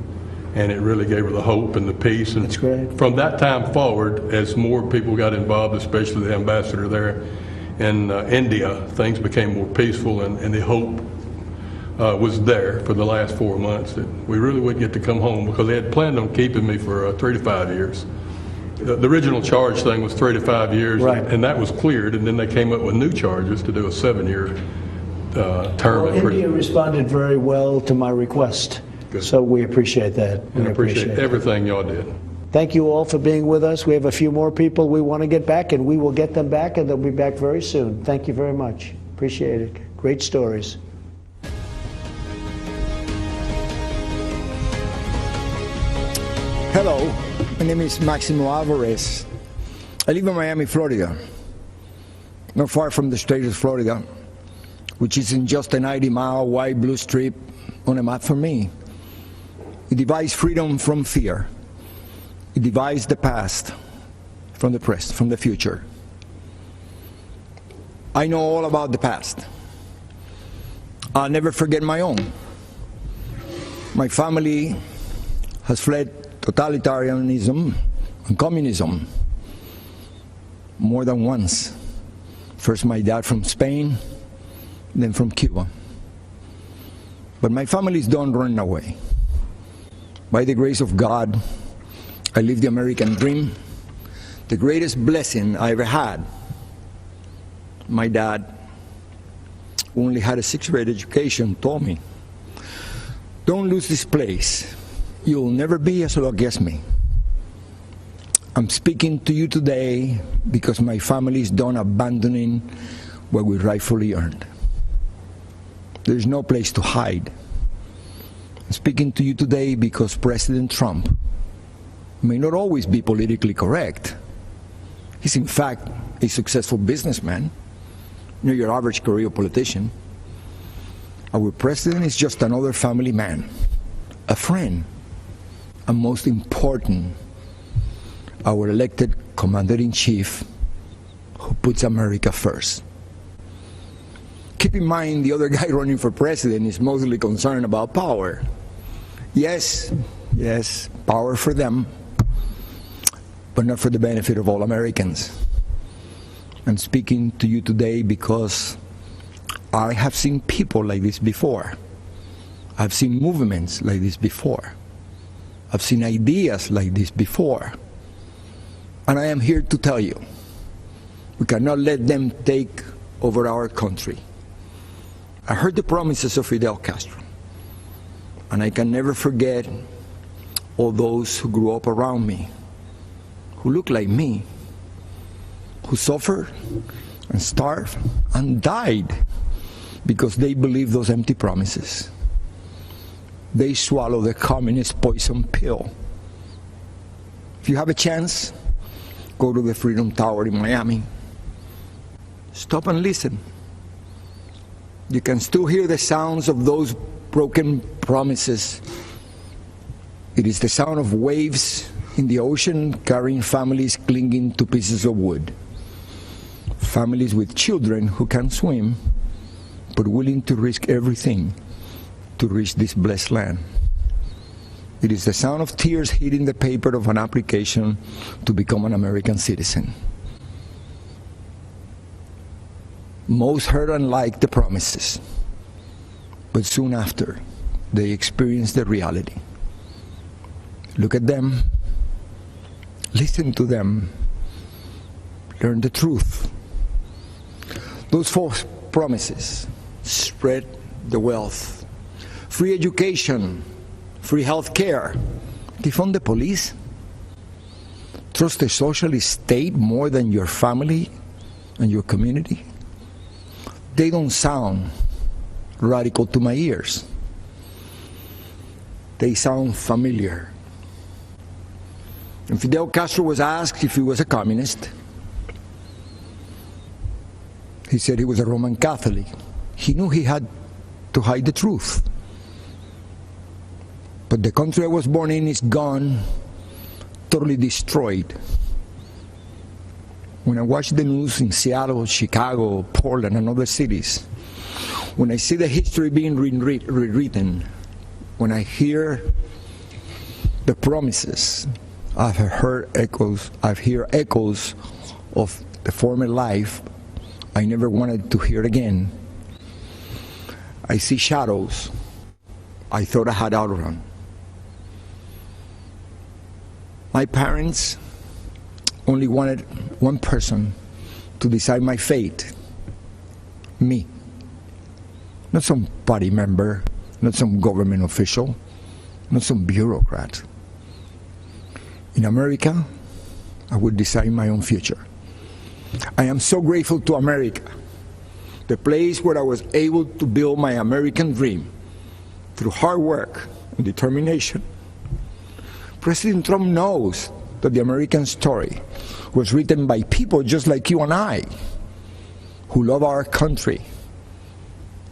and it really gave her the hope and the peace. And that's great. From that time forward, as more people got involved, especially the ambassador there in India, things became more peaceful, and the hope was there for the last 4 months that we really would get to come home, because they had planned on keeping me for 3 to 5 years. The original charge thing was 3 to 5 years, right, and that was cleared, and then they came up with new charges to do a 7-year term. Well, India responded very well to my request. Good. So we appreciate that. We appreciate everything y'all did. Thank you all for being with us. We have a few more people we want to get back, and we will get them back, and they'll be back very soon. Thank you very much. Appreciate it. Great stories. Hello, my name is Maximo Alvarez. I live in Miami, Florida, not far from the state of Florida, which is in just a 90-mile wide blue strip on a map for me. It divides freedom from fear. It divides the past from the present, from the future. I know all about the past. I'll never forget my own. My family has fled totalitarianism and communism more than once. First my dad from Spain, then from Cuba. But my families don't run away. By the grace of God, I live the American dream, the greatest blessing I ever had. My dad, who only had a 6th grade education, told me, "Don't lose this place. You'll never be as lucky as me." I'm speaking to you today because my family is done abandoning what we rightfully earned. There's no place to hide. I'm speaking to you today because President Trump may not always be politically correct. He's in fact a successful businessman, not your average career politician. Our president is just another family man, a friend, and most important, our elected commander-in-chief who puts America first. Keep in mind, the other guy running for president is mostly concerned about power. Yes, power for them, but not for the benefit of all Americans. I'm speaking to you today because I have seen people like this before. I've seen movements like this before. I've seen ideas like this before. And I am here to tell you, we cannot let them take over our country. I heard the promises of Fidel Castro, and I can never forget all those who grew up around me, who looked like me, who suffered and starved and died because they believed those empty promises. They swallowed the communist poison pill. If you have a chance, go to the Freedom Tower in Miami. Stop and listen. You can still hear the sounds of those broken promises. It is the sound of waves in the ocean carrying families clinging to pieces of wood. Families with children who can't swim, but willing to risk everything to reach this blessed land. It is the sound of tears hitting the paper of an application to become an American citizen. Most heard and liked the promises, but soon after, they experienced the reality. Look at them, listen to them, learn the truth. Those false promises: spread the wealth, free education, free health care, defund the police, trust the socialist state more than your family and your community. They don't sound radical to my ears. They sound familiar. And Fidel Castro was asked if he was a communist. He said he was a Roman Catholic. He knew he had to hide the truth. But the country I was born in is gone, totally destroyed. When I watch the news in Seattle, Chicago, Portland, and other cities, when I see the history being rewritten, when I hear the promises, I've heard echoes of the former life I never wanted to hear again. I see shadows I thought I had outrun. My parents only wanted one person to decide my fate: me. Not some party member, not some government official, not some bureaucrat. In America, I would decide my own future. I am so grateful to America, the place where I was able to build my American dream through hard work and determination. President Trump knows that the American story was written by people just like you and I, who love our country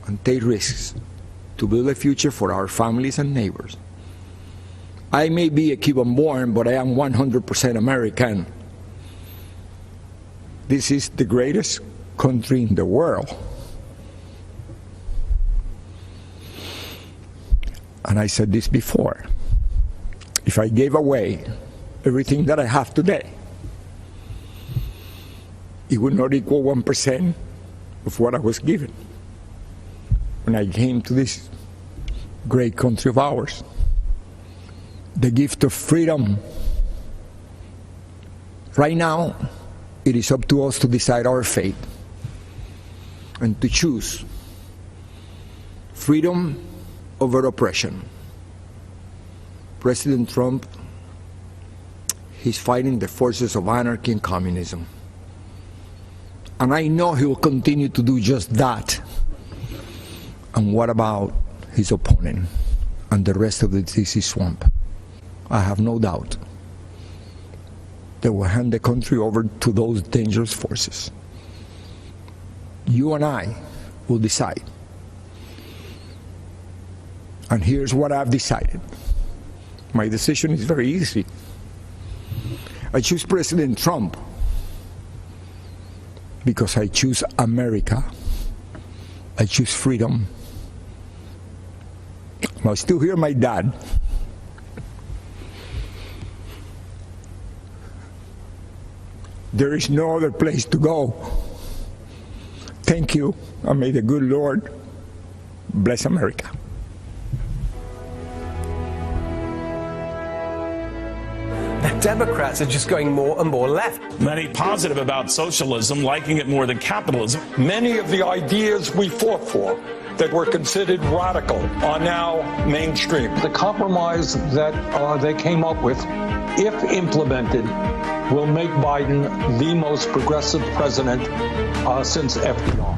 and take risks to build a future for our families and neighbors. I may be a Cuban-born, but I am 100% American. This is the greatest country in the world. And I said this before. If I gave away everything that I have today, it would not equal 1% of what I was given when I came to this great country of ours. The gift of freedom. Right now, it is up to us to decide our fate and to choose freedom over oppression. President Trump, he's fighting the forces of anarchy and communism. And I know he will continue to do just that. And what about his opponent and the rest of the DC swamp? I have no doubt they will hand the country over to those dangerous forces. You and I will decide. And here's what I've decided. My decision is very easy. I choose President Trump because I choose America. I choose freedom. I still hear my dad. There is no other place to go. Thank you, and may the good Lord bless America. The Democrats are just going more and more left. Many positive about socialism, liking it more than capitalism. Many of the ideas we fought for that were considered radical are now mainstream. The compromise that they came up with, if implemented, will make Biden the most progressive president since FDR.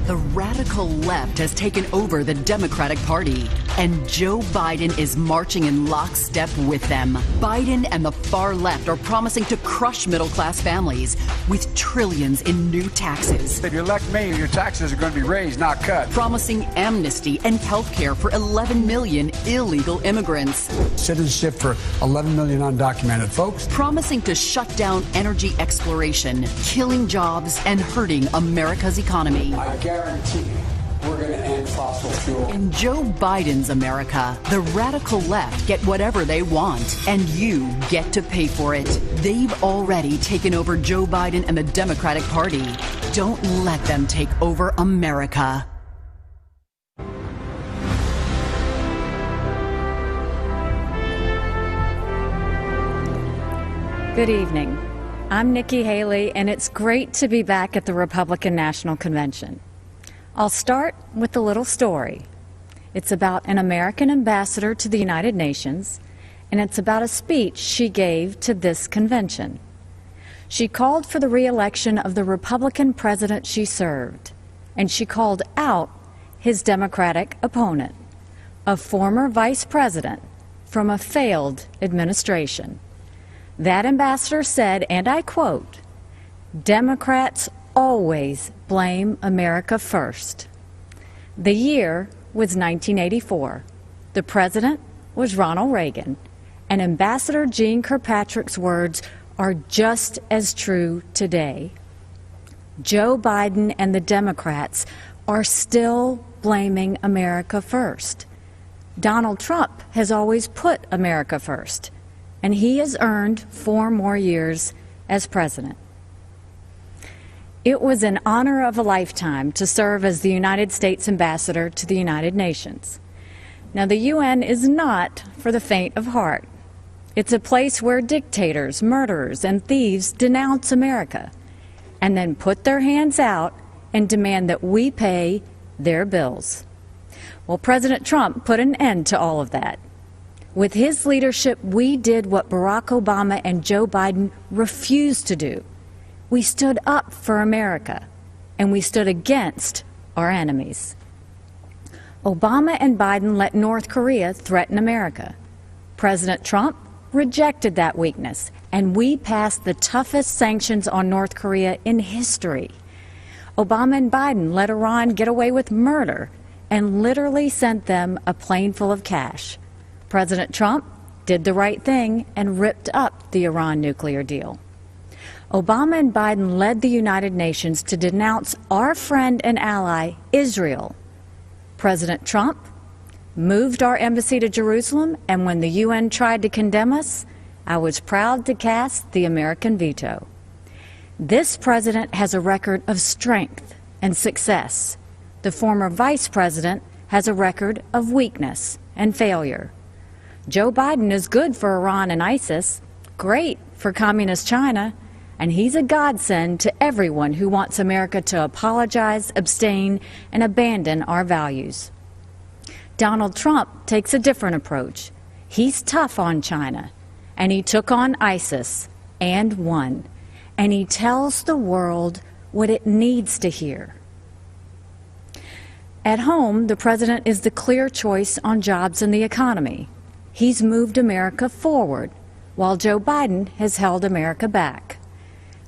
The radical left has taken over the Democratic Party, and Joe Biden is marching in lockstep with them. Biden and the far left are promising to crush middle-class families with trillions in new taxes. If you elect me, your taxes are going to be raised, not cut. Promising amnesty and health care for 11 million illegal immigrants. Citizenship for 11 million undocumented folks. Promising to shut down energy exploration, killing jobs, and hurting America's economy. I guarantee we're going to end fossil fuel. In Joe Biden's America, the radical left get whatever they want, and you get to pay for it. They've already taken over Joe Biden and the Democratic Party. Don't let them take over America. Good evening. I'm Nikki Haley, and it's great to be back at the Republican National Convention. I'll start with a little story. It's about an American ambassador to the United Nations, and it's about a speech she gave to this convention. She called for the re-election of the Republican president she served, and she called out his Democratic opponent, a former vice president from a failed administration. That ambassador said, and I quote, "Democrats always blame America first." The year was 1984. The president was Ronald Reagan, and Ambassador Jeane Kirkpatrick's words are just as true today. Joe Biden and the Democrats are still blaming America first. Donald Trump has always put America first, and he has earned 4 more years as president. It was an honor of a lifetime to serve as the United States ambassador to the United Nations. Now, the UN is not for the faint of heart. It's a place where dictators, murderers, and thieves denounce America and then put their hands out and demand that we pay their bills. Well, President Trump put an end to all of that. With his leadership, we did what Barack Obama and Joe Biden refused to do. We stood up for America, and we stood against our enemies. Obama and Biden let North Korea threaten America. President Trump rejected that weakness, and we passed the toughest sanctions on North Korea in history. Obama and Biden let Iran get away with murder, and literally sent them a plane full of cash. President Trump did the right thing and ripped up the Iran nuclear deal. Obama and Biden led the United Nations to denounce our friend and ally, Israel. President Trump moved our embassy to Jerusalem, and when the UN tried to condemn us, I was proud to cast the American veto. This president has a record of strength and success. The former vice president has a record of weakness and failure. Joe Biden is good for Iran and ISIS, great for communist China, and he's a godsend to everyone who wants America to apologize, abstain, and abandon our values. Donald Trump takes a different approach. He's tough on China, and he took on ISIS and won. And he tells the world what it needs to hear. At home, the president is the clear choice on jobs and the economy. He's moved America forward, while Joe Biden has held America back.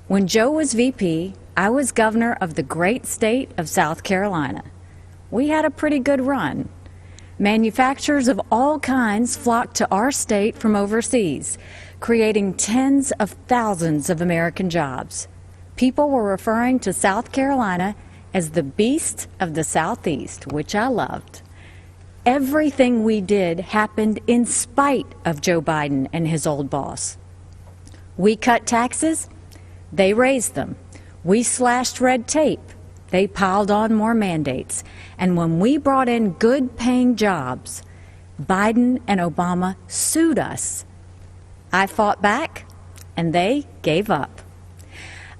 When Joe was VP, I was governor of the great state of South Carolina. We had a pretty good run. Manufacturers of all kinds flocked to our state from overseas, creating tens of thousands of American jobs. People were referring to South Carolina as the beast of the Southeast, which I loved. Everything we did happened in spite of Joe Biden and his old boss. We cut taxes, they raised them. We slashed red tape, they piled on more mandates. And when we brought in good-paying jobs, Biden and Obama sued us. I fought back, and they gave up.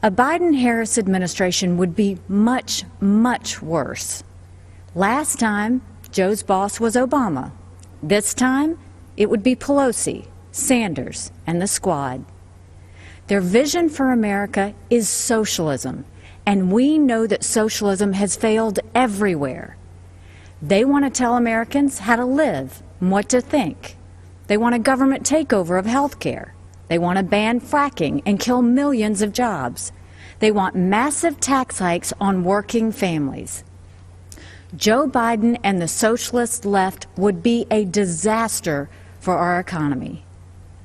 A Biden-Harris administration would be much, much worse. Last time, Joe's boss was Obama. This time, it would be Pelosi, Sanders, and the squad. Their vision for America is socialism, and we know that socialism has failed everywhere. They want to tell Americans how to live and what to think. They want a government takeover of health care. They want to ban fracking and kill millions of jobs. They want massive tax hikes on working families. Joe Biden and the socialist left would be a disaster for our economy.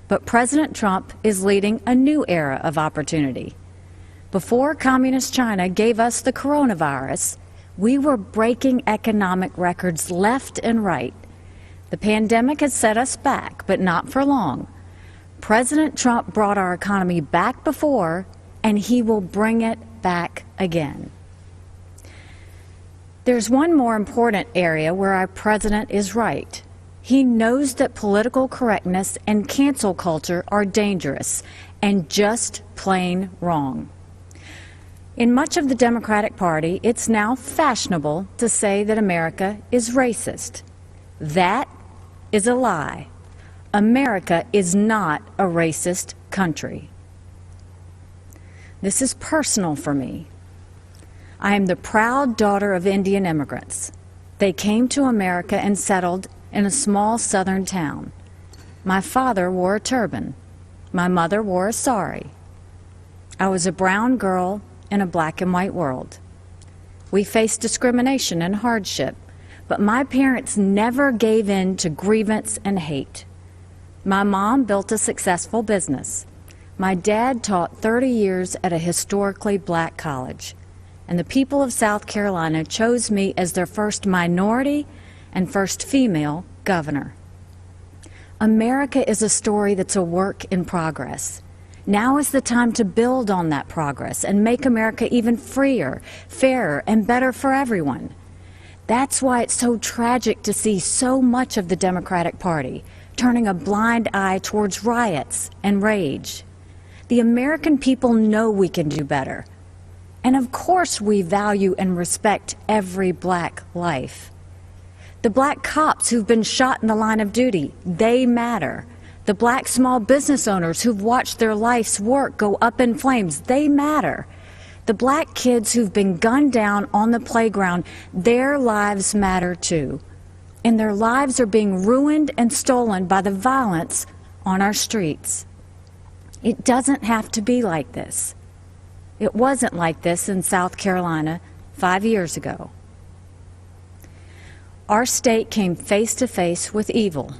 But President Trump is leading a new era of opportunity. Before communist China gave us the coronavirus, we were breaking economic records left and right. The pandemic has set us back, but not for long. President Trump brought our economy back before, and he will bring it back again. There's one more important area where our president is right. He knows that political correctness and cancel culture are dangerous and just plain wrong. In much of the Democratic Party, it's now fashionable to say that America is racist. That is a lie. America is not a racist country. This is personal for me. I am the proud daughter of Indian immigrants. They came to America and settled in a small southern town. My father wore a turban. My mother wore a sari. I was a brown girl in a black and white world. We faced discrimination and hardship, but my parents never gave in to grievance and hate. My mom built a successful business. My dad taught 30 years at a historically black college, and the people of South Carolina chose me as their first minority and first female governor. America is a story that's a work in progress. Now is the time to build on that progress and make America even freer, fairer, and better for everyone. That's why it's so tragic to see so much of the Democratic Party turning a blind eye towards riots and rage. The American people know we can do better. And of course we value and respect every black life. The black cops who've been shot in the line of duty, they matter. The black small business owners who've watched their life's work go up in flames, they matter. The black kids who've been gunned down on the playground, their lives matter too. And their lives are being ruined and stolen by the violence on our streets. It doesn't have to be like this. It wasn't like this in South Carolina 5 years ago. our state came face to face with evil.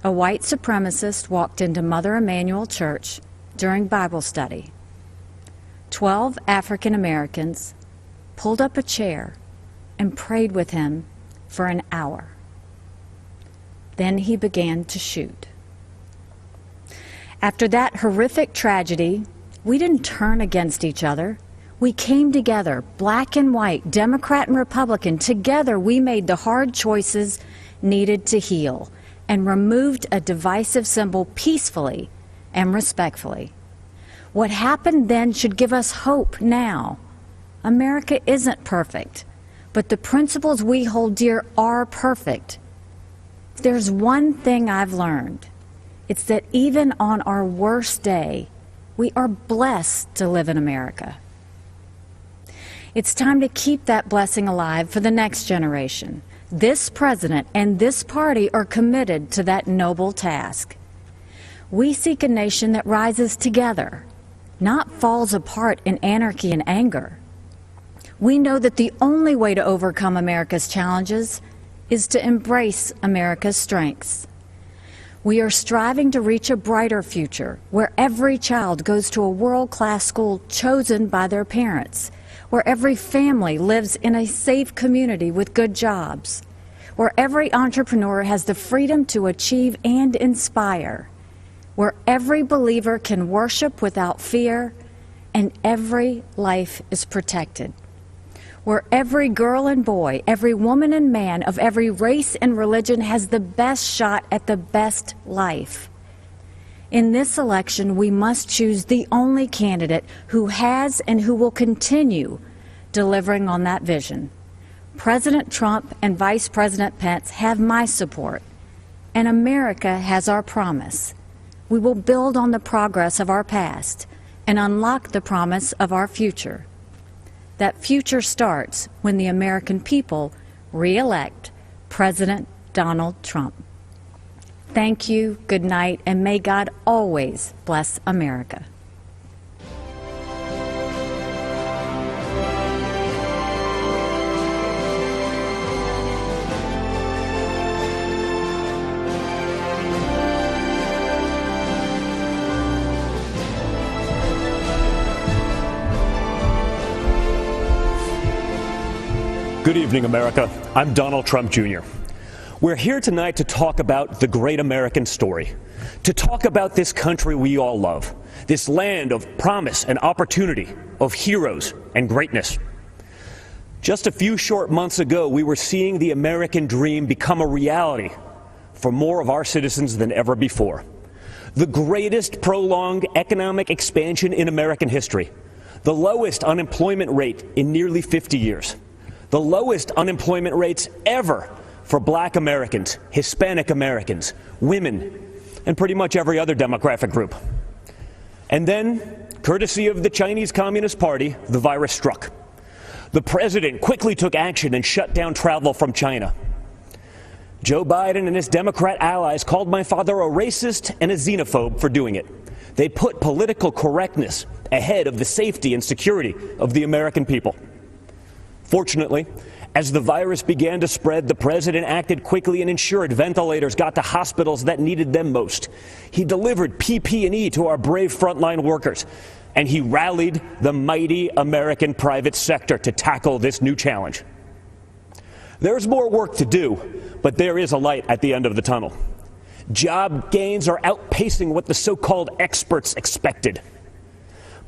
A white supremacist walked into Mother Emanuel Church during Bible study. 12 African Americans pulled up a chair and prayed with him for an hour. Then he began to shoot. After that horrific tragedy, we didn't turn against each other. We came together, black and white, Democrat and Republican. Together we made the hard choices needed to heal and removed a divisive symbol peacefully and respectfully. What happened then should give us hope now. America isn't perfect, but the principles we hold dear are perfect. If there's one thing I've learned, it's that even on our worst day, we are blessed to live in America. It's time to keep that blessing alive for the next generation. This president and this party are committed to that noble task. We seek a nation that rises together, not falls apart in anarchy and anger. We know that the only way to overcome America's challenges is to embrace America's strengths. We are striving to reach a brighter future where every child goes to a world-class school chosen by their parents, where every family lives in a safe community with good jobs, where every entrepreneur has the freedom to achieve and inspire, where every believer can worship without fear and every life is protected, where every girl and boy, every woman and man of every race and religion has the best shot at the best life. In this election, we must choose the only candidate who has and who will continue delivering on that vision. President Trump and Vice President Pence have my support, and America has our promise. We will build on the progress of our past and unlock the promise of our future. That future starts when the American people re-elect President Donald Trump. Thank you, good night, and may God always bless America. Good evening, America. I'm Donald Trump Jr. We're here tonight to talk about the great American story, to talk about this country we all love, this land of promise and opportunity, of heroes and greatness. Just a few short months ago, we were seeing the American dream become a reality for more of our citizens than ever before. The greatest prolonged economic expansion in American history, the lowest unemployment rate in nearly 50 years, the lowest unemployment rates ever for Black Americans, Hispanic Americans, women, and pretty much every other demographic group. And then, courtesy of the Chinese Communist Party, the virus struck. The president quickly took action and shut down travel from China. Joe Biden and his Democrat allies called my father a racist and a xenophobe for doing it. They put political correctness ahead of the safety and security of the American people. Fortunately, as the virus began to spread, the president acted quickly and ensured ventilators got to hospitals that needed them most. He delivered PPE to our brave frontline workers, and he rallied the mighty American private sector to tackle this new challenge. There's more work to do, but there is a light at the end of the tunnel. Job gains are outpacing what the so-called experts expected.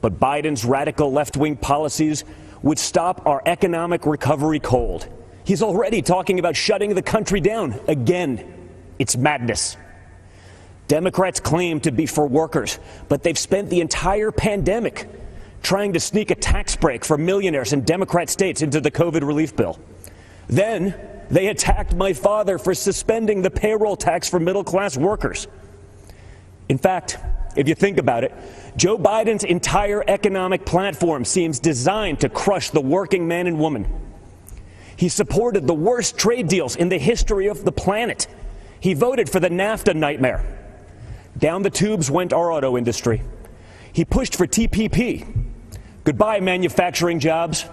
But Biden's radical left-wing policies would stop our economic recovery cold. He's already talking about shutting the country down again. It's madness. Democrats claim to be for workers, but they've spent the entire pandemic trying to sneak a tax break for millionaires in Democrat states into the COVID relief bill. Then they attacked my father for suspending the payroll tax for middle-class workers. In fact, if you think about it, Joe Biden's entire economic platform seems designed to crush the working man and woman. He supported the worst trade deals in the history of the planet. He voted for the NAFTA nightmare. Down the tubes went our auto industry. He pushed for TPP. Goodbye, manufacturing jobs.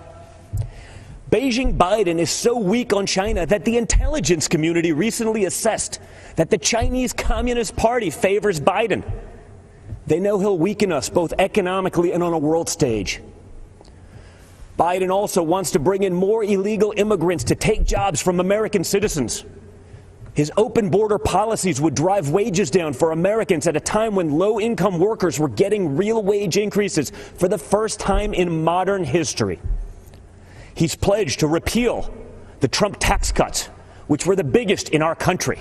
Beijing Biden is so weak on China that the intelligence community recently assessed that the Chinese Communist Party favors Biden. They know he'll weaken us both economically and on a world stage. Biden also wants to bring in more illegal immigrants to take jobs from American citizens. His open border policies would drive wages down for Americans at a time when low-income workers were getting real wage increases for the first time in modern history. He's pledged to repeal the Trump tax cuts, which were the biggest in our country.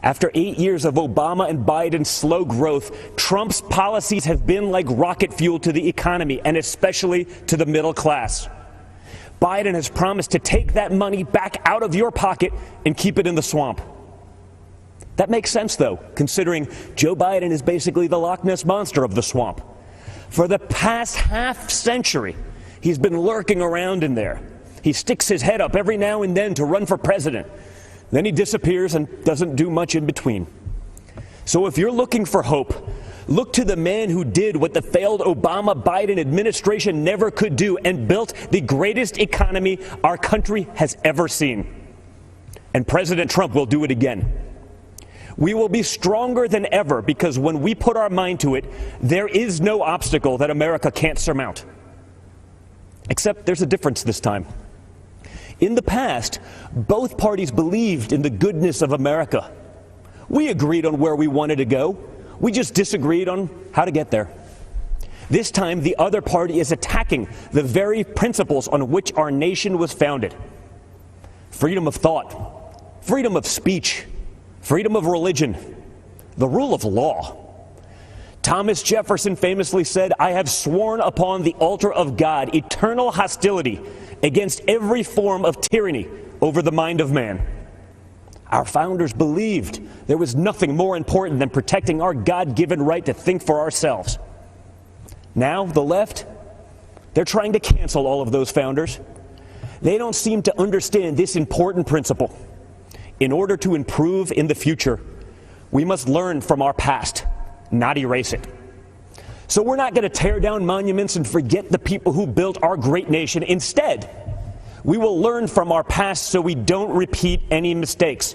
After 8 years of Obama and Biden's slow growth, Trump's policies have been like rocket fuel to the economy, and especially to the middle class. Biden has promised to take that money back out of your pocket and keep it in the swamp. That makes sense, though, considering Joe Biden is basically the Loch Ness Monster of the swamp. For the past half century, he's been lurking around in there. He sticks his head up every now and then to run for president. Then he disappears and doesn't do much in between. So if you're looking for hope, look to the man who did what the failed Obama-Biden administration never could do and built the greatest economy our country has ever seen. And President Trump will do it again. We will be stronger than ever because when we put our mind to it, there is no obstacle that America can't surmount. Except there's a difference this time. In the past, both parties believed in the goodness of America. We agreed on where we wanted to go. We just disagreed on how to get there. This time, the other party is attacking the very principles on which our nation was founded. Freedom of thought, freedom of speech, freedom of religion, the rule of law. Thomas Jefferson famously said, "I have sworn upon the altar of God eternal hostility against every form of tyranny over the mind of man." Our founders believed there was nothing more important than protecting our God-given right to think for ourselves. Now, the left, they're trying to cancel all of those founders. They don't seem to understand this important principle. In order to improve in the future, we must learn from our past, not erase it. So we're not going to tear down monuments and forget the people who built our great nation. Instead, we will learn from our past so we don't repeat any mistakes.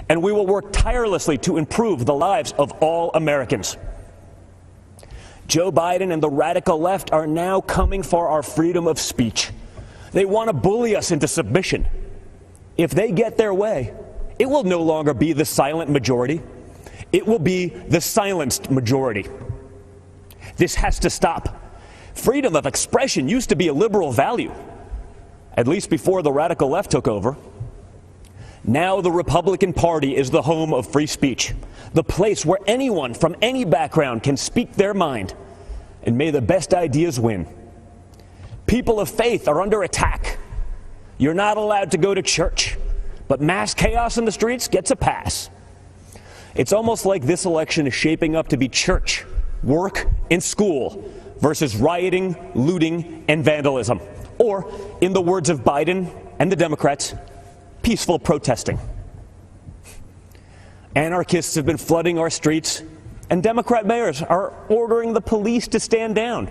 And we will work tirelessly to improve the lives of all Americans. Joe Biden and the radical left are now coming for our freedom of speech. They want to bully us into submission. If they get their way, it will no longer be the silent majority. It will be the silenced majority. This has to stop. Freedom of expression used to be a liberal value, at least before the radical left took over. Now the Republican Party is the home of free speech, the place where anyone from any background can speak their mind, and may the best ideas win. People of faith are under attack. You're not allowed to go to church, but mass chaos in the streets gets a pass. It's almost like this election is shaping up to be church, work, and school versus rioting, looting, and vandalism. Or, in the words of Biden and the Democrats, peaceful protesting. Anarchists have been flooding our streets, and Democrat mayors are ordering the police to stand down.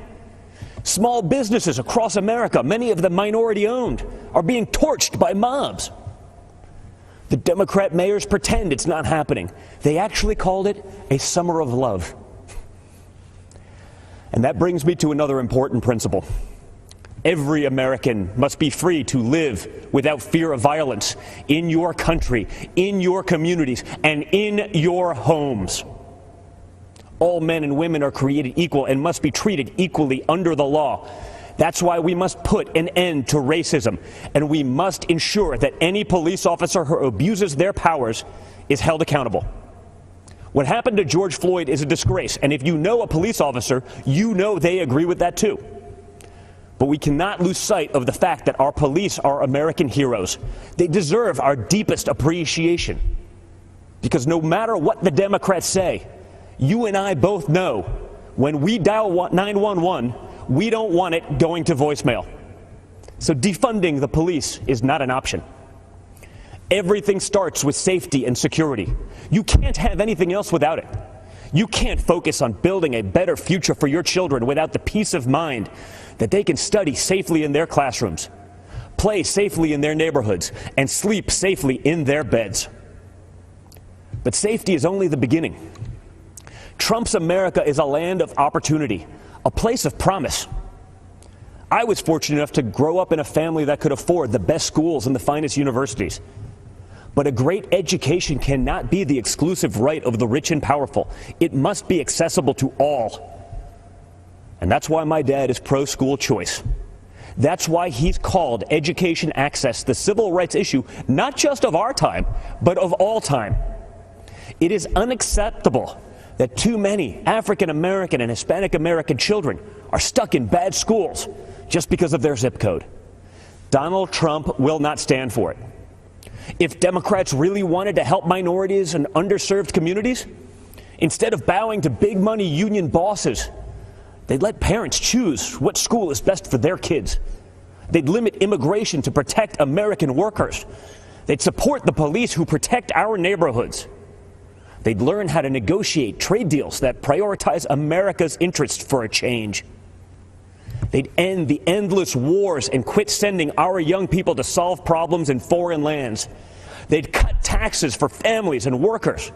Small businesses across America, many of them minority-owned, are being torched by mobs. The Democrat mayors pretend it's not happening. They actually called it a summer of love. And that brings me to another important principle. Every American must be free to live without fear of violence in your country, in your communities, and in your homes. All men and women are created equal and must be treated equally under the law. That's why we must put an end to racism, and we must ensure that any police officer who abuses their powers is held accountable. What happened to George Floyd is a disgrace, and if you know a police officer, you know they agree with that too. But we cannot lose sight of the fact that our police are American heroes. They deserve our deepest appreciation. Because no matter what the Democrats say, you and I both know when we dial 911, we don't want it going to voicemail. So defunding the police is not an option. Everything starts with safety and security. You can't have anything else without it. You can't focus on building a better future for your children without the peace of mind that they can study safely in their classrooms, play safely in their neighborhoods and sleep safely in their beds. But safety is only the beginning. Trump's America is a land of opportunity, a place of promise. I was fortunate enough to grow up in a family that could afford the best schools and the finest universities. But a great education cannot be the exclusive right of the rich and powerful. It must be accessible to all. And that's why my dad is pro-school choice. That's why he's called education access the civil rights issue, not just of our time, but of all time. It is unacceptable that too many African American and Hispanic American children are stuck in bad schools just because of their zip code. Donald Trump will not stand for it. If Democrats really wanted to help minorities and underserved communities, instead of bowing to big money union bosses, they'd let parents choose what school is best for their kids. They'd limit immigration to protect American workers. They'd support the police who protect our neighborhoods. They'd learn how to negotiate trade deals that prioritize America's interest for a change. They'd end the endless wars and quit sending our young people to solve problems in foreign lands. They'd cut taxes for families and workers.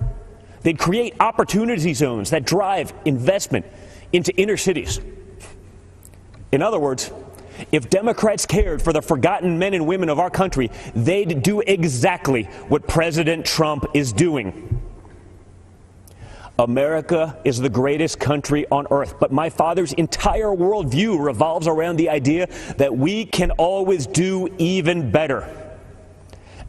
They'd create opportunity zones that drive investment into inner cities. In other words, if Democrats cared for the forgotten men and women of our country, they'd do exactly what President Trump is doing. America is the greatest country on earth, but my father's entire worldview revolves around the idea that we can always do even better.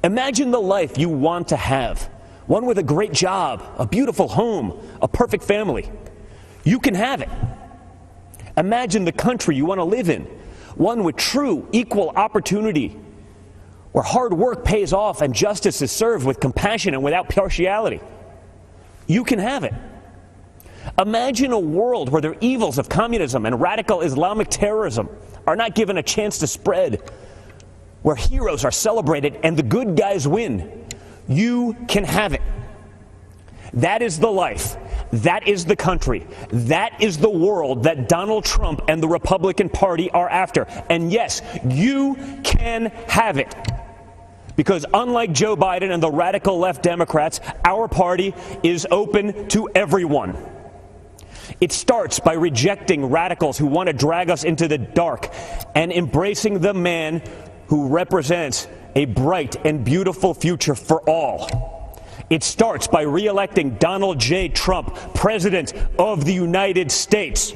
Imagine the life you want to have, one with a great job, a beautiful home, a perfect family. You can have it. Imagine the country you want to live in, one with true equal opportunity, where hard work pays off and justice is served with compassion and without partiality. You can have it. Imagine a world where the evils of communism and radical Islamic terrorism are not given a chance to spread, where heroes are celebrated and the good guys win. You can have it. That is the life. That is the country. That is the world that Donald Trump and the Republican Party are after. And yes, you can have it. Because unlike Joe Biden and the radical left Democrats, our party is open to everyone. It starts by rejecting radicals who want to drag us into the dark and embracing the man who represents a bright and beautiful future for all. It starts by re-electing Donald J. Trump, President of the United States.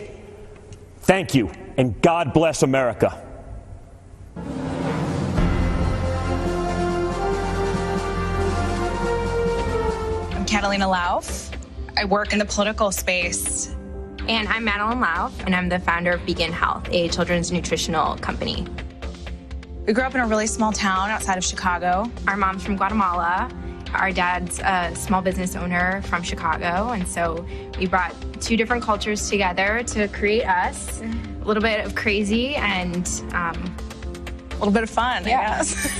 Thank you, and God bless America. Catalina Lauf. I work in the political space. And I'm Madeline Lauf, and I'm the founder of Begin Health, a children's nutritional company. We grew up in a really small town outside of Chicago. Our mom's from Guatemala. Our dad's a small business owner from Chicago, and so we brought two different cultures together to create us. A little bit of crazy and a little bit of fun, yeah. I guess.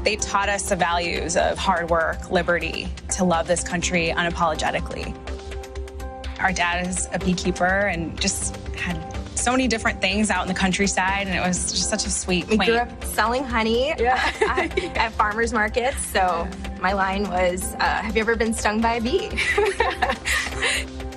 They taught us the values of hard work, liberty, to love this country unapologetically. Our dad is a beekeeper and just had so many different things out in the countryside, and it was just such a sweet We grew up selling honey at farmers markets, so my line was, have you ever been stung by a bee?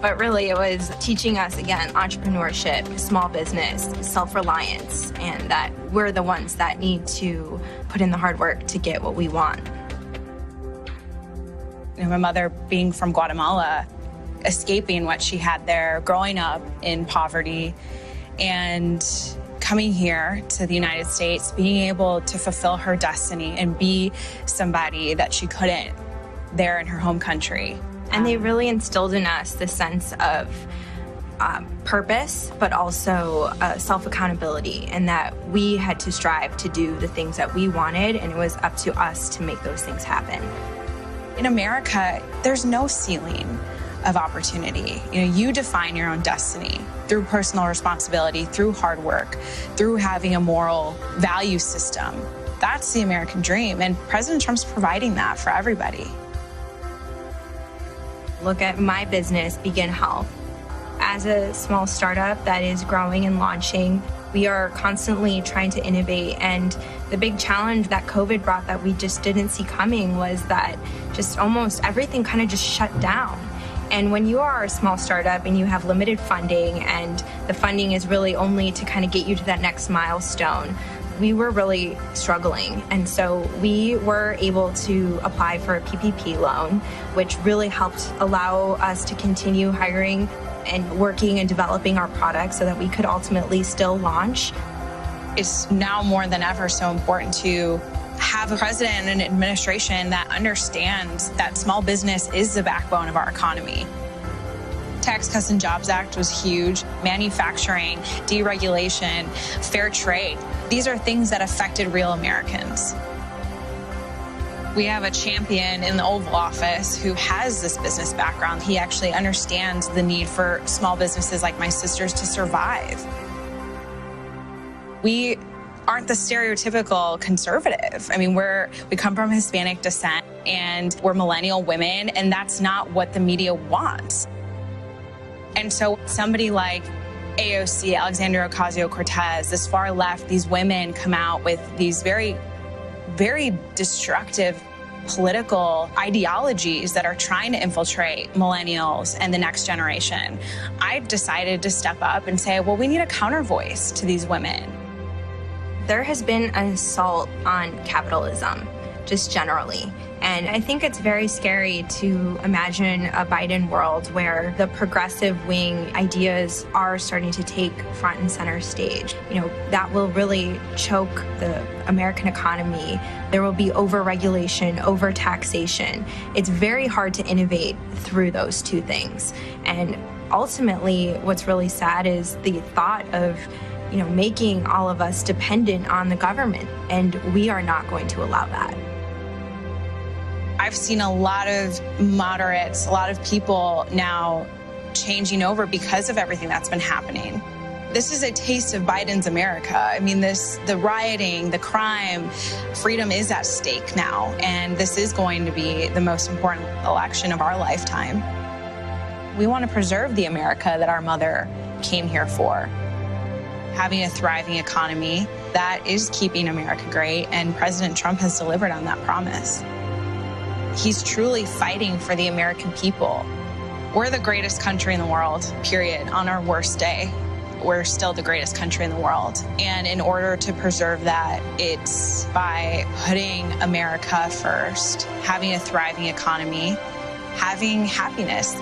But really, it was teaching us, again, entrepreneurship, small business, self-reliance, and that we're the ones that need to put in the hard work to get what we want. You know, my mother being from Guatemala, escaping what she had there, growing up in poverty, and coming here to the United States, being able to fulfill her destiny and be somebody that she couldn't there in her home country. And they really instilled in us the sense of purpose, but also self-accountability, and that we had to strive to do the things that we wanted, and it was up to us to make those things happen. In America, there's no ceiling of opportunity. You know, you define your own destiny through personal responsibility, through hard work, through having a moral value system. That's the American dream, and President Trump's providing that for everybody. Look at my business, Begin Health. As a small startup that is growing and launching, we are constantly trying to innovate and The big challenge that COVID brought that we just didn't see coming was that just almost everything kind of just shut down. And when you are a small startup and you have limited funding, and the funding is really only to kind of get you to that next milestone, we were really struggling. And so we were able to apply for a PPP loan, which really helped allow us to continue hiring and working and developing our products so that we could ultimately still launch. It's now more than ever so important to have a president and an administration that understands that small business is the backbone of our economy. Tax Cuts and Jobs Act was huge. Manufacturing, deregulation, fair trade. These are things that affected real Americans. We have a champion in the Oval Office who has this business background. He actually understands the need for small businesses like my sisters to survive. We aren't the stereotypical conservative. I mean, we come from Hispanic descent and we're millennial women, and that's not what the media wants. And so somebody like AOC, Alexandria Ocasio-Cortez, this far left, these women come out with these very, very destructive political ideologies that are trying to infiltrate millennials and the next generation. I've decided to step up and say, well, we need a counter voice to these women. There has been an assault on capitalism, just generally. And I think it's very scary to imagine a Biden world where the progressive wing ideas are starting to take front and center stage. You know, that will really choke the American economy. There will be over-regulation, over-taxation. It's very hard to innovate through those two things. And ultimately, what's really sad is the thought of making all of us dependent on the government, and we are not going to allow that. I've seen a lot of moderates, a lot of people now changing over because of everything that's been happening. This is a taste of Biden's America. I mean, the rioting, the crime, freedom is at stake now, and this is going to be the most important election of our lifetime. We want to preserve the America that our mother came here for. Having a thriving economy, that is keeping America great, and President Trump has delivered on that promise. He's truly fighting for the American people. We're the greatest country in the world, period. On our worst day, we're still the greatest country in the world. And in order to preserve that, it's by putting America first, having a thriving economy, having happiness.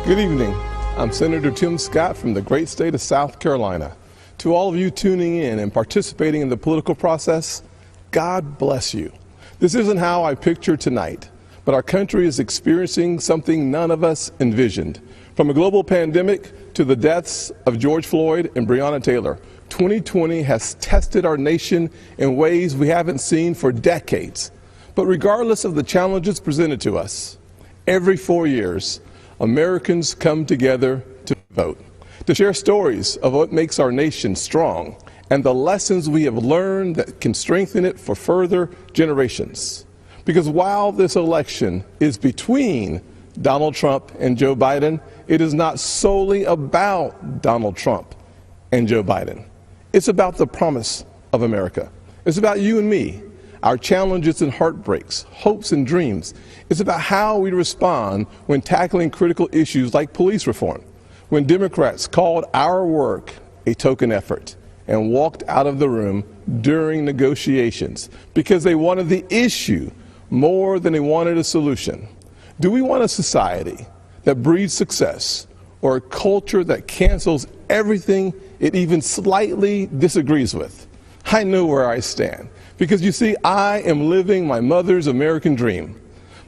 Good evening. I'm Senator Tim Scott from the great state of South Carolina. To all of you tuning in and participating in the political process, God bless you. This isn't how I picture tonight, but our country is experiencing something none of us envisioned. From a global pandemic to the deaths of George Floyd and Breonna Taylor, 2020 has tested our nation in ways we haven't seen for decades. But regardless of the challenges presented to us, every 4 years, Americans come together to vote, to share stories of what makes our nation strong and the lessons we have learned that can strengthen it for further generations. Because while this election is between Donald Trump and Joe Biden, it is not solely about Donald Trump and Joe Biden. It's about the promise of America. It's about you and me, our challenges and heartbreaks, hopes and dreams. It's about how we respond when tackling critical issues like police reform, when Democrats called our work a token effort and walked out of the room during negotiations because they wanted the issue more than they wanted a solution. Do we want a society that breeds success or a culture that cancels everything it even slightly disagrees with? I know where I stand. Because you see, I am living my mother's American dream.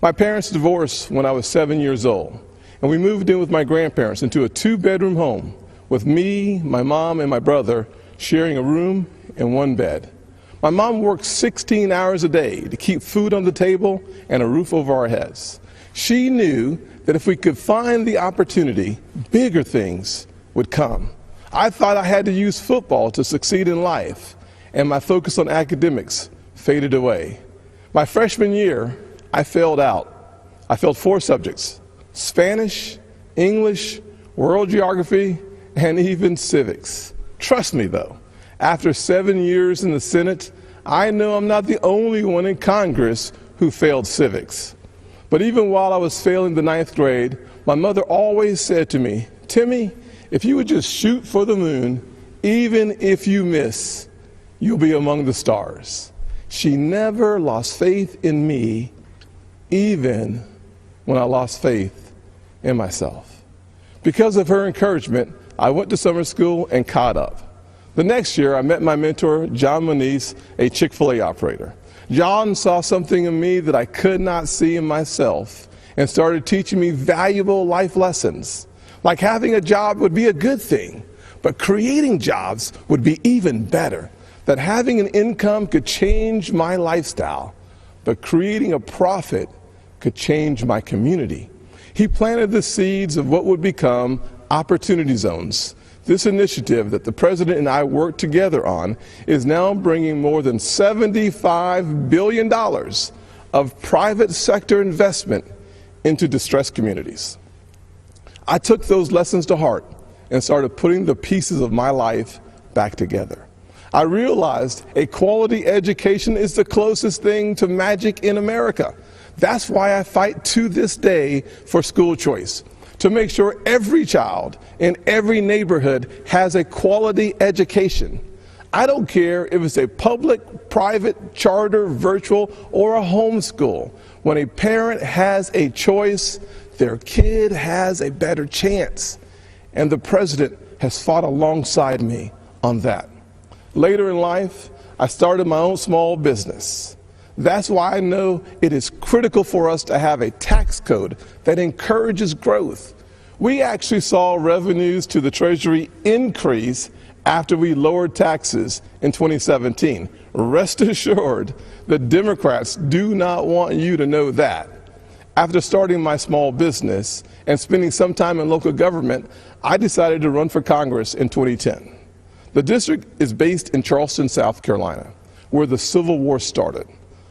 My parents divorced when I was 7 years old, and we moved in with my grandparents into a 2-bedroom home with me, my mom, and my brother sharing a room and 1 bed. My mom worked 16 hours a day to keep food on the table and a roof over our heads. She knew that if we could find the opportunity, bigger things would come. I thought I had to use football to succeed in life, and my focus on academics faded away. My freshman year, I failed out. I failed 4 subjects, Spanish, English, world geography, and even civics. Trust me though, after 7 years in the Senate, I know I'm not the only one in Congress who failed civics. But even while I was failing the 9th grade, my mother always said to me, "Timmy, if you would just shoot for the moon, even if you miss, you'll be among the stars." She never lost faith in me, even when I lost faith in myself. Because of her encouragement, I went to summer school and caught up. The next year, I met my mentor, John Moniz, a Chick-fil-A operator. John saw something in me that I could not see in myself and started teaching me valuable life lessons. Like having a job would be a good thing, but creating jobs would be even better. That having an income could change my lifestyle, but creating a profit could change my community. He planted the seeds of what would become Opportunity Zones. This initiative that the President and I worked together on is now bringing more than $75 billion of private sector investment into distressed communities. I took those lessons to heart and started putting the pieces of my life back together. I realized a quality education is the closest thing to magic in America. That's why I fight to this day for school choice, to make sure every child in every neighborhood has a quality education. I don't care if it's a public, private, charter, virtual, or a homeschool. When a parent has a choice, their kid has a better chance. And the President has fought alongside me on that. Later in life, I started my own small business. That's why I know it is critical for us to have a tax code that encourages growth. We actually saw revenues to the Treasury increase after we lowered taxes in 2017. Rest assured, the Democrats do not want you to know that. After starting my small business and spending some time in local government, I decided to run for Congress in 2010. The district is based in Charleston, South Carolina, where the Civil War started,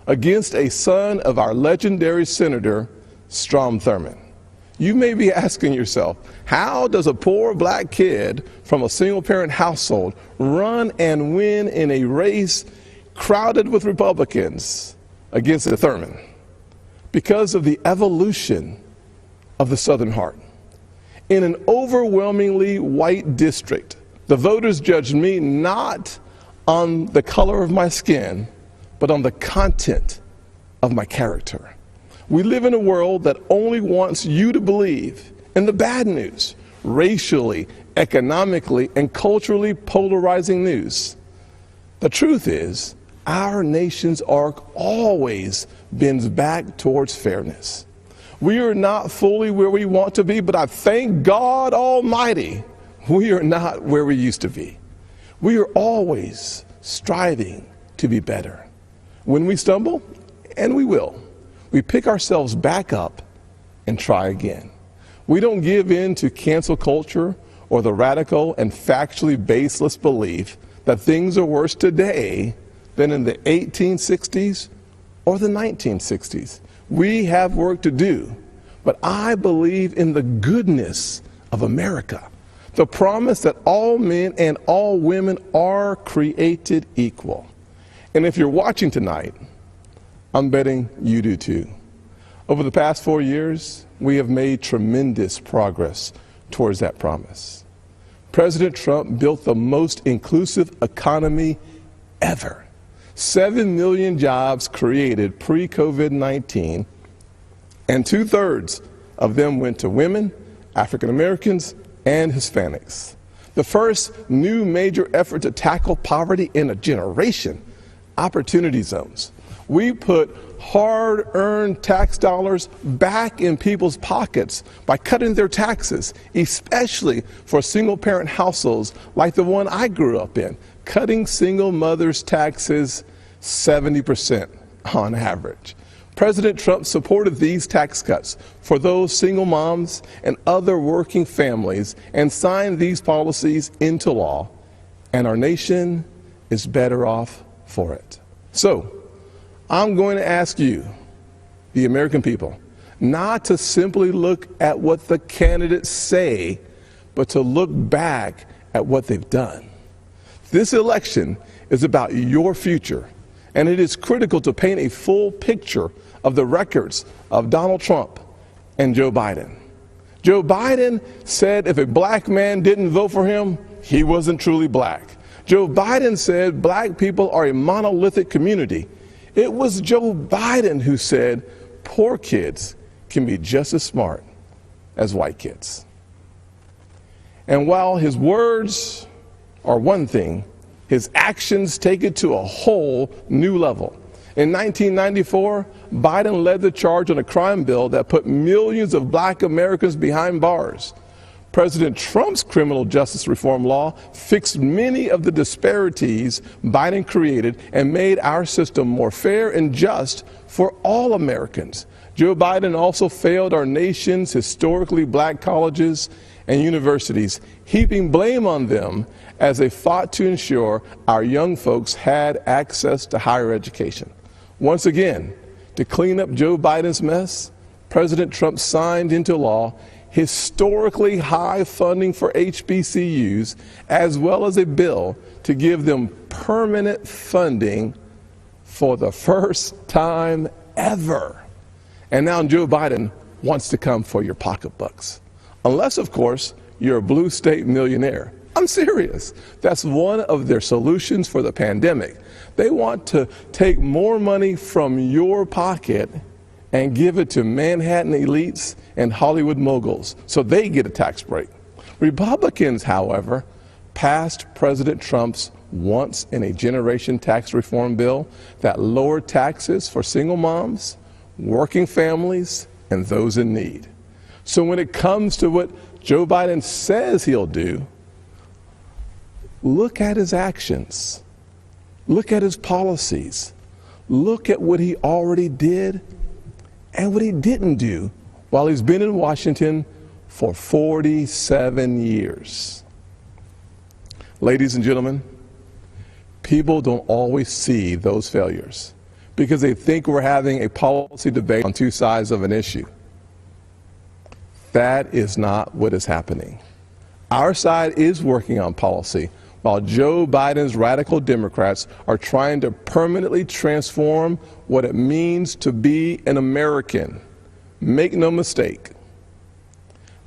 against a son of our legendary Senator, Strom Thurmond. You may be asking yourself, how does a poor black kid from a single-parent household run and win in a race crowded with Republicans against the Thurmond? Because of the evolution of the Southern heart. In an overwhelmingly white district, the voters judged me not on the color of my skin, but on the content of my character. We live in a world that only wants you to believe in the bad news, racially, economically, and culturally polarizing news. The truth is, our nation's arc always bends back towards fairness. We are not fully where we want to be, but I thank God Almighty, we are not where we used to be. We are always striving to be better. When we stumble, and we will, we pick ourselves back up and try again. We don't give in to cancel culture or the radical and factually baseless belief that things are worse today than in the 1860s or the 1960s. We have work to do, but I believe in the goodness of America. The promise that all men and all women are created equal. And if you're watching tonight, I'm betting you do too. Over the past 4 years, we have made tremendous progress towards that promise. President Trump built the most inclusive economy ever. 7 million jobs created pre-COVID-19, and 2/3 of them went to women, African Americans, and Hispanics. The first new major effort to tackle poverty in a generation, Opportunity Zones. We put hard-earned tax dollars back in people's pockets by cutting their taxes, especially for single-parent households like the one I grew up in, cutting single mothers' taxes 70% on average. President Trump supported these tax cuts for those single moms and other working families and signed these policies into law, and our nation is better off for it. So, I'm going to ask you, the American people, not to simply look at what the candidates say, but to look back at what they've done. This election is about your future, and it is critical to paint a full picture of the records of Donald Trump and Joe Biden. Joe Biden said if a black man didn't vote for him, he wasn't truly black. Joe Biden said black people are a monolithic community. It was Joe Biden who said poor kids can be just as smart as white kids. And while his words are one thing, his actions take it to a whole new level. In 1994, Biden led the charge on a crime bill that put millions of black Americans behind bars. President Trump's criminal justice reform law fixed many of the disparities Biden created and made our system more fair and just for all Americans. Joe Biden also failed our nation's historically black colleges and universities, heaping blame on them as they fought to ensure our young folks had access to higher education. Once again, to clean up Joe Biden's mess, President Trump signed into law historically high funding for HBCUs, as well as a bill to give them permanent funding for the first time ever. And now Joe Biden wants to come for your pocketbooks. Unless, of course, you're a blue state millionaire. I'm serious. That's one of their solutions for the pandemic. They want to take more money from your pocket and give it to Manhattan elites and Hollywood moguls so they get a tax break. Republicans, however, passed President Trump's once-in-a-generation tax reform bill that lowered taxes for single moms, working families, and those in need. So when it comes to what Joe Biden says he'll do, look at his actions. Look at his policies. Look at what he already did and what he didn't do while he's been in Washington for 47 years. Ladies and gentlemen, people don't always see those failures because they think we're having a policy debate on two sides of an issue. That is not what is happening. Our side is working on policy, while Joe Biden's radical Democrats are trying to permanently transform what it means to be an American. Make no mistake,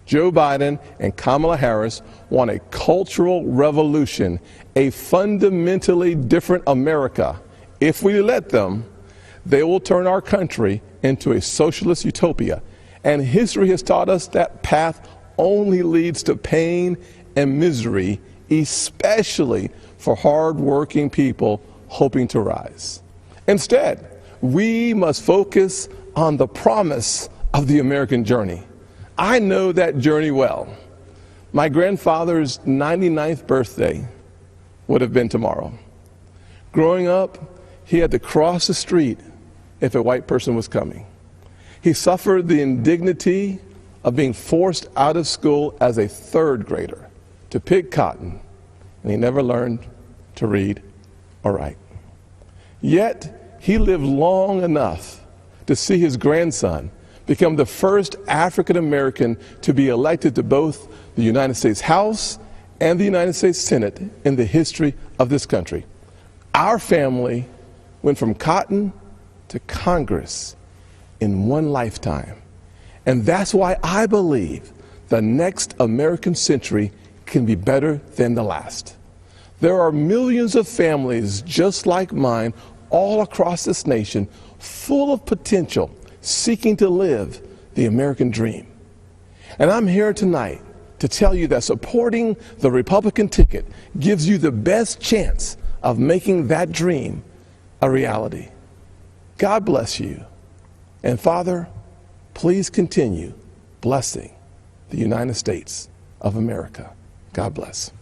Joe Biden and Kamala Harris want a cultural revolution, a fundamentally different America. If we let them, they will turn our country into a socialist utopia. And history has taught us that path only leads to pain and misery, especially for hardworking people hoping to rise. Instead, we must focus on the promise of the American journey. I know that journey well. My grandfather's 99th birthday would have been tomorrow. Growing up, he had to cross the street if a white person was coming. He suffered the indignity of being forced out of school as a third grader to pick cotton, and he never learned to read or write. Yet, he lived long enough to see his grandson become the first African American to be elected to both the United States House and the United States Senate in the history of this country. Our family went from cotton to Congress in one lifetime. And that's why I believe the next American century can be better than the last. There are millions of families just like mine all across this nation, full of potential, seeking to live the American dream. And I'm here tonight to tell you that supporting the Republican ticket gives you the best chance of making that dream a reality. God bless you. And Father, please continue blessing the United States of America. God bless.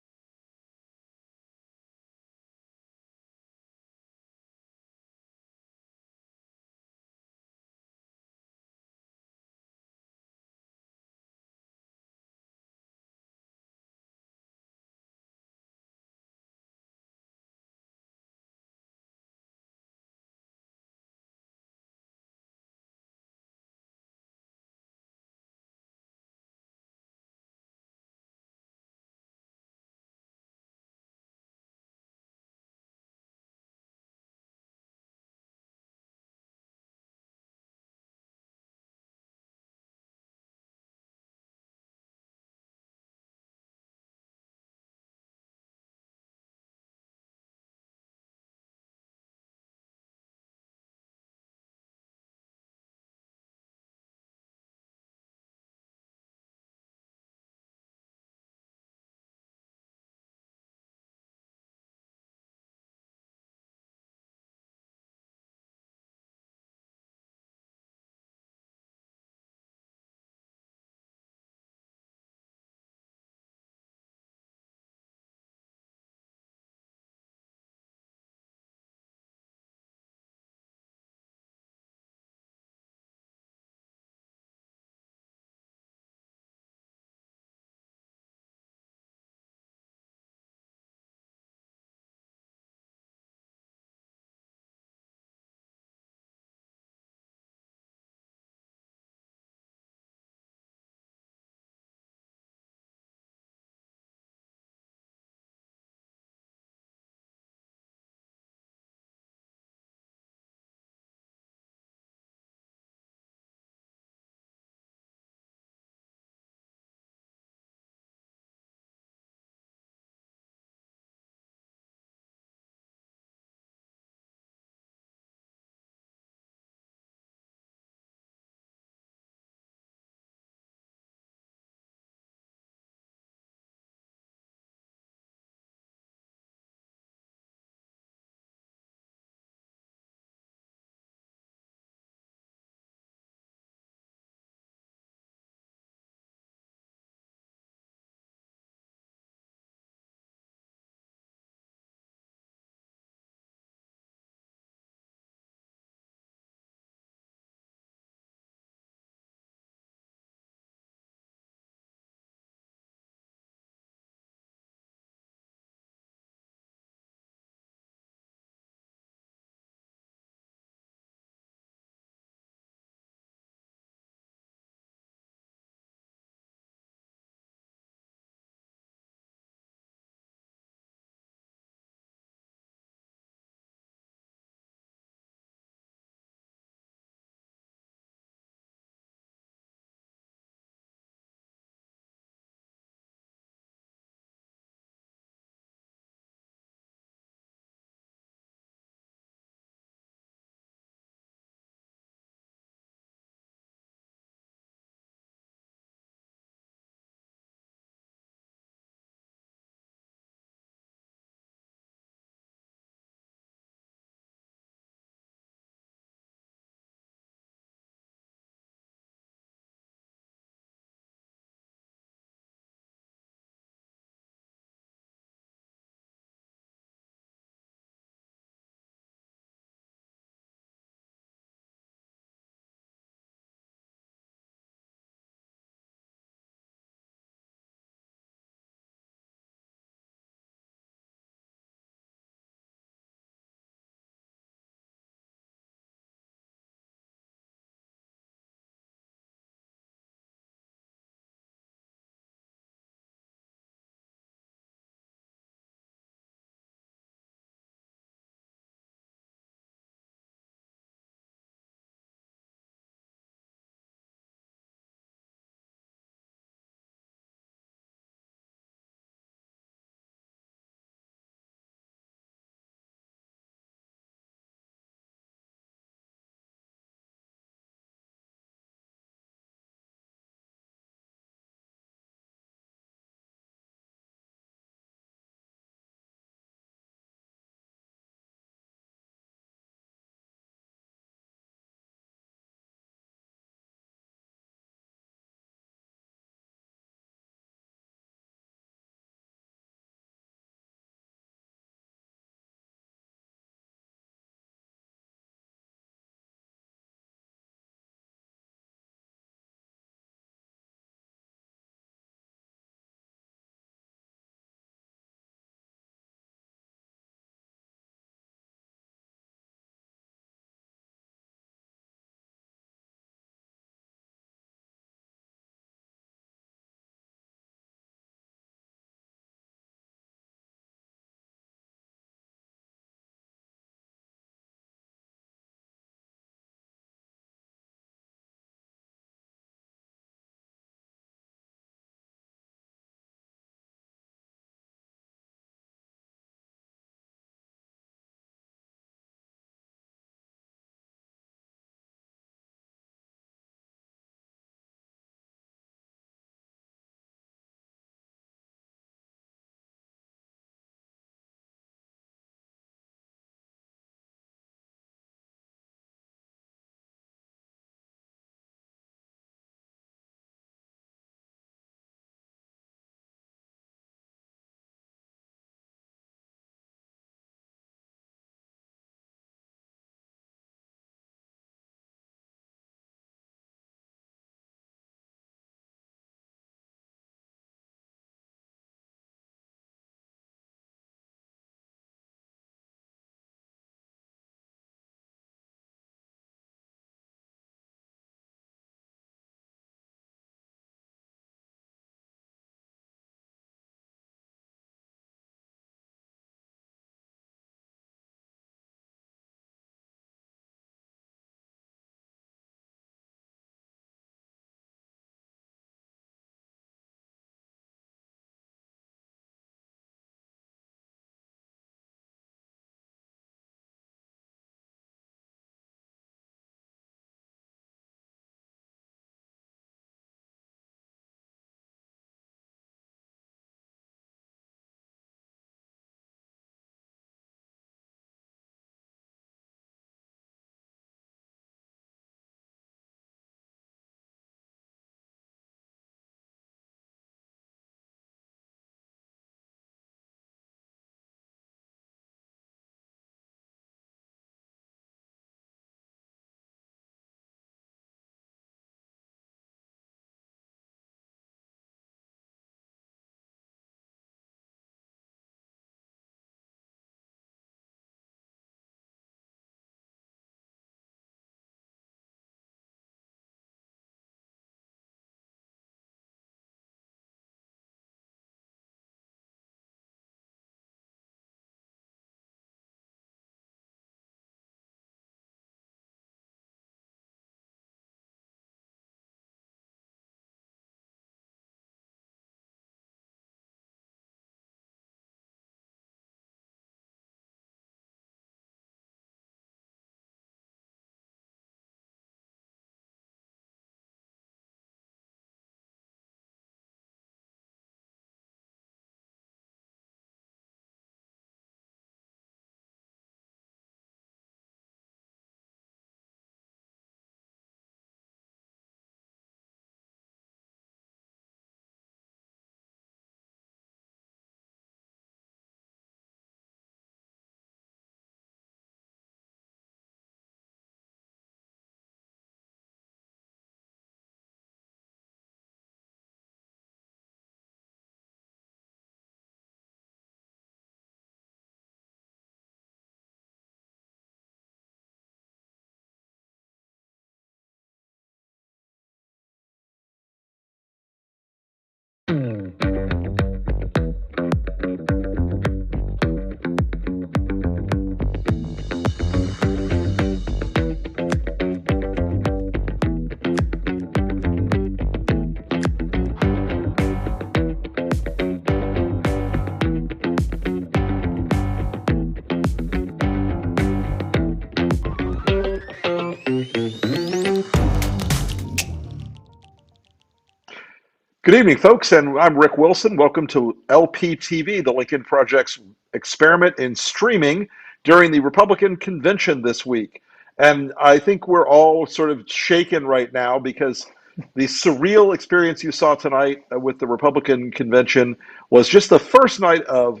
Good evening, folks, and I'm Rick Wilson. Welcome to LPTV, the Lincoln Project's experiment in streaming during the Republican convention this week. And I think we're all sort of shaken right now because the surreal experience you saw tonight with the Republican convention was just the first night of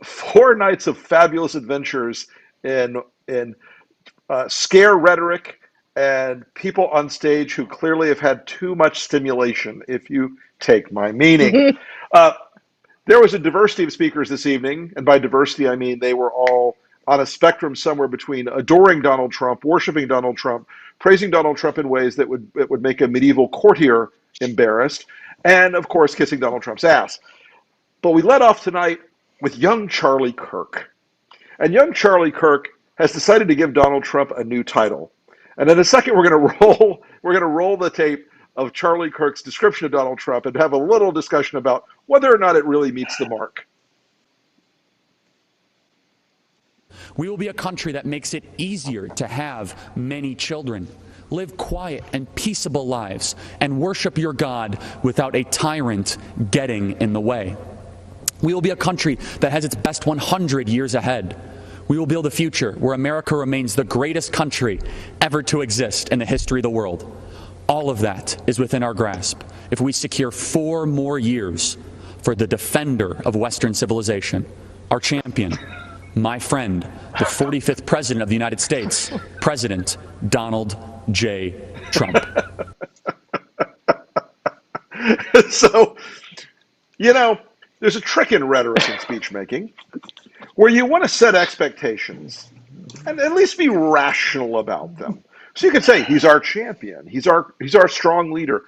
4 nights of fabulous adventures in scare rhetoric and people on stage who clearly have had too much stimulation, if you take my meaning. There was a diversity of speakers this evening, and by diversity I mean they were all on a spectrum somewhere between adoring Donald Trump, worshiping Donald Trump, praising Donald Trump in ways that would make a medieval courtier embarrassed, and of course kissing Donald Trump's ass. But we led off tonight with young Charlie Kirk. And young Charlie Kirk has decided to give Donald Trump a new title. And in a second, we're going to roll the tape of Charlie Kirk's description of Donald Trump and have a little discussion about whether or not it really meets the mark. We will be a country that makes it easier to have many children, live quiet and peaceable lives, and worship your God without a tyrant getting in the way. We will be a country that has its best 100 years ahead. We will build a future where America remains the greatest country ever to exist in the history of the world. All of that is within our grasp if we secure 4 more years for the defender of Western civilization, our champion, my friend, the 45th President of the United States, President Donald J. Trump. So, you know, there's a trick in rhetoric and speech making where you want to set expectations and at least be rational about them. So you could say he's our champion, he's our strong leader.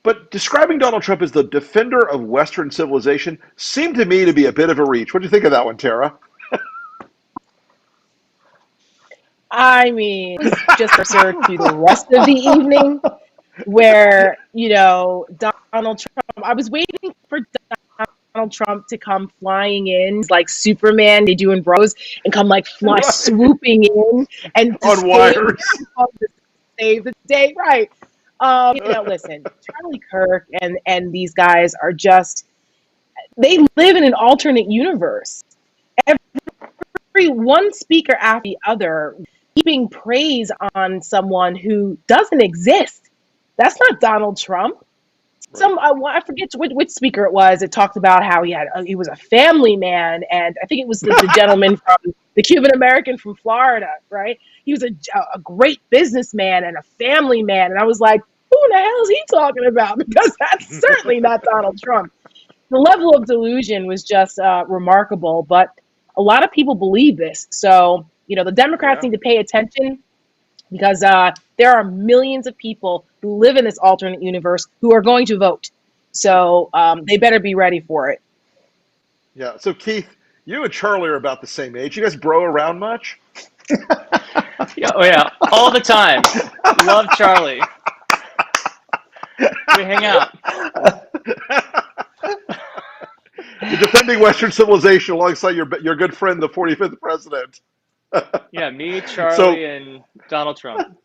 But describing Donald Trump as the defender of Western civilization seemed to me to be a bit of a reach. What do you think of that one, Tara? I mean, just refer to the rest of the evening where, you know, Donald Trump, I was waiting for Donald Trump to come flying in like Superman, they do in Bros, and come like swooping in and on wires. Save the day, right? You know, listen, Charlie Kirk and these guys are just, they live in an alternate universe. Every one speaker after the other heaping praise on someone who doesn't exist. That's not Donald Trump. I forget which speaker it was. It talked about how he was a family man, and I think it was the gentleman from the Cuban American from Florida, right? He was a great businessman and a family man, and I was like, who in the hell is he talking about? Because that's certainly not Donald Trump. The level of delusion was just remarkable, but a lot of people believe this. So, you know, the Democrats need to pay attention because there are millions of people who live in this alternate universe who are going to vote. So they better be ready for it. Yeah. So, Keith, you and Charlie are about the same age. You guys bro around much? Yeah, all the time. Love Charlie. We hang out. You're defending Western civilization alongside your good friend, the 45th president. Yeah, me, Charlie, and Donald Trump.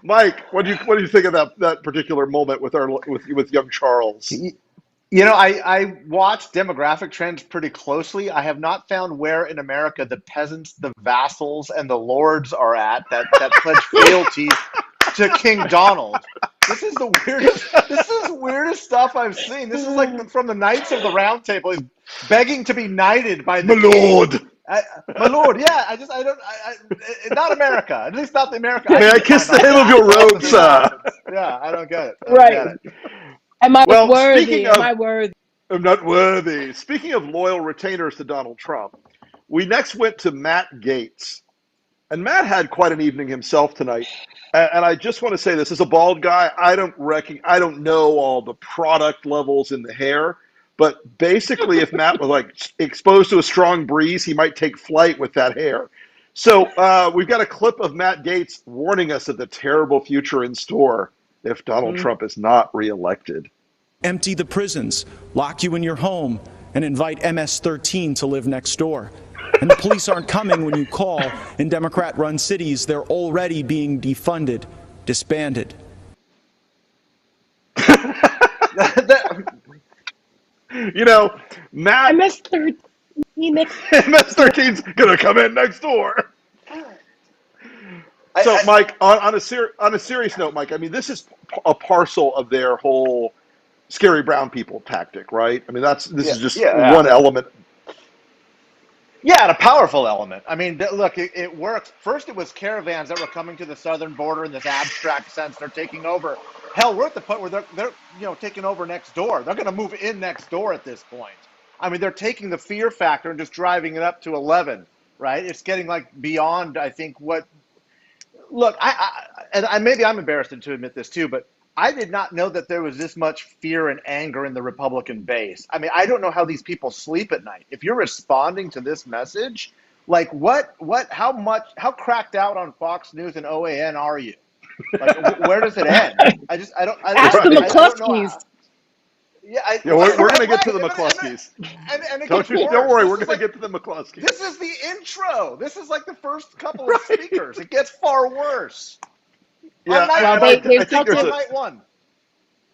Mike, what do you think of that particular moment with young Charles? You know, I watch demographic trends pretty closely. I have not found where in America the peasants, the vassals, and the lords are at that pledge fealty to King Donald. This is the weirdest stuff I've seen. This is like from the Knights of the Round Table. He's begging to be knighted by the lord. My lord, yeah. Not America. At least not the America. May I kiss the hem of your robe, sir? Yeah, I don't get it. Right. Am I worthy? Speaking Am I worthy? I'm not worthy. Speaking of loyal retainers to Donald Trump, we next went to Matt Gaetz. And Matt had quite an evening himself tonight. And I just want to say this, as a bald guy, I don't know all the product levels in the hair, but basically if Matt was like exposed to a strong breeze, he might take flight with that hair. So we've got a clip of Matt Gaetz warning us of the terrible future in store if Donald Trump is not reelected. Empty the prisons, lock you in your home, and invite MS-13 to live next door. And the police aren't coming when you call. In Democrat-run cities, they're already being defunded, disbanded. You know, Matt. MS-13. MS-13's gonna come in next door. So, Mike, on a serious note, Mike, I mean, this is a parcel of their whole scary brown people tactic, right? I mean, this is just one element. Yeah, and a powerful element. I mean, look, it works. First, it was caravans that were coming to the southern border in this abstract sense. They're taking over. Hell, we're at the point where they're taking over next door. They're going to move in next door at this point. I mean, they're taking the fear factor and just driving it up to 11, right? It's getting like beyond, I think, what. Look, maybe I'm embarrassed to admit this too, but I did not know that there was this much fear and anger in the Republican base. I mean, I don't know how these people sleep at night. If you're responding to this message, like how cracked out on Fox News and OAN are you? Like, where does it end? Ask the McCluskeys. We're going to get to the McCluskeys. Don't worry, we're going to get to the McCluskeys. This is the intro. This is like the first couple of speakers. It gets far worse. Yeah, they've talked about night one.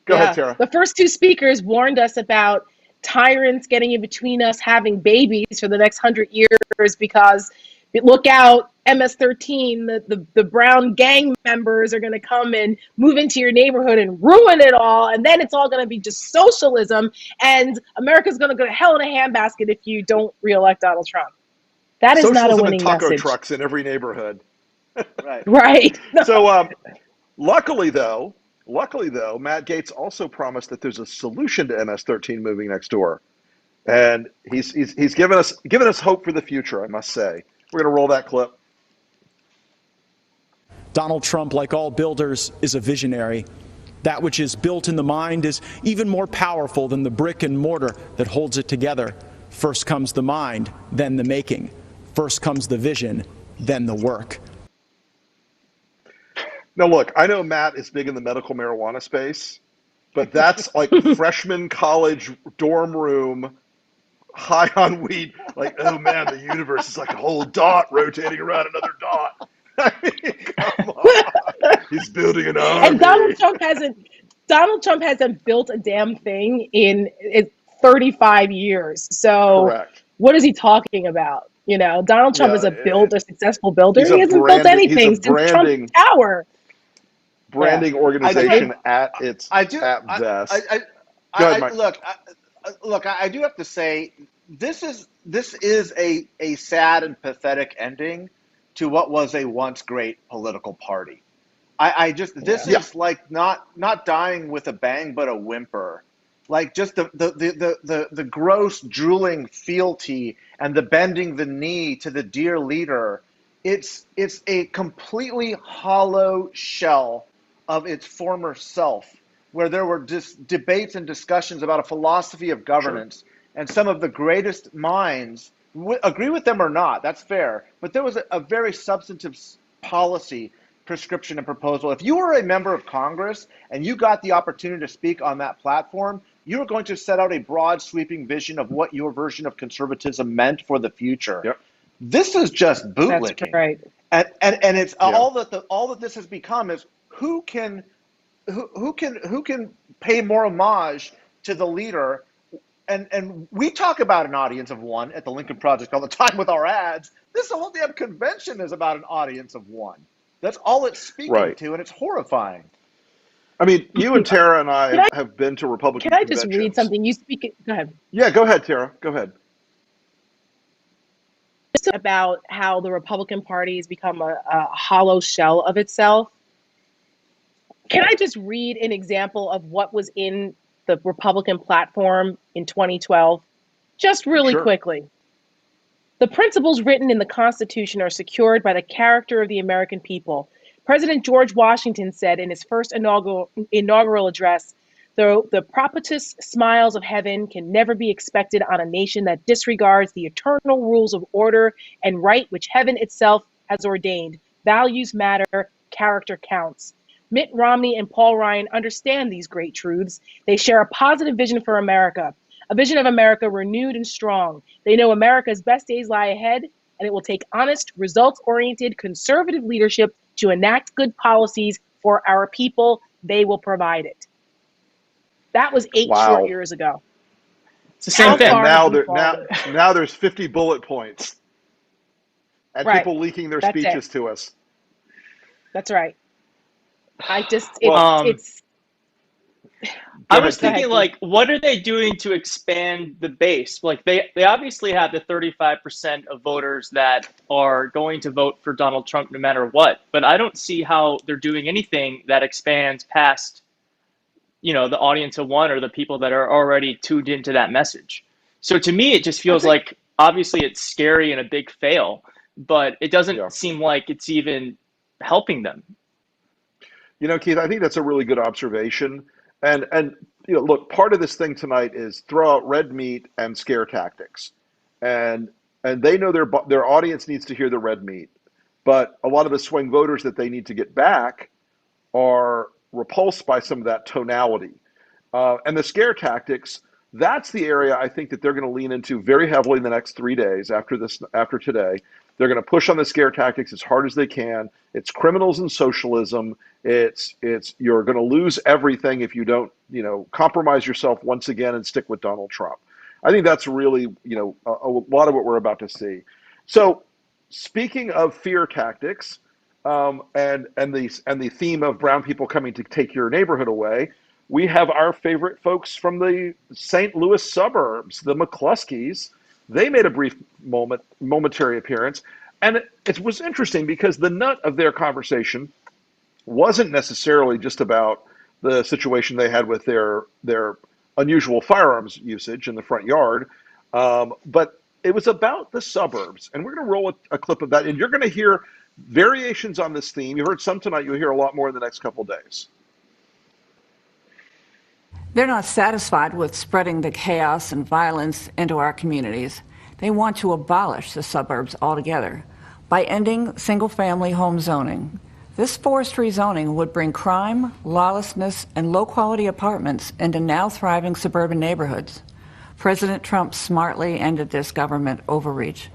Go ahead, Tara. The first two speakers warned us about tyrants getting in between us having babies for the next 100 years because look out, MS-13, the brown gang members are going to come and move into your neighborhood and ruin it all, and then it's all going to be just socialism, and America's going to go to hell in a handbasket if you don't reelect Donald Trump. That is not a winning and taco message. Trucks in every neighborhood. Right. So, luckily though, Matt Gaetz also promised that there's a solution to MS-13 moving next door, and he's given us hope for the future. I must say, we're going to roll that clip. Donald Trump, like all builders, is a visionary. That which is built in the mind is even more powerful than the brick and mortar that holds it together. First comes the mind, then the making. First comes the vision, then the work. Now, look, I know Matt is big in the medical marijuana space, but that's like freshman college dorm room, high on weed. Like, oh man, the universe is like a whole dot rotating around another dot. I mean, come on. He's building an army. And Donald Trump hasn't built a damn thing in 35 years. So correct. What is he talking about? You know, Donald Trump is a successful builder. He hasn't built anything since Trump Tower. Branding organization at its best. Look, I do have to say this is a sad and pathetic ending to what was a once great political party. This is like not dying with a bang but a whimper. Like just the gross drooling fealty and the bending the knee to the dear leader. It's a completely hollow shell of its former self, where there were just debates and discussions about a philosophy of governance, and some of the greatest minds agree with them or not. That's fair, but there was a very substantive policy prescription and proposal. If you were a member of Congress and you got the opportunity to speak on that platform, you were going to set out a broad, sweeping vision of what your version of conservatism meant for the future. Yep. This is just bootlicking. That's right. And it's all that this has become is who can pay more homage to the leader. And we talk about an audience of one at the Lincoln Project all the time with our ads. This whole damn convention is about an audience of one. That's all it's speaking to, and it's horrifying. I mean, you and Tara and I have been to Republican conventions. Can I just read something? You speak it. Go ahead. Yeah, go ahead, Tara. Go ahead. About how the Republican Party has become a hollow shell of itself. Can I just read an example of what was in the Republican platform in 2012? Just really quickly. The principles written in the Constitution are secured by the character of the American people. President George Washington said in his first inaugural address, the propitious smiles of heaven can never be expected on a nation that disregards the eternal rules of order and right which heaven itself has ordained. Values matter, character counts. Mitt Romney and Paul Ryan understand these great truths. They share a positive vision for America, a vision of America renewed and strong. They know America's best days lie ahead, and it will take honest, results-oriented, conservative leadership to enact good policies for our people. They will provide it. That was 8 short years ago. It's the same thing. Now there's 50 bullet points and people leaking their speeches to us. That's right. I was thinking, like, what are they doing to expand the base? Like, they obviously have the 35% of voters that are going to vote for Donald Trump no matter what. But I don't see how they're doing anything that expands past, the audience of one or the people that are already tuned into that message. So to me, it just feels like, obviously, it's scary and a big fail, but it doesn't seem like it's even helping them. Keith, I think that's a really good observation. And look, part of this thing tonight is throw out red meat and scare tactics, and they know their audience needs to hear the red meat, but a lot of the swing voters that they need to get back are repulsed by some of that tonality, and the scare tactics. That's the area I think that they're going to lean into very heavily in the next 3 days after today. They're going to push on the scare tactics as hard as they can. It's criminals and socialism. It's you're going to lose everything if you don't, compromise yourself once again and stick with Donald Trump. I think that's really, a lot of what we're about to see. So, speaking of fear tactics, and the theme of brown people coming to take your neighborhood away, we have our favorite folks from the St. Louis suburbs, the McCluskeys. They made a brief momentary appearance, and it was interesting because the nut of their conversation wasn't necessarily just about the situation they had with their unusual firearms usage in the front yard, but it was about the suburbs. And we're going to roll a clip of that, and you're going to hear variations on this theme. You heard some tonight. You'll hear a lot more in the next couple of days. They're not satisfied with spreading the chaos and violence into our communities. They want to abolish the suburbs altogether by ending single-family home zoning. This forced rezoning would bring crime, lawlessness, and low-quality apartments into now thriving suburban neighborhoods. President Trump smartly ended this government overreach,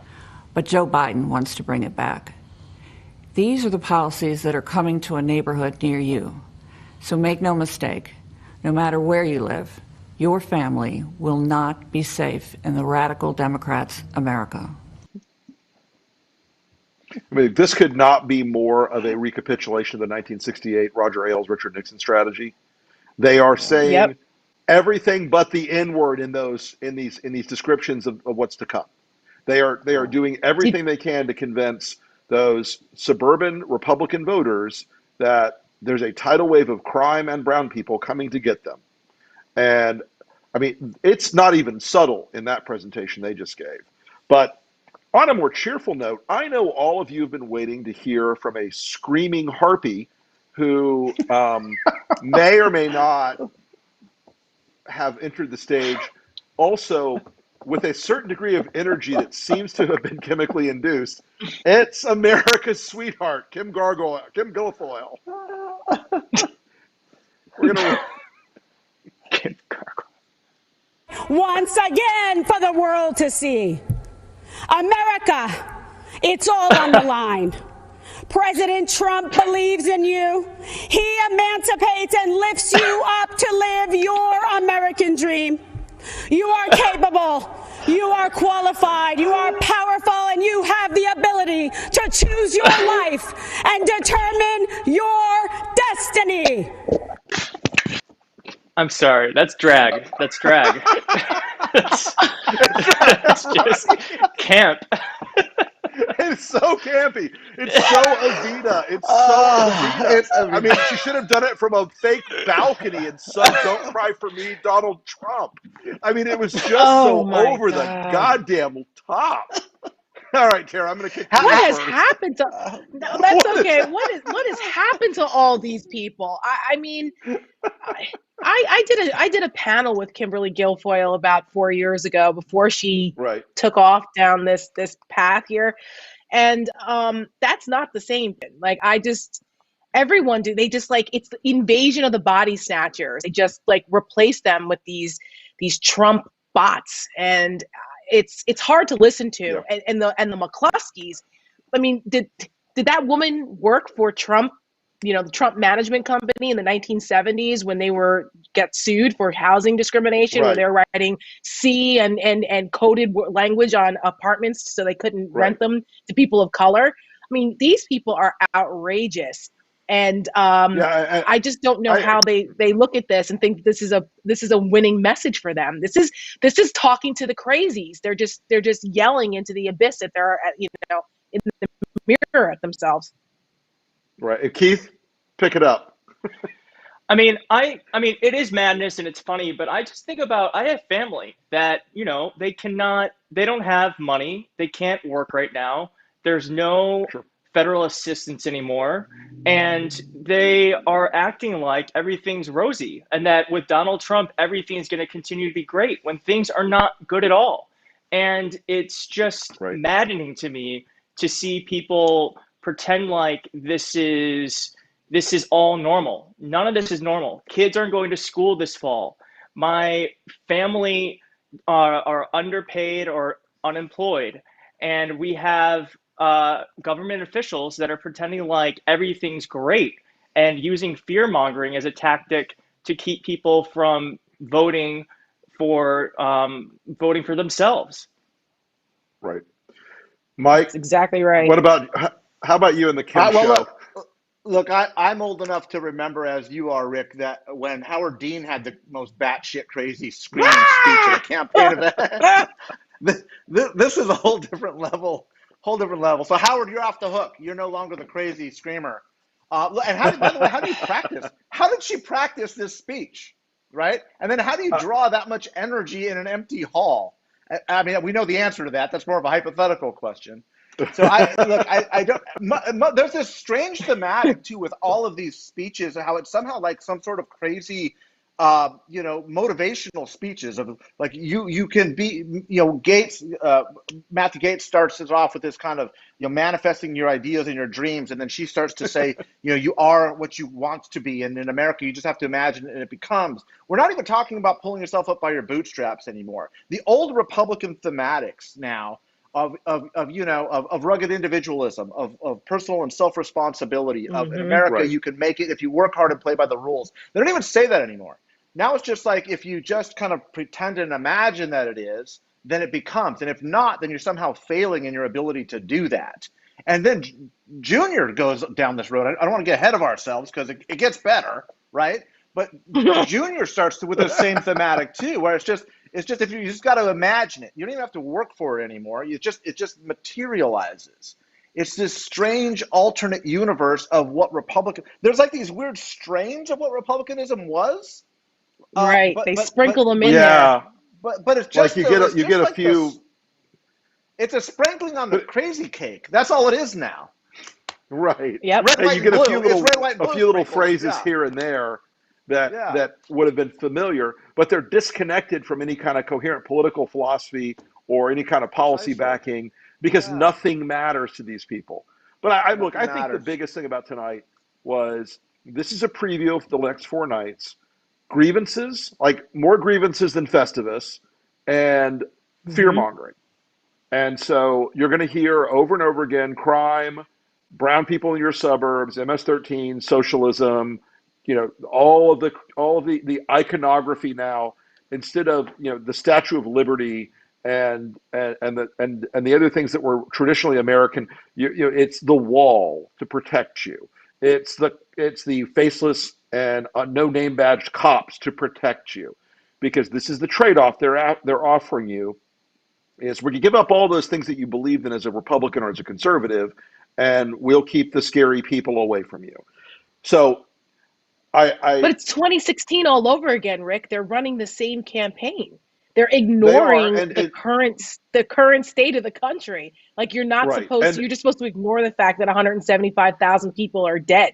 but Joe Biden wants to bring it back. These are the policies that are coming to a neighborhood near you. So make no mistake. No matter where you live, your family will not be safe in the radical Democrats' America. I mean, this could not be more of a recapitulation of the 1968 Roger Ailes, Richard Nixon strategy. They are saying everything but the N-word in these descriptions of what's to come. They are doing everything they can to convince those suburban Republican voters that there's a tidal wave of crime and brown people coming to get them. And I mean, it's not even subtle in that presentation they just gave. But on a more cheerful note, I know all of you have been waiting to hear from a screaming harpy who may or may not have entered the stage also with a certain degree of energy that seems to have been chemically induced. It's America's sweetheart, Kim Guilfoyle. We're gonna once again for the world to see. America, it's all on the line. President Trump believes in you. He emancipates and lifts you up to live your American dream. You are capable. You are qualified. You are powerful, and you have the ability to choose your life and determine your destiny. I'm sorry. That's drag. That's drag. That's just camp. It's so campy. It's so Evita. It's so Evita. I mean, she should have done it from a fake balcony and sung "Don't Cry for Me, Donald Trump." I mean, it was just so over the goddamn top. All right, Tara, I'm going to kick you. What has happened to? No, that's okay. What has happened to all these people? I mean, I did a panel with Kimberly Guilfoyle about 4 years ago before she took off down this path here, and that's not the same thing. Like they just like it's the invasion of the body snatchers. They just like replace them with these Trump bots, and it's hard to listen to. Yeah. And the McCluskeys, I mean, did that woman work for Trump? You know, the Trump management company in the 1970s when they were get sued for housing discrimination, where they're writing C and coded language on apartments so they couldn't rent them to people of color. I mean, these people are outrageous. And I just don't know how they look at this and think this is a winning message for them. This is talking to the crazies. They're just yelling into the abyss that they're in the mirror at themselves. Right, Keith, pick it up. I mean, it is madness and it's funny, but I just think about, I have family that, they don't have money. They can't work right now. There's no federal assistance anymore. And they are acting like everything's rosy and that with Donald Trump, everything's going to continue to be great when things are not good at all. And it's just maddening to me to see people pretend like this is all normal. None of this is normal. Kids aren't going to school this fall. My family are underpaid or unemployed. And we have government officials that are pretending like everything's great and using fear-mongering as a tactic to keep people from voting for themselves. Right. Mike? That's exactly right. How about you and the Kim show? Look, I'm old enough to remember, as you are, Rick, that when Howard Dean had the most batshit crazy screaming speech at a campaign event, this is a whole different level. So Howard, you're off the hook. You're no longer the crazy screamer. And by the way, how do you practice? How did she practice this speech, right? And then how do you draw that much energy in an empty hall? I mean, we know the answer to that. That's more of a hypothetical question. So I don't. There's this strange thematic too with all of these speeches, how it's somehow like some sort of crazy, motivational speeches of like you can be, Gates. Matthew Gates starts it off with this kind of manifesting your ideas and your dreams, and then she starts to say you are what you want to be, and in America you just have to imagine and it becomes. We're not even talking about pulling yourself up by your bootstraps anymore. The old Republican thematics now. Of rugged individualism, of personal and self-responsibility, of in America you can make it if you work hard and play by the rules. They don't even say that anymore. Now it's just like if you just kind of pretend and imagine that it is, then it becomes. And if not, then you're somehow failing in your ability to do that. And then Junior goes down this road. I don't want to get ahead of ourselves because it gets better, right? But Junior starts with the same thematic too, where it's just if you just got to imagine it. You don't even have to work for it anymore. It just materializes. It's this strange alternate universe of what there's like these weird strains of what republicanism was. Right. They sprinkle them in there. But it's just like you get a few. It's a sprinkling on the crazy cake. That's all it is now. Right. Yep. Red, white, you get a few little phrases here and there that would have been familiar, but they're disconnected from any kind of coherent political philosophy or any kind of policy backing because nothing matters to these people. But I think the biggest thing about tonight was this is a preview of the next 4 nights. Grievances, like more grievances than Festivus, and fear-mongering. And so you're going to hear over and over again crime, brown people in your suburbs, MS-13, socialism, all of the iconography now, instead of the Statue of Liberty and the other things that were traditionally American, it's the wall to protect you. It's the faceless and no name badged cops to protect you, because this is the trade-off they're offering you. Is we're going to give up all those things that you believed in as a Republican or as a conservative, and we'll keep the scary people away from you. So. But it's 2016 all over again, Rick. They're running the same campaign. They're ignoring the current state of the country. Like you're not you're just supposed to ignore the fact that 175,000 people are dead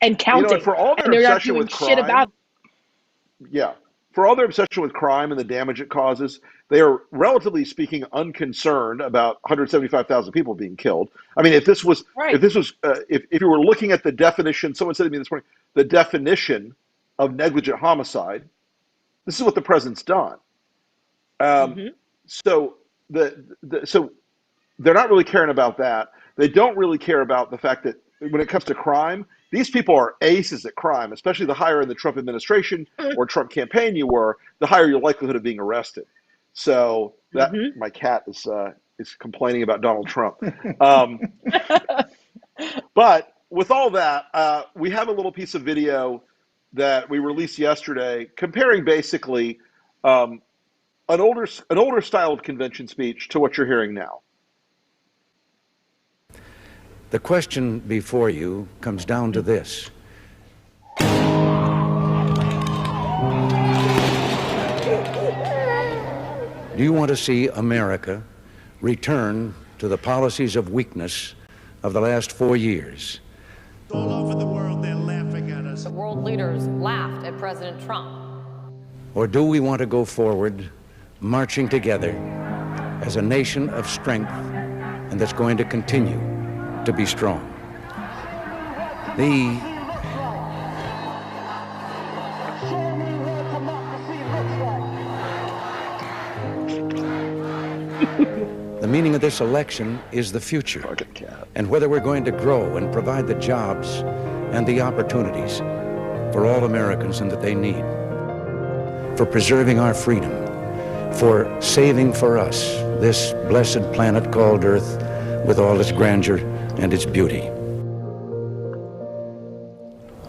and counting. And for all their they're not obsession doing with shit crime, about it. Yeah. For all their obsession with crime and the damage it causes, they are, relatively speaking, unconcerned about 175,000 people being killed. I mean, if you were looking at the definition, someone said to me this morning, the definition of negligent homicide, this is what the president's done. So so they're not really caring about that. They don't really care about the fact that when it comes to crime, these people are aces at crime, especially the higher in the Trump administration or Trump campaign you were, the higher your likelihood of being arrested. So that my cat is complaining about Donald Trump. But with all that, we have a little piece of video that we released yesterday comparing basically an older style of convention speech to what you're hearing now. The question before you comes down to this. Do you want to see America return to the policies of weakness of the last 4 years? All over the world, they're laughing at us. The world leaders laughed at President Trump. Or do we want to go forward, marching together as a nation of strength and that's going to continue to be strong? The meaning of this election is the future, and whether we're going to grow and provide the jobs and the opportunities for all Americans and that they need, for preserving our freedom, for saving for us this blessed planet called Earth with all its grandeur and its beauty.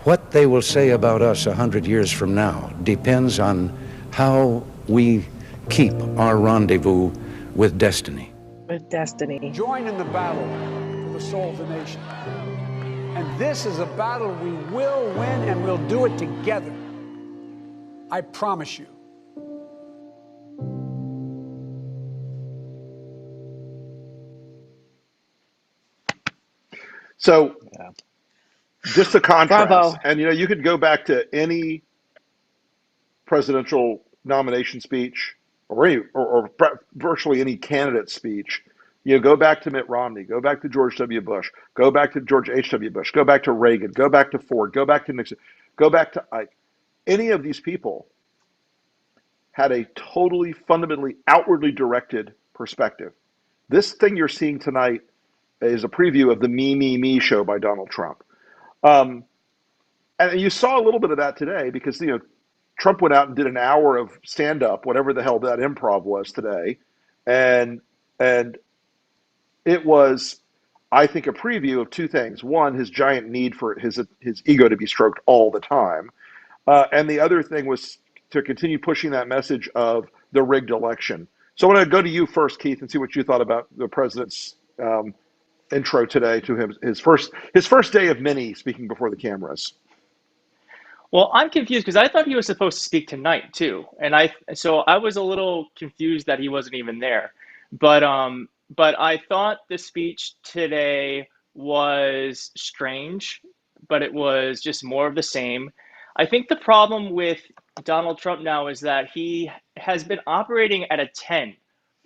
What they will say about us 100 years from now depends on how we keep our rendezvous with destiny. With destiny. Join in the battle for the soul of the nation. And this is a battle we will win, and we'll do it together. I promise you. So, just a contrast, Bravo. and you could go back to any presidential nomination speech or virtually any candidate speech. Go back to Mitt Romney, go back to George W. Bush, go back to George H.W. Bush, go back to Reagan, go back to Ford, go back to Nixon, go back to Ike. Any of these people had a totally, fundamentally, outwardly directed perspective. This thing you're seeing tonight is a preview of the Me show by Donald Trump. And you saw a little bit of that today because, Trump went out and did an hour of stand-up, whatever the hell that improv was today. And it was, I think, a preview of two things. One, his giant need for his ego to be stroked all the time. And the other thing was to continue pushing that message of the rigged election. So I want to go to you first, Keith, and see what you thought about the president's intro today to him, his first day of many speaking before the cameras. Well, I'm confused because I thought he was supposed to speak tonight too, and so I was a little confused that he wasn't even there. But I thought the speech today was strange, but it was just more of the same. I think the problem with Donald Trump now is that he has been operating at a 10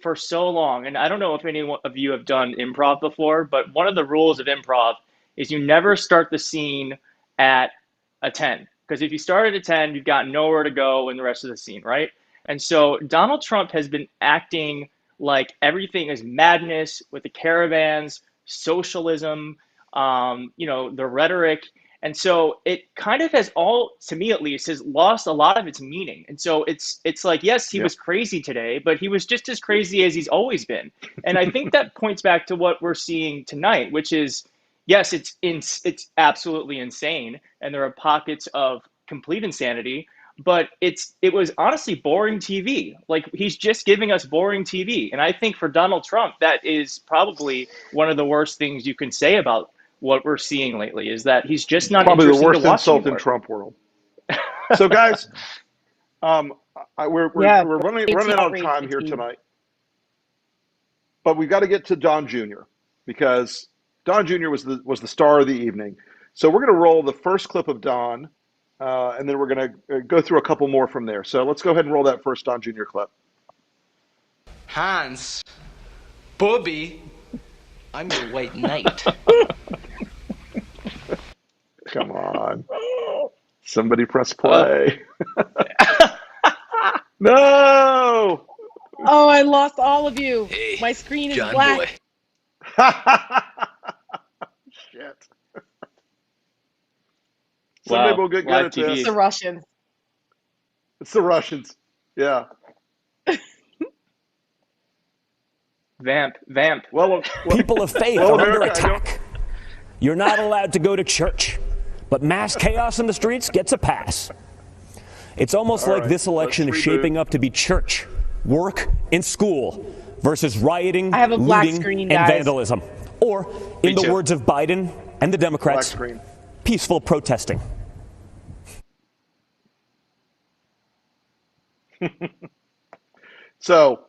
for so long, and I don't know if any of you have done improv before, but one of the rules of improv is you never start the scene at a 10. Because if you start at a 10, you've got nowhere to go in the rest of the scene, right? And so Donald Trump has been acting like everything is madness with the caravans, socialism, the rhetoric. And so it kind of has all, to me at least, has lost a lot of its meaning. And so it's like, yes, he was crazy today, but he was just as crazy as he's always been. And I think that points back to what we're seeing tonight, which is, yes, it's absolutely insane, and there are pockets of complete insanity, but it was honestly boring TV. Like, he's just giving us boring TV. And I think for Donald Trump, that is probably one of the worst things you can say about what we're seeing lately, is that he's just not probably the worst to watch insult anymore. in Trump world. So, guys, we're running out of time here tonight, but we've got to get to Don Jr. because Don Jr. was the star of the evening. So we're going to roll the first clip of Don, and then we're going to go through a couple more from there. So let's go ahead and roll that first Don Jr. clip. Hans, Bobby, I'm your white knight. Come on. Somebody press play. No! Oh, I lost all of you. Hey, my screen is John black. Boy. Shit. Someday we'll get good Live at TV. this. It's the Russians. It's the Russians. Yeah. Vamp. Well, People of faith well, are under America, attack. You're not allowed to go to church, but mass chaos in the streets gets a pass. It's almost All like right, this election is let's shaping reboot. up to be church, work, and school versus rioting, I have a black looting, screen, and guys. vandalism. Or, in the too. words of Biden and the Democrats, Black screen. peaceful protesting. So,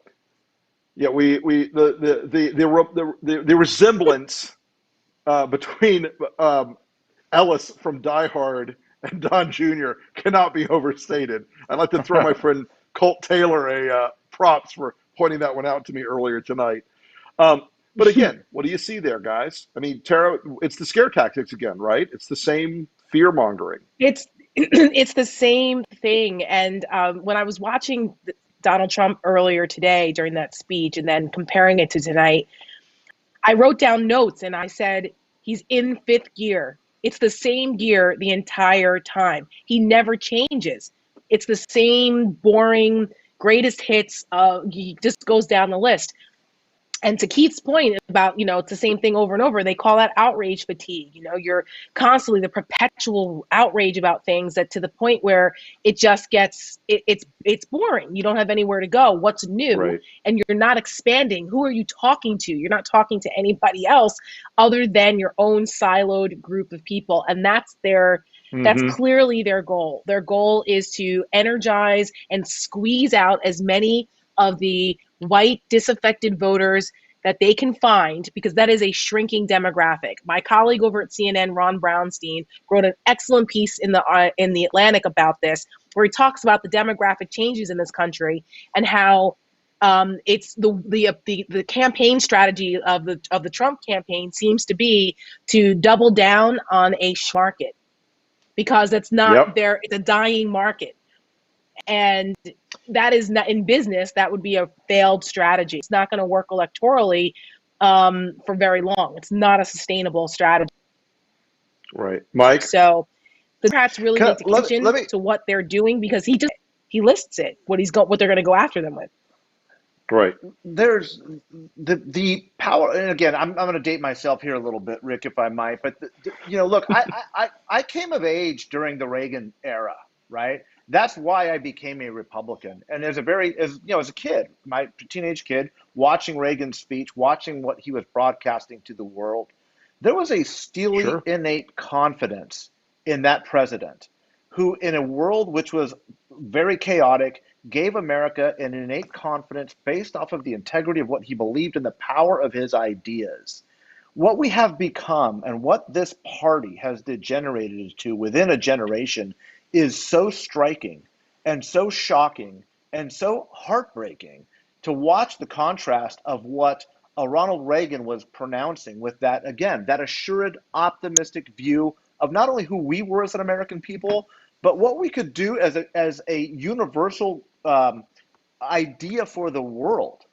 yeah, the resemblance between Ellis from Die Hard and Don Jr. cannot be overstated. I'd like to throw my friend Colt Taylor a props for pointing that one out to me earlier tonight. But again, what do you see there, guys? I mean, Tara, it's the scare tactics again, right? It's the same fear mongering. It's the same thing. And when I was watching Donald Trump earlier today during that speech and then comparing it to tonight, I wrote down notes and I said, he's in fifth gear. It's the same gear the entire time. He never changes. It's the same boring greatest hits. He just goes down the list. And to Keith's point about, it's the same thing over and over, they call that outrage fatigue. You're constantly the perpetual outrage about things that to the point where it just gets, it's boring. You don't have anywhere to go. What's new? Right. And you're not expanding. Who are you talking to? You're not talking to anybody else other than your own siloed group of people. And that's that's clearly their goal. Their goal is to energize and squeeze out as many of the white disaffected voters that they can find, because that is a shrinking demographic. My colleague over at CNN, Ron Brownstein, wrote an excellent piece in the Atlantic about this, where he talks about the demographic changes in this country and how it's the campaign strategy of the Trump campaign seems to be to double down on a market, because it's not there. It's a dying market. And that is not in business. That would be a failed strategy. It's not going to work electorally for very long. It's not a sustainable strategy. Right, Mike. So the Democrats really need to catch in to what they're doing, because he lists it what they're going to go after them with. Right. There's the power, and again, I'm going to date myself here a little bit, Rick, if I might. But look, I came of age during the Reagan era, right? That's why I became a Republican. And as a kid, my teenage kid, watching Reagan's speech, watching what he was broadcasting to the world, there was a steely, innate confidence in that president who, in a world which was very chaotic, gave America an innate confidence based off of the integrity of what he believed in the power of his ideas. What we have become and what this party has degenerated to within a generation is so striking and so shocking and so heartbreaking to watch the contrast of what Ronald Reagan was pronouncing with that, again, that assured, optimistic view of not only who we were as an American people, but what we could do as a universal idea for the world.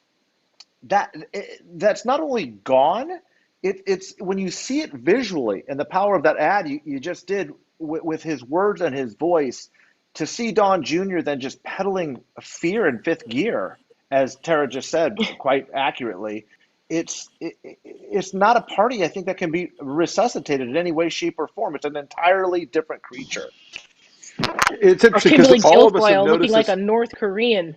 That's not only gone, it's when you see it visually, and the power of that ad you just did with his words and his voice, to see Don Jr. then just peddling fear in fifth gear, as Tara just said quite accurately, it's not a party, I think, that can be resuscitated in any way, shape, or form. It's an entirely different creature. It's interesting Kimberly because all of us have Guilfoyle looking noticed like a North Korean.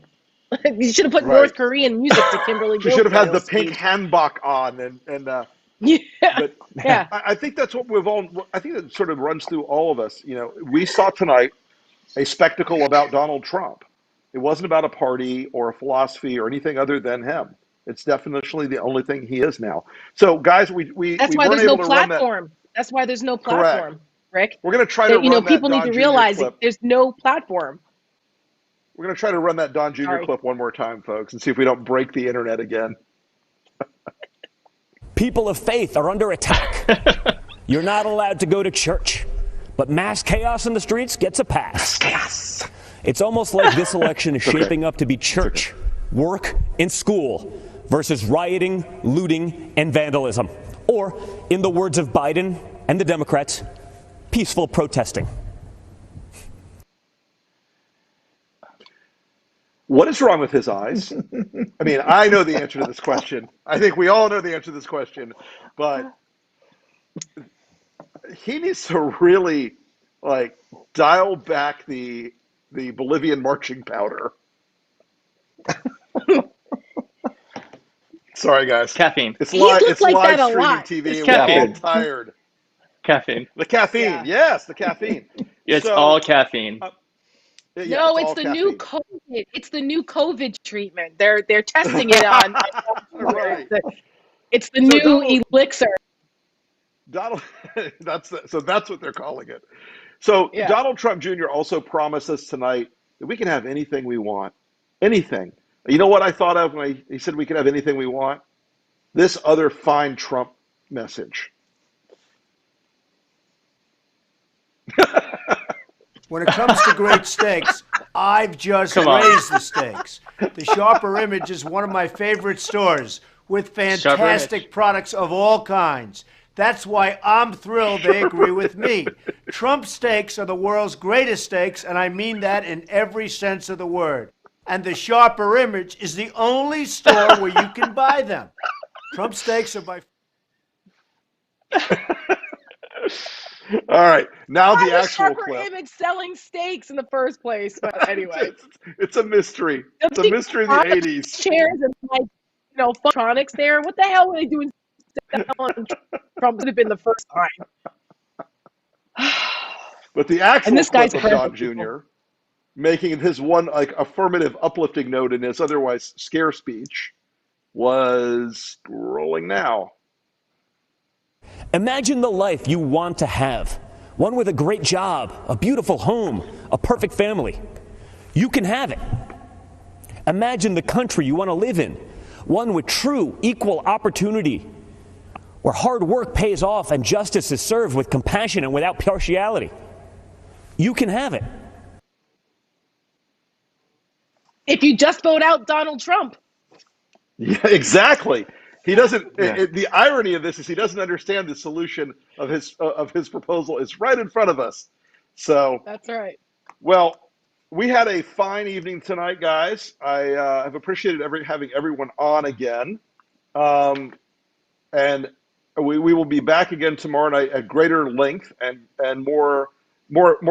You should have put North Korean music to Kimberly Guilfoyle. She should have had the pink handbok on and but yeah. I think that's what I think that sort of runs through all of us. We saw tonight a spectacle about Donald Trump. It wasn't about a party or a philosophy or anything other than him. It's definitionally the only thing he is now. So guys, that's why there's no platform. That's why there's no platform, Rick. We're going to try to run that people need to realize clip. There's no platform. We're going to try to run that Don Jr. clip one more time, folks, and see if we don't break the internet again. People of faith are under attack. You're not allowed to go to church, but mass chaos in the streets gets a pass. Chaos. It's almost like this election is shaping up to be church, work, and school versus rioting, looting, and vandalism. Or, in the words of Biden and the Democrats, peaceful protesting. What is wrong with his eyes? I mean, I know the answer to this question. I think we all know the answer to this question, but he needs to really like dial back the Bolivian marching powder. Sorry, guys. Caffeine. It's live. It's like live that a streaming lot. TV. It's We're all caffeine. tired. Caffeine. The caffeine. Yeah. Yes, the caffeine. It's So, all caffeine. yeah, No, all it's the caffeine. new COVID. It's the new COVID treatment. They're testing it on. Right. It's the So new Donald- elixir. Donald, that's what they're calling it. So Yeah. Donald Trump Jr. also promised us tonight that we can have anything we want, anything. You know what I thought of when he said we could have anything we want? This other fine Trump message. When it comes to great steaks, I've just Come on. raised the stakes. The Sharper Image is one of my favorite stores with fantastic products of all kinds. That's why I'm thrilled they agree with me. Trump steaks are the world's greatest steaks, and I mean that in every sense of the word. And the Sharper Image is the only store where you can buy them. Trump steaks are by... All right, now Why the was actual Sharper clip. Image selling steaks in the first place? But anyway, It's a mystery. It's a mystery of the 80s. Chairs and electronics there. What the hell were they doing? Trump would have been the first time. But the actual And this clip guy's of Don perfect. Jr. making his one like affirmative, uplifting note in his otherwise scare speech was rolling now. Imagine the life you want to have. One with a great job, a beautiful home, a perfect family. You can have it. Imagine the country you want to live in. One with true equal opportunity, where hard work pays off and justice is served with compassion and without partiality. You can have it. If you just vote out Donald Trump. Yeah, exactly. He doesn't. The irony of this is he doesn't understand the solution of his proposal is right in front of us. So That's right. well, we had a fine evening tonight, guys. I have appreciated having everyone on again, and we will be back again tomorrow night at greater length and more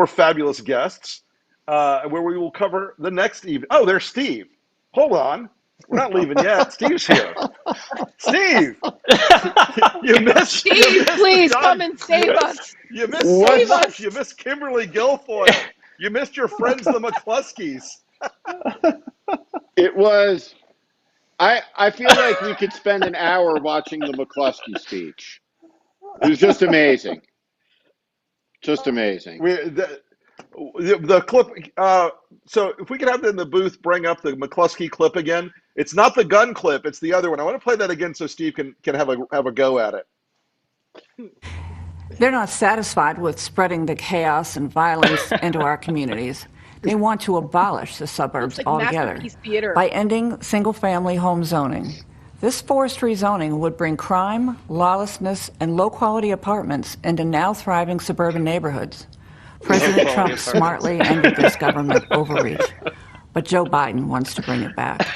fabulous guests, where we will cover the next evening. Oh, there's Steve. Hold on. We're not leaving yet. Steve's here. Steve, you missed. Steve, please come and save us. You missed so much. You missed Kimberly Guilfoyle. You missed your friends, the McCluskeys. It was. I feel like we could spend an hour watching the McCluskey speech. It was just amazing. Just amazing. The clip. So if we could have in the booth bring up the McCluskey clip again. It's not the gun clip. It's the other one. I want to play that again so Steve can have a go at it. They're not satisfied with spreading the chaos and violence into our communities. They want to abolish the suburbs altogether Masterpiece Theater. by ending single-family home zoning. This forced rezoning would bring crime, lawlessness, and low-quality apartments into now thriving suburban neighborhoods. President Trump smartly ended this government overreach, but Joe Biden wants to bring it back.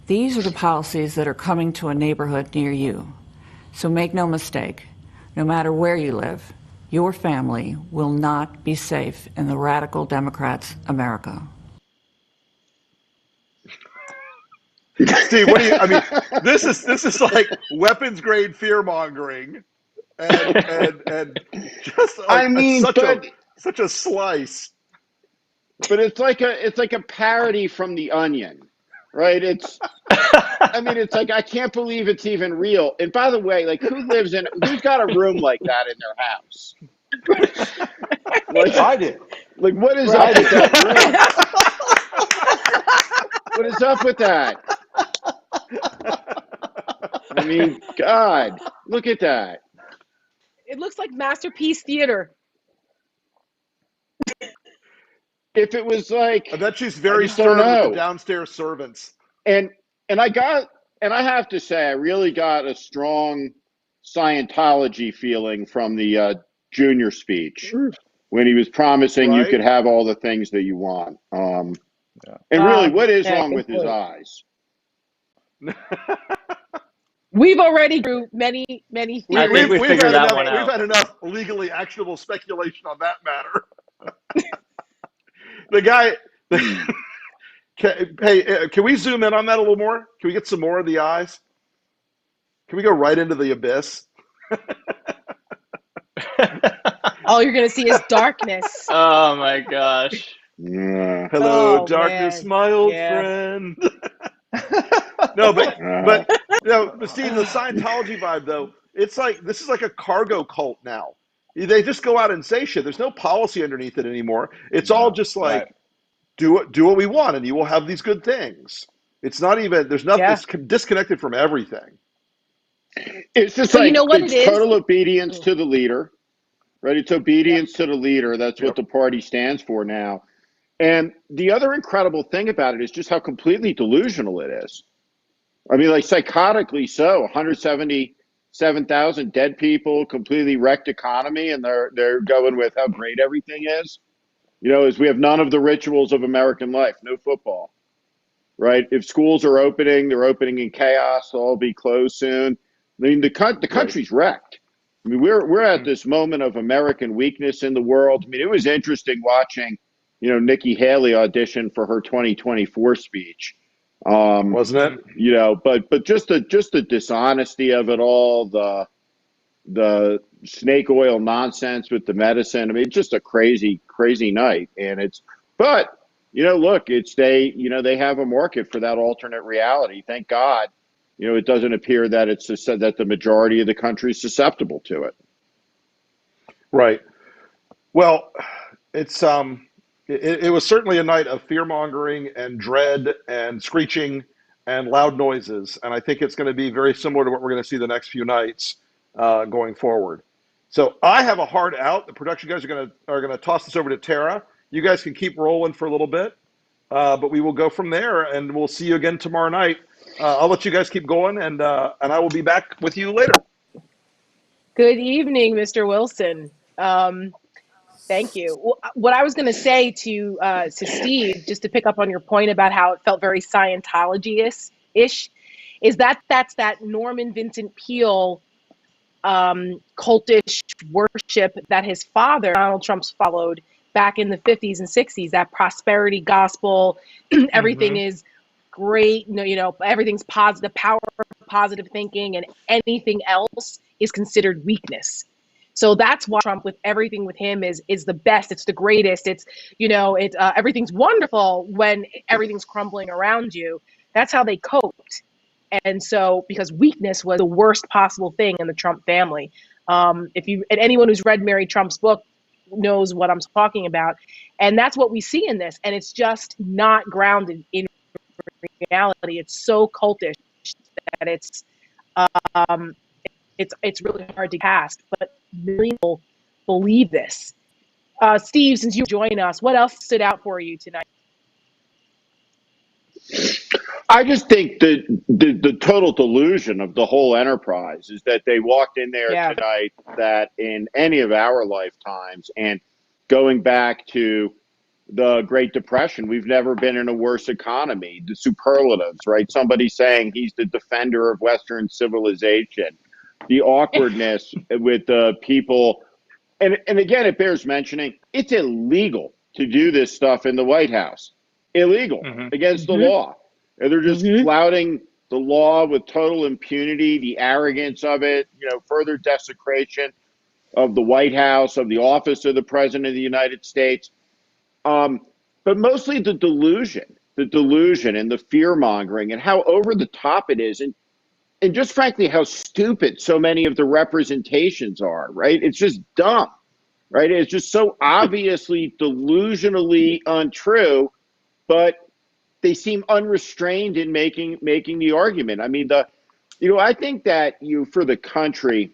These are the policies that are coming to a neighborhood near you. So make no mistake, no matter where you live, your family will not be safe in the radical Democrats' America. Steve, what do you? I mean, this is like weapons grade fear mongering, and just like, I mean, such a slice. But it's like a parody from The Onion, right? It's like I can't believe it's even real. And by the way, like who's got a room like that in their house? Like I did. Like what is up with that room? What is up with that? I mean, God, look at that. It looks like Masterpiece Theater. If it was like, I bet she's very I stern don't know. with the downstairs servants. And I have to say, I really got a strong Scientology feeling from the Junior speech when he was promising you could have all the things that you want. And really, what is wrong good with his point. eyes? We've already through many theories. I think we figured that one out. We've had enough legally actionable speculation on that matter. The guy, hey, can we zoom in on that a little more? Can we get some more of the eyes? Can we go right into the abyss? All you're going to see is darkness. Oh my gosh. Yeah. Hello, darkness, man. my old Yeah. friend. No, but Steve, the Scientology vibe though, it's like this is like a cargo cult now. They just go out and say shit. There's no policy underneath it anymore. It's all just like do what we want, and you will have these good things. It's not even there's nothing. It's disconnected from everything. It's just So like you know what it's it is? total obedience to the leader, right? It's obedience to the leader. That's what the party stands for now. And the other incredible thing about it is just how completely delusional it is. I mean, like psychotically so. 177,000 dead people, completely wrecked economy, and they're going with how great everything is. You know, as we have none of the rituals of American life, no football, right? If schools are opening, they're opening in chaos. They'll all be closed soon. I mean, the country's wrecked. I mean, we're at this moment of American weakness in the world. I mean, it was interesting watching, you know, Nikki Haley audition for her 2024 speech. Wasn't it? You know, but just the dishonesty of it all, the snake oil nonsense with the medicine. I mean, just a crazy night. And but you know, look, they have a market for that alternate reality. Thank God. You know, it doesn't appear that that the majority of the country is susceptible to it. Right. Well, it's it was certainly a night of fear-mongering and dread and screeching and loud noises, and I think it's going to be very similar to what we're going to see the next few nights going forward. So I have a hard out. The production guys are going to toss this over to Tara. You guys can keep rolling for a little bit, but we will go from there, and we'll see you again tomorrow night. I'll let you guys keep going, and I will be back with you later. Good evening, Mr. Wilson. Thank you. What I was going to say to Steve, just to pick up on your point about how it felt very Scientology-ish, is that's that Norman Vincent Peale cultish worship that his father, Donald Trump's, followed back in the 50s and 60s, that prosperity gospel, everything is great, you know, everything's positive, the power of positive thinking, and anything else is considered weakness. So that's why Trump, with everything with him, is the best. It's the greatest. It's, you know, everything's wonderful when everything's crumbling around you. That's how they coped. And so, because weakness was the worst possible thing in the Trump family. And anyone who's read Mary Trump's book knows what I'm talking about. And that's what we see in this. And it's just not grounded in reality. It's so cultish that it's really hard to cast, but millions people believe this. Steve, since you joined us, what else stood out for you tonight? I just think that the total delusion of the whole enterprise is that they walked in there tonight that in any of our lifetimes, and going back to the Great Depression, we've never been in a worse economy. The superlatives, right? Somebody saying he's the defender of Western civilization. The awkwardness with the people. And again, it bears mentioning, it's illegal to do this stuff in the White House. Illegal, against the law. And they're just flouting the law with total impunity, the arrogance of it, you know, further desecration of the White House, of the office of the President of the United States. But mostly the delusion and the fear-mongering and how over the top it is. And just frankly, how stupid so many of the representations are, right? It's just dumb, right? It's just so obviously delusionally untrue, but they seem unrestrained in making the argument. I mean, I think that for the country,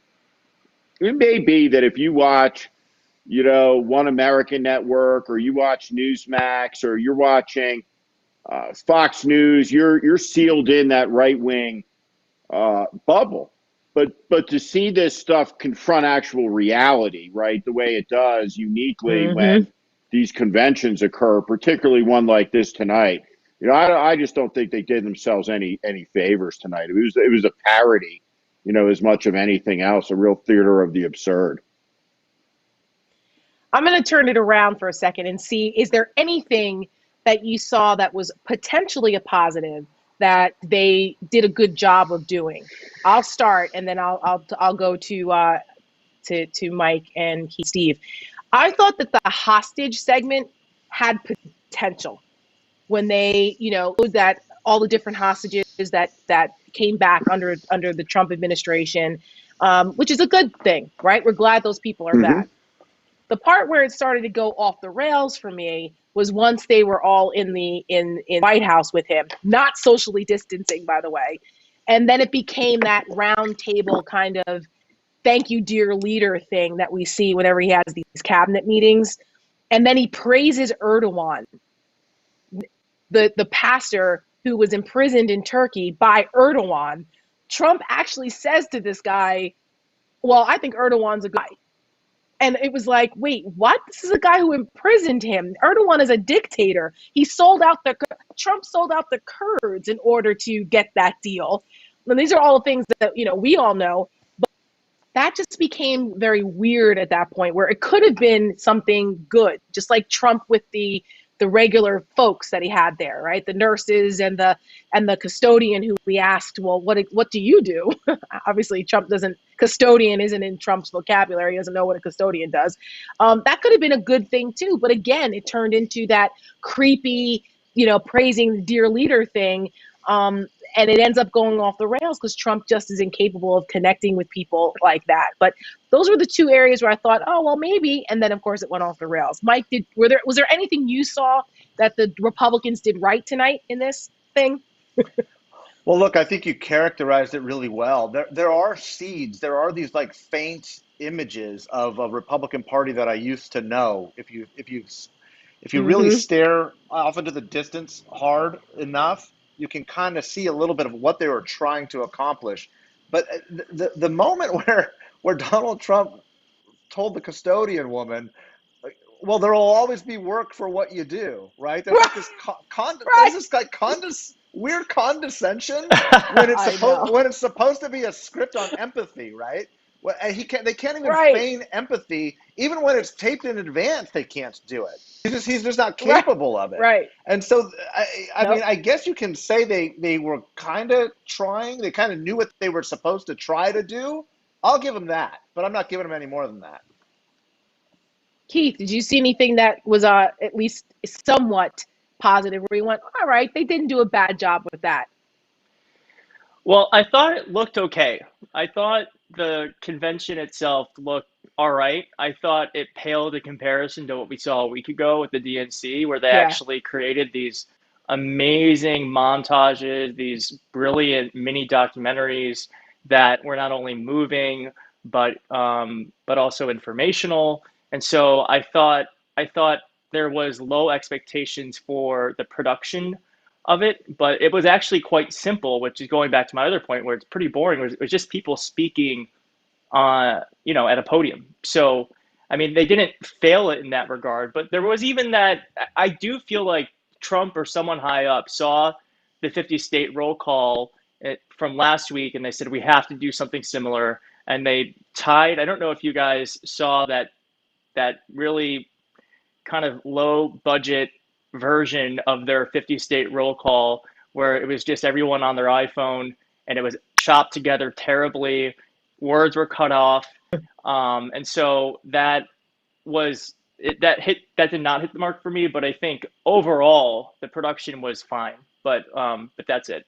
it may be that if you watch, you know, One American Network, or you watch Newsmax, or you're watching Fox News, you're sealed in that right-wing bubble. But to see this stuff confront actual reality, right, the way it does uniquely when these conventions occur, particularly one like this tonight. You know, I just don't think they did themselves any favors tonight. It was a parody, you know, as much of anything else, a real theater of the absurd. I'm going to turn it around for a second and see, is there anything that you saw that was potentially a positive that they did a good job of doing? I'll start, and then I'll go to Mike and Steve. I thought that the hostage segment had potential when they, you know, that all the different hostages that came back under the Trump administration, which is a good thing, right? We're glad those people are back. The part where it started to go off the rails for me was once they were all in the White House with him, not socially distancing, by the way. And then it became that round table kind of thank you, dear leader thing that we see whenever he has these cabinet meetings. And then he praises Erdogan, the pastor who was imprisoned in Turkey by Erdogan. Trump actually says to this guy, well, I think Erdogan's a guy. And it was like, wait, what? This is a guy who imprisoned him. Erdogan is a dictator. Trump sold out the Kurds in order to get that deal. And these are all the things that, you know, we all know. But that just became very weird at that point, where it could have been something good, just like Trump with the regular folks that he had there, right? The nurses and the custodian who we asked, well, what do you do? Obviously, custodian isn't in Trump's vocabulary. He doesn't know what a custodian does. That could have been a good thing too. But again, it turned into that creepy, you know, praising the dear leader thing. And it ends up going off the rails because Trump just is incapable of connecting with people like that. But those were the two areas where I thought, oh, well, maybe. And then, of course, it went off the rails. Mike, was there anything you saw that the Republicans did right tonight in this thing? Well, look, I think you characterized it really well. There are seeds. There are these like faint images of a Republican Party that I used to know. If you really stare off into the distance hard enough, you can kind of see a little bit of what they were trying to accomplish. But the moment where Donald Trump told the custodian woman, well, there will always be work for what you do, right? There's like this weird condescension when it's supposed to be a script on empathy, right? Well, they can't even feign empathy. Even when it's taped in advance, they can't do it. He's just not capable of it. Right. And so, I mean, I guess you can say they were kind of trying. They kind of knew what they were supposed to try to do. I'll give them that, but I'm not giving them any more than that. Keith, did you see anything that was at least somewhat positive where you went, all right, they didn't do a bad job with that? Well, I thought it looked okay. I thought the convention itself looked all right. I thought it paled in comparison to what we saw a week ago with the DNC, where they actually created these amazing montages, these brilliant mini documentaries that were not only moving but also informational. And so I thought there was low expectations for the production of it, but it was actually quite simple, which is going back to my other point where it's pretty boring. It was just people speaking at a podium. So, I mean, they didn't fail it in that regard, but there was even that, I do feel like Trump or someone high up saw the 50 state roll call from last week, and they said, we have to do something similar. And they tied, I don't know if you guys saw that really kind of low budget version of their 50 state roll call, where it was just everyone on their iPhone and it was chopped together terribly. Words were cut off. And so that did not hit the mark for me, but I think overall the production was fine, but that's it.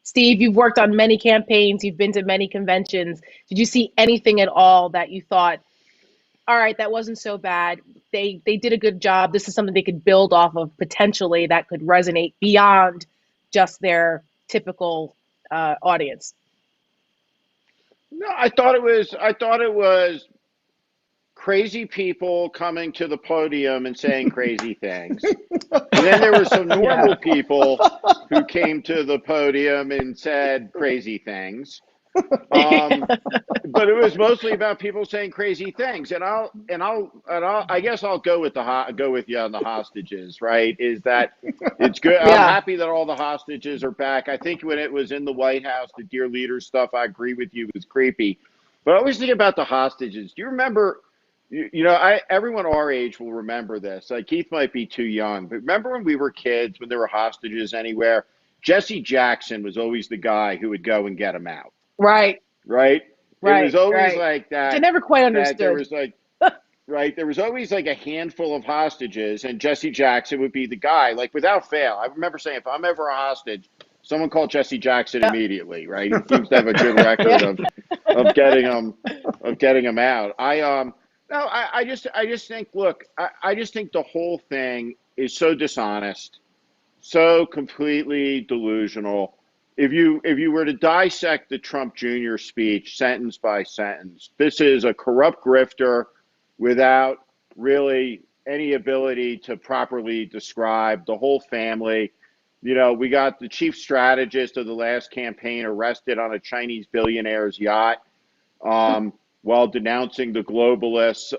Steve, you've worked on many campaigns, you've been to many conventions. Did you see anything at all that you thought, all right, that wasn't so bad. They did a good job. This is something they could build off of potentially that could resonate beyond just their typical audience? No, I thought it was crazy people coming to the podium and saying crazy things. And then there were some normal people who came to the podium and said crazy things. But it was mostly about people saying crazy things, and I guess I'll go with go with you on the hostages. Right? Is that it's good? I'm happy that all the hostages are back. I think when it was in the White House, the dear leader stuff, I agree with you, was creepy. But I always think about the hostages. Do you remember? Everyone our age will remember this. Like Keith might be too young, but remember when we were kids, when there were hostages anywhere, Jesse Jackson was always the guy who would go and get them out. Right. Right. It was always like that. I never quite understood. There was like, right. There was always like a handful of hostages, and Jesse Jackson would be the guy. Like without fail, I remember saying, if I'm ever a hostage, someone call Jesse Jackson immediately. Right. He seems to have a good record of getting them out. I just think, look, I just think the whole thing is so dishonest, so completely delusional. If you were to dissect the Trump Jr. speech sentence by sentence, this is a corrupt grifter without really any ability to properly describe the whole family. We got the chief strategist of the last campaign arrested on a Chinese billionaire's yacht. While denouncing the globalists.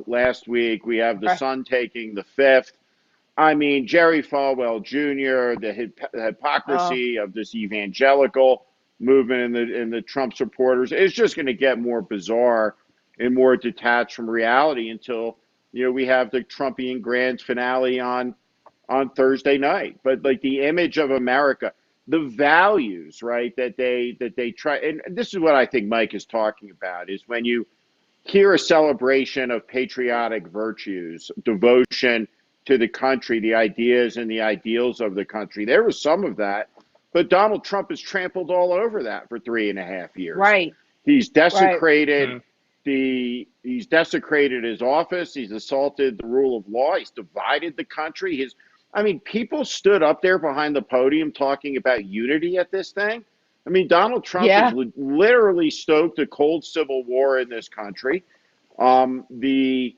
Last week, we have the son taking the fifth. I mean, Jerry Falwell Jr., the hypocrisy of this evangelical movement and the Trump supporters is just going to get more bizarre and more detached from reality until, we have the Trumpian grand finale on Thursday night. But like the image of America, the values, right, that they try, and this is what I think Mike is talking about, is when you hear a celebration of patriotic virtues, devotion to the country, the ideas and the ideals of the country. There was some of that, but Donald Trump has trampled all over that for 3.5 years. Right. He's desecrated he's desecrated his office. He's assaulted the rule of law. He's divided the country. People stood up there behind the podium talking about unity at this thing. Donald Trump has literally stoked a cold civil war in this country. The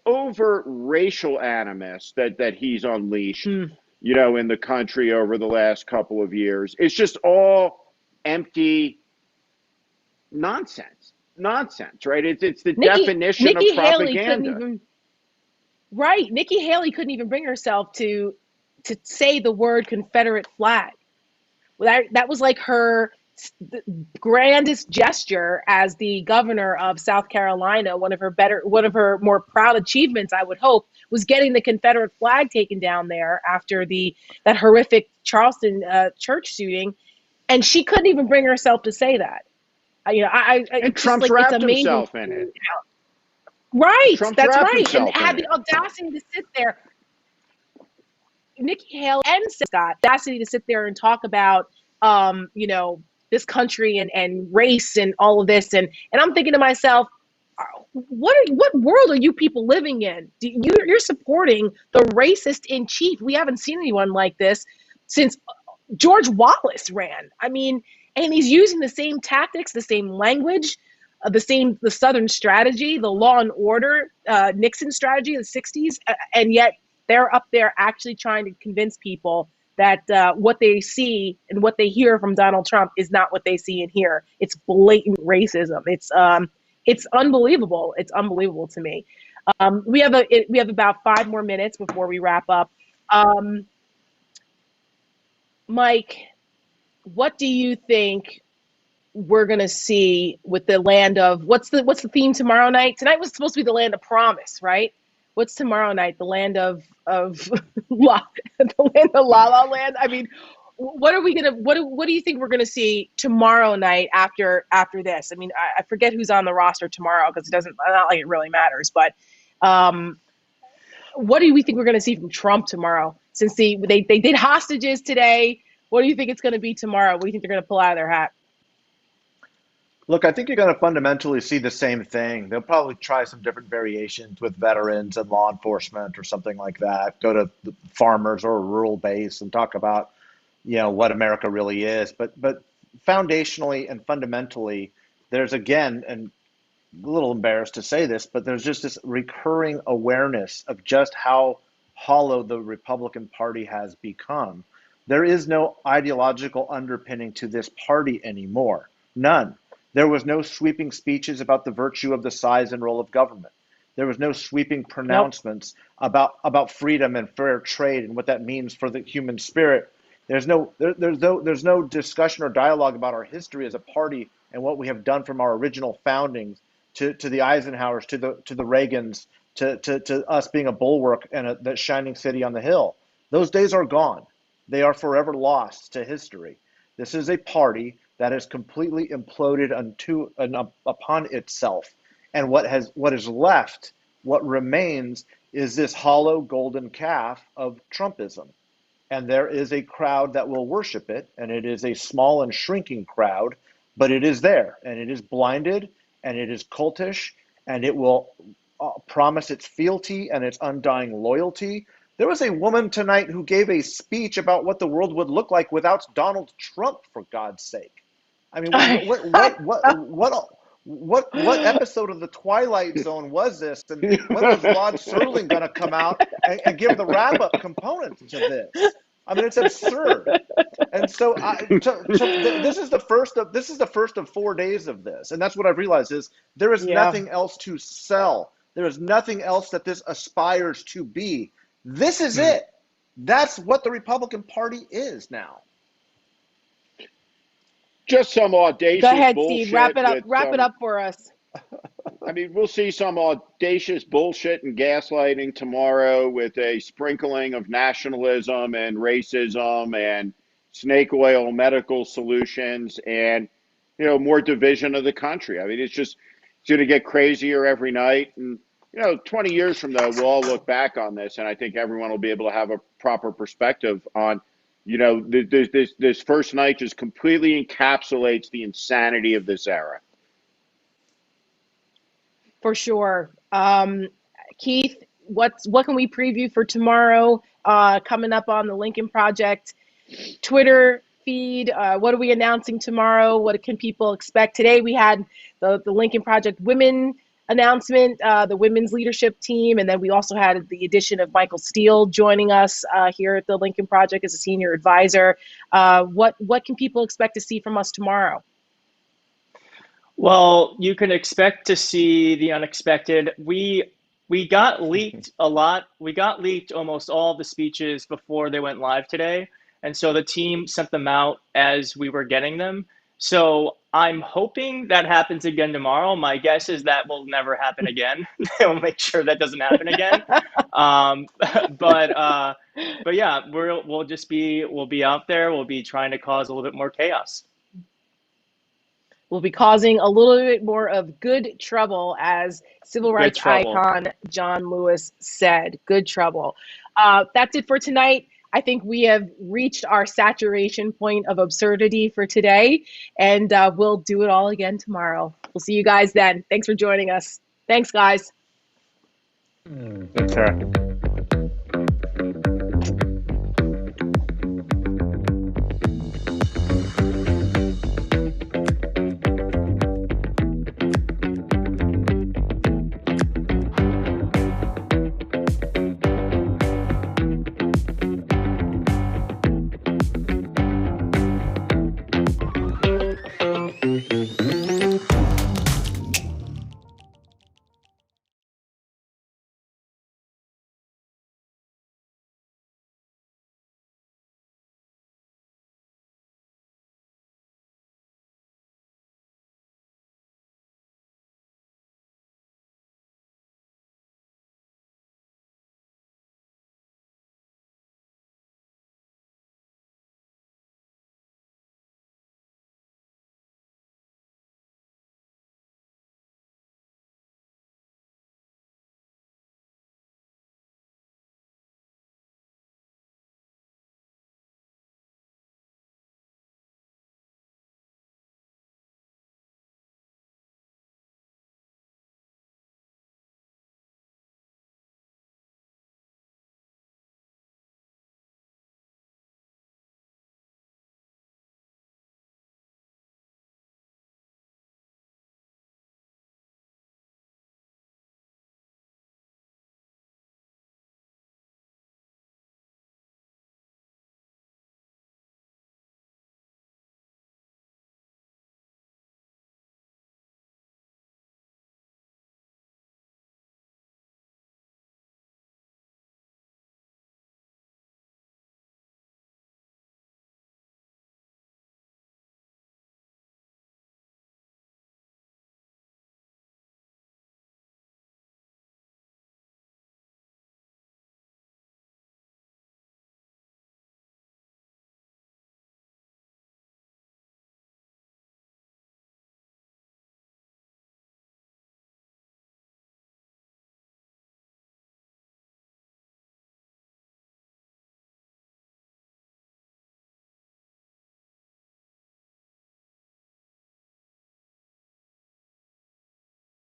overt racial animus that he's unleashed, in the country over the last couple of years, it's just all empty nonsense, right? It's the definition of propaganda. Nikki Haley couldn't even bring herself to say the word Confederate flag. That was like her grandest gesture as the governor of South Carolina. One of her more proud achievements, I would hope, was getting the Confederate flag taken down there after that horrific Charleston church shooting, and she couldn't even bring herself to say that. And Trump's wrapped himself in it. Right, Trump's that's wrapped right, and himself had in the audacity to sit there. Nikki Haley and Scott, audacity to sit there and talk about, this country and race and all of this, and I'm thinking to myself, what world are you people living in? You're supporting the racist in chief. We haven't seen anyone like this since George Wallace ran. And he's using the same tactics, the same language, the Southern strategy, the law and order, Nixon strategy of the 60s, and yet they're up there actually trying to convince people that what they see and what they hear from Donald Trump is not what they see and hear. It's blatant racism. It's unbelievable. It's unbelievable to me. We have about 5 more minutes before we wrap up. Mike, what do you think we're going to see with the land of, what's the theme tomorrow night? Tonight was supposed to be the land of promise, right? What's tomorrow night? The land of the land of La La Land. What do you think we're gonna see tomorrow night after this? I forget who's on the roster tomorrow because not like it really matters. But what do we think we're gonna see from Trump tomorrow? Since they did hostages today, what do you think it's gonna be tomorrow? What do you think they're gonna pull out of their hat? Look, I think you're going to fundamentally see the same thing. They'll probably try some different variations with veterans and law enforcement or something like that. Go to the farmers or a rural base and talk about, what America really is. But foundationally and fundamentally, there's again, and a little embarrassed to say this, but there's just this recurring awareness of just how hollow the Republican Party has become. There is no ideological underpinning to this party anymore. None. There was no sweeping speeches about the virtue of the size and role of government. There was no sweeping pronouncements about freedom and fair trade and what that means for the human spirit. There's no discussion or dialogue about our history as a party and what we have done from our original foundings to the Eisenhowers, to the Reagans, to us being a bulwark and that shining city on the hill. Those days are gone. They are forever lost to history. This is a party that has completely imploded upon itself. And what is left, what remains, is this hollow golden calf of Trumpism. And there is a crowd that will worship it, and it is a small and shrinking crowd, but it is there, and it is blinded, and it is cultish, and it will promise its fealty and its undying loyalty. There was a woman tonight who gave a speech about what the world would look like without Donald Trump, for God's sake. I mean, what episode of the Twilight Zone was this? And when was Rod Serling going to come out and give the wrap-up components to this? I mean, it's absurd. And so, this is the first of 4 days of this, and that's what I've realized is there is nothing else to sell. There is nothing else that this aspires to be. This is it. That's what the Republican Party is now. Just some audacious Go ahead, bullshit. Steve. Wrap it up for us. I mean, we'll see some audacious bullshit and gaslighting tomorrow with a sprinkling of nationalism and racism and snake oil medical solutions and, more division of the country. I mean, it's going to get crazier every night. And, 20 years from now, we'll all look back on this, and I think everyone will be able to have a proper perspective on, this first night just completely encapsulates the insanity of this era. For sure. Keith, what can we preview for tomorrow coming up on the Lincoln Project Twitter feed? What are we announcing tomorrow? What can people expect? Today we had the Lincoln Project Women announcement, the women's leadership team, and then we also had the addition of Michael Steele joining us here at the Lincoln Project as a senior advisor. What can people expect to see from us tomorrow? Well, you can expect to see the unexpected. We got leaked a lot. We got leaked almost all the speeches before they went live today. And so the team sent them out as we were getting them. So I'm hoping that happens again tomorrow. My guess is that will never happen again. We'll make sure that doesn't happen again. But yeah, we'll be out there. We'll be trying to cause a little bit more chaos. Will be causing a little bit more of good trouble, as civil rights icon John Lewis said. Good trouble. That's it for tonight. I think we have reached our saturation point of absurdity for today, and we'll do it all again tomorrow. We'll see you guys then. Thanks for joining us. Thanks, guys. Thanks, Eric.